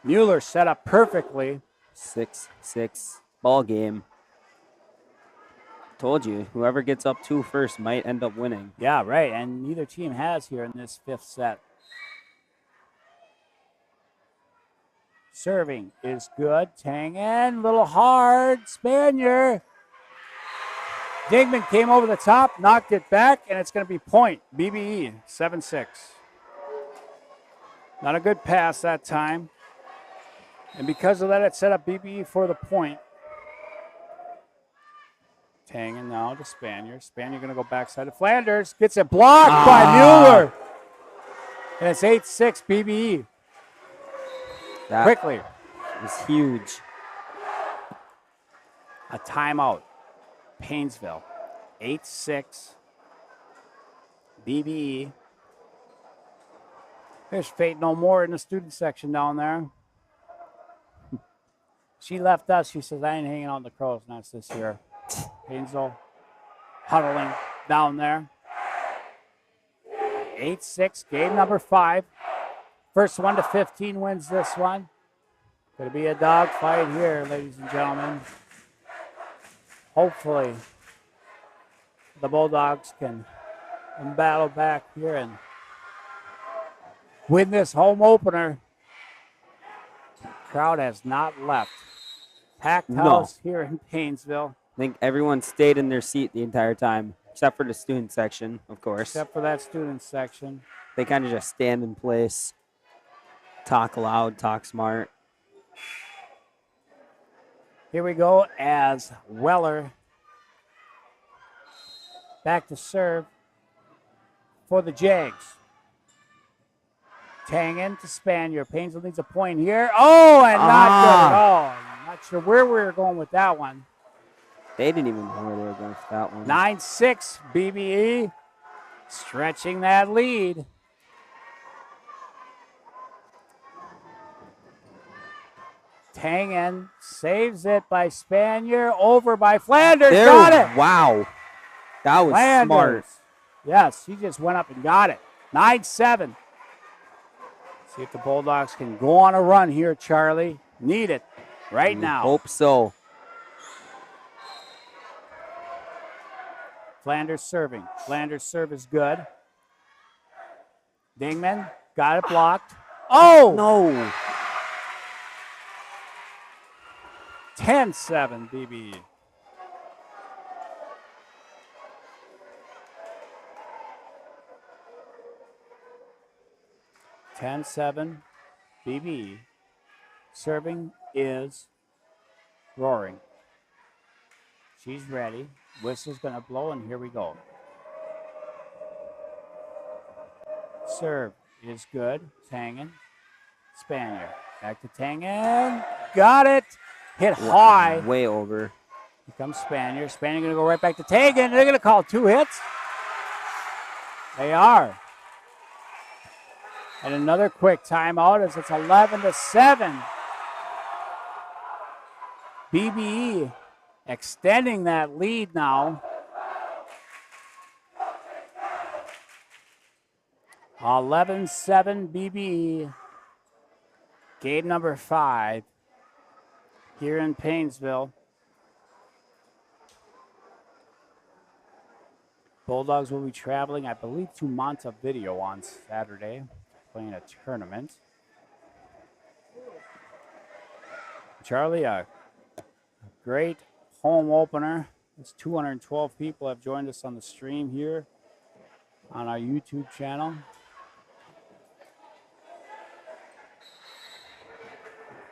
Mueller set up perfectly. 6-6 ball game. Told you, whoever gets up 2 first might end up winning. Yeah, right. And neither team has here in this 5th set. Serving is good. Tangen, little hard. Spaniard. Dingman came over the top, knocked it back, and it's going to be point. BBE, 7-6. Not a good pass that time. And because of that, it set up BBE for the point. Tangen now to Spaniard. Spaniard going to go backside to Flanders. Gets it blocked by Mueller. And it's 8-6 BBE. That quickly. Was huge. A timeout. Paynesville. 8-6. BBE. There's Fate No More in the student section down there. She left us. She says, I ain't hanging out in the Crows Nest this year. Paynesville huddling down there. 8-6, game number 5. First 1 to 15 wins this one. Going to be a dog fight here, ladies and gentlemen. Hopefully, the Bulldogs can battle back here and win this home opener. Crowd has not left. Packed house here in Paynesville. I think everyone stayed in their seat the entire time, except for the student section, of course. Except for that student section. They kind of just stand in place, talk loud, talk smart. Here we go as Weller back to serve for the Jags. Tangen to Spaniard. Paynesville needs a point here. Oh, and not good at all. Not sure where we were going with that one. They didn't even know where they were going with that one. 9-6 BBE stretching that lead. Tangen saves it by Spaniard. Over by Flanders. There, got it. Wow. That was Flanders. Smart. Yes, he just went up and got it. 9-7. See if the Bulldogs can go on a run here, Charlie. Need it right now. Hope so. Flanders serving. Flanders serve is good. Dingman got it blocked. Oh! No. 10-7 BBE. BBE. Serving is Roaring. She's ready. Whistle's going to blow, and here we go. Serve is good. Tangen. Spaniard. Back to Tangen. Got it. Hit high. Way over. Here comes Spaniard. Spaniard going to go right back to Tangen. They're going to call 2 hits. They are. And another quick timeout as it's 11-7. BBE extending that lead now. 11-7 BBE. Game number 5 here in Paynesville. Bulldogs will be traveling, I believe, to Montevideo on Saturday, playing a tournament. Charlie, a great home opener. It's 212 people have joined us on the stream here on our YouTube channel.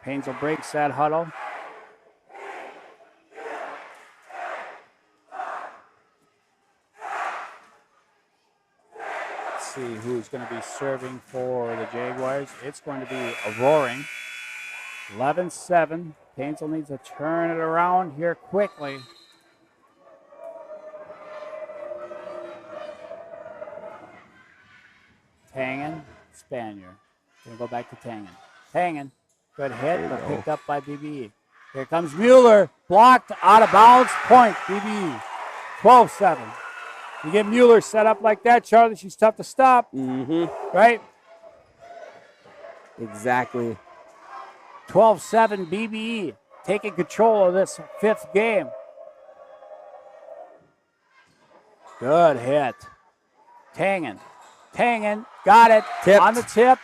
Paynesville breaks that huddle. see who's going to be serving for the Jaguars. It's going to be a roaring 11-7. Paynesville needs to turn it around here quickly. Tangen, Spanier. Going to go back to Tangen. Tangen, good hit, but picked up by BBE. Here comes Mueller, blocked, out of bounds, point, BBE. 12-7. You get Mueller set up like that, Charlie, she's tough to stop. Right? Exactly. 12-7 BBE, taking control of this 5th game. Good hit. Tangen, got it. Tipped. On the tip.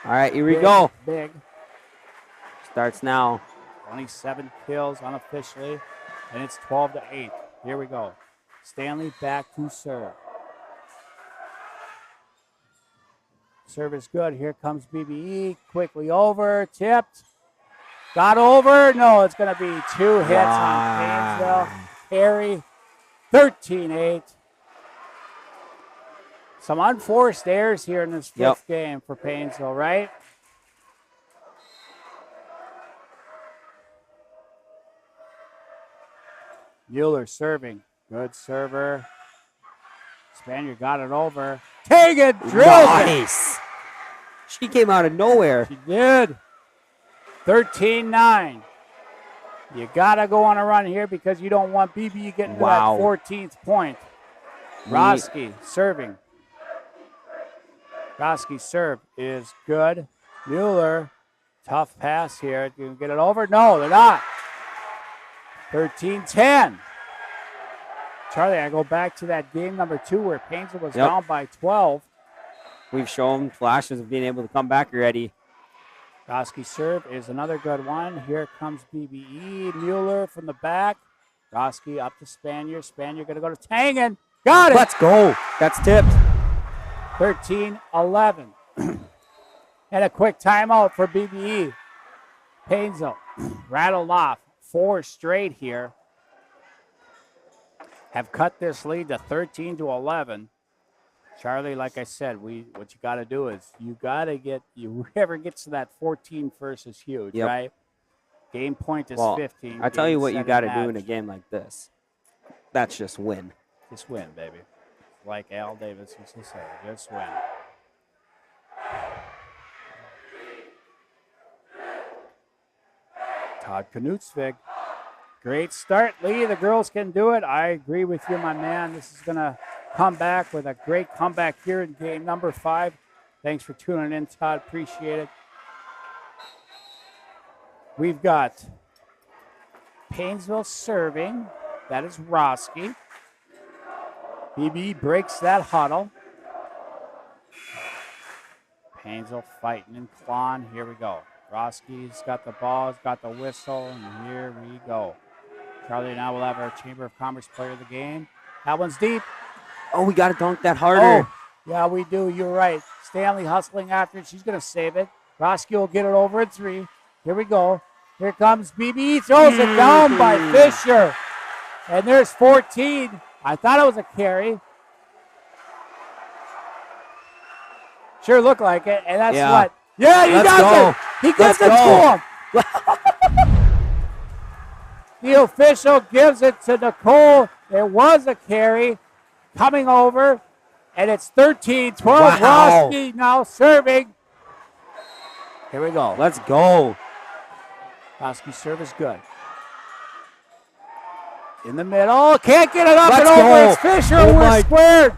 All right, here we go. Big. Starts now. 27 kills unofficially, and it's 12-8. Here we go. Stanley back to serve. Serve is good. Here comes BBE. Quickly over. Tipped. Got over. No, it's going to be 2 hits on Paynesville. Carry. 13-8. Some unforced errors here in this 5th game for Paynesville, right? Mueller serving. Good server. Spaniard got it over. Tangen drills it. Nice. She came out of nowhere. She did. 13-9. You got to go on a run here because you don't want BBE getting to that 14th point. Roski serving. Roski's serve is good. Mueller, tough pass here. You get it over? No, they're not. 13-10. Charlie, I go back to that game number 2 where Paynesville was down by 12. We've shown flashes of being able to come back already. Roski's serve is another good one. Here comes BBE. Mueller from the back. Roski up to Spaniard. Spaniard going to go to Tangen. Got it. Let's go. That's tipped. 13-11. And a quick timeout for BBE. Paynesville rattled off 4 straight here. Have cut this lead to 13-11. Charlie, like I said, what you got to do is you got to get, whoever gets to that 14 first is huge, right? Game point is 15. I tell you what you got to do in a game like this. That's just win. Just win, baby. Like Al Davis used to say, just win. Todd Knutsvig. Great start, Lee. The girls can do it. I agree with you, my man. This is going to come back with a great comeback here in game number 5. Thanks for tuning in, Todd. Appreciate it. We've got Paynesville serving. That is Roski. BB breaks that huddle. Paynesville fighting and clawing. Here we go. Roski's got the ball, he's got the whistle, and here we go. Charlie and I will have our Chamber of Commerce player of the game. That one's deep. Oh, we got to dunk that harder. Oh, yeah, we do. You're right. Stanley hustling after it. She's going to save it. Roski will get it over at 3. Here we go. Here comes BB. Throws it down by Fisher. And there's 14. I thought it was a carry. Sure looked like it. And that's what. Yeah, he does it. He gives it to him. The official gives it to Nicole. It was a carry coming over. And it's 13-12. Wow. Roski now serving. Here we go. Let's go. Roski's serve is good. In the middle. Can't get it up Let's and over. go. It's Fisher. Oh We're my. squared.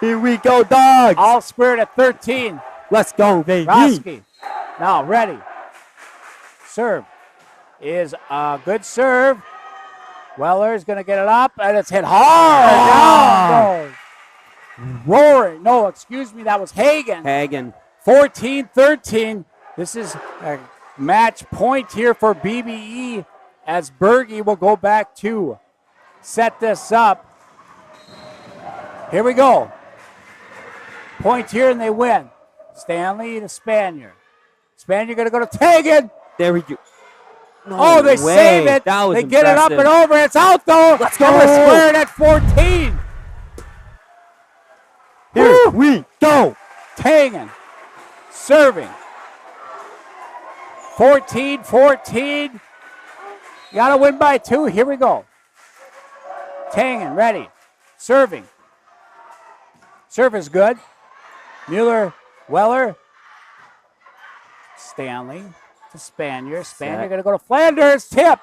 Here we go, dogs. All squared at 13. Let's go, baby. Roski. Now ready. Serve is a good serve. Weller's going to get it up, and it's hit hard. Down goes. Roaring. No, excuse me. That was Hagen. 14-13. This is a match point here for BBE as Berge will go back to set this up. Here we go. Point here, and they win. Stanley to Spaniard. Spaniard going to go to Tagan. There we go. No they way. save it. That was they get it up impressive. and over. It's out, though. Let's go. We're squared at 14. we go. Tangen serving. 14-14. You got to win by 2. Here we go. Tangen ready. Serving. Serve is good. Mueller, Weller. Stanley to Spanier. Spanier going to go to Flanders. Tip.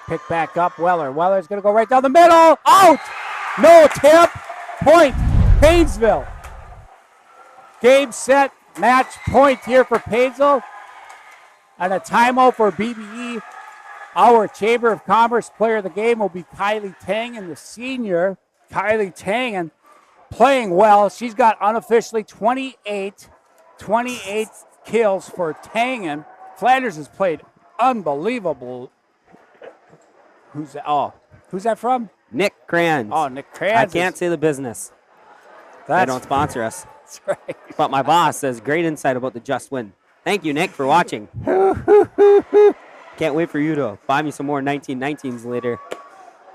Pick back up. Weller's going to go right down the middle. Out. No tip. Point. Paynesville. Game, set, match, point here for Paynesville. And a timeout for BBE. Our Chamber of Commerce player of the game will be Kylie Tangen, the senior. Kylie Tangen playing well. She's got unofficially 28 kills for Tangen. Flanders has played unbelievable. Who's that? Oh, who's that from? Nick Kranz. Oh, Nick Kranz. I can't say the business. They don't sponsor us. That's right. But my boss says great insight about the Just Win. Thank you, Nick, for watching. Can't wait for you to buy me some more 1919s later.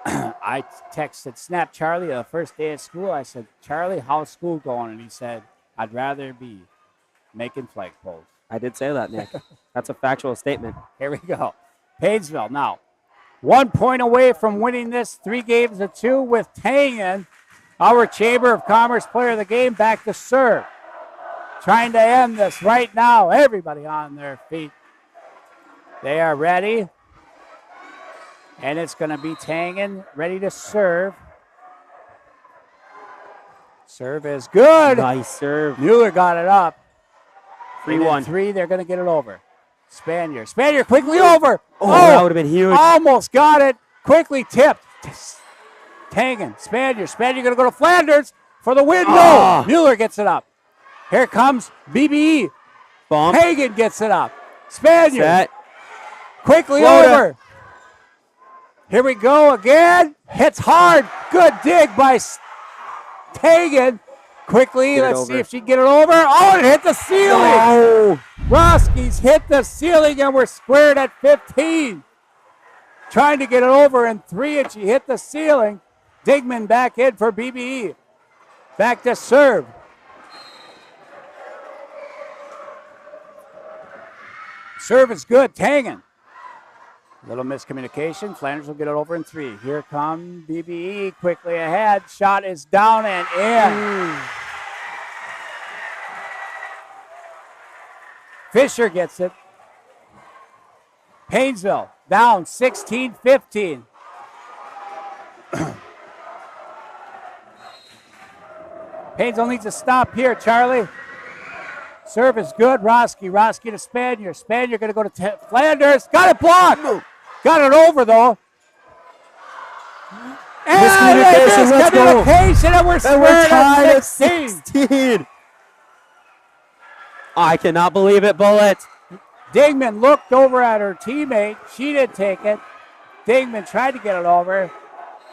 I texted Snap Charlie the first day of school. I said, Charlie, how's school going? And he said, I'd rather be making flagpoles. I did say that, Nick. That's a factual statement. Here we go. Paynesville now 1 point away from winning this 3-2 with Tangen, our Chamber of Commerce player of the game, back to serve. Trying to end this right now. Everybody on their feet. They are ready. And it's going to be Tangen ready to serve. Serve is good. Nice serve. Mueller got it up. 3-1. 3, they're going to get it over. Spanier quickly over. Oh, that would have been huge. Almost got it. Quickly tipped. Tangen, Spanier going to go to Flanders for the win. No. Mueller gets it up. Here comes BBE. Bump. Hagen gets it up. Spanier. Set. Quickly Florida. over. Here we go again. Hits hard. Good dig by Tangen. Quickly, let's see if she can get it over. Oh, it hit the ceiling. No. Roski's hit the ceiling, and we're squared at 15. Trying to get it over in 3, and she hit the ceiling. Digman back in for BBE. Back to serve. Serve is good. Tangen. Little miscommunication. Flanders will get it over in 3. Here come BBE quickly ahead. Shot is down and in. Fisher gets it. Paynesville down 16-15. Paynesville needs to stop here, Charlie. Serve is good. Roski to Spanier. Spanier going to go to Flanders. Got it blocked. Got it over, though. And miscommunication, and we're squared at 16. I cannot believe it, Bullet. Digman looked over at her teammate. She didn't take it. Digman tried to get it over.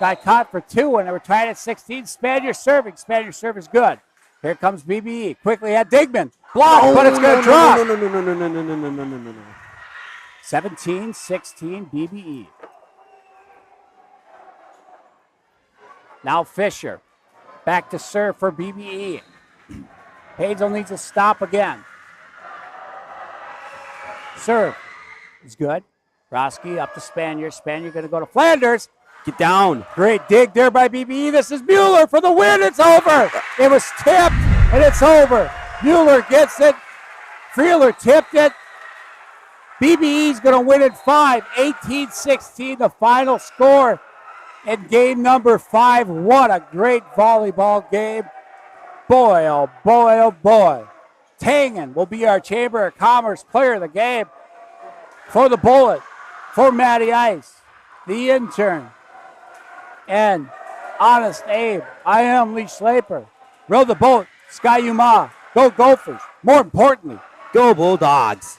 Got caught for 2, and they were tied at 16. Spanier serving. Spanier serve is good. Here comes BBE. Quickly at Digman. Blocked, but it's going to drop. No. 17-16 BBE. Now Fisher. Back to serve for BBE. Paynesville needs to stop again. Serve is good. Roski up to Spanier. Spanier going to go to Flanders. Get down. Great dig there by BBE. This is Mueller for the win. It's over. It was tipped, and it's over. Mueller gets it. Freeler tipped it. BBE's going to win it 5. 18-16, the final score in game number 5. What a great volleyball game. Boy, oh boy, oh boy. Tangen will be our Chamber of Commerce player of the game. For the Bullet, for Matty Ice, the intern, and Honest Abe. I am Lee Schlaper. Row the boat, Sky Yuma. Go Gophers. More importantly, go Bulldogs.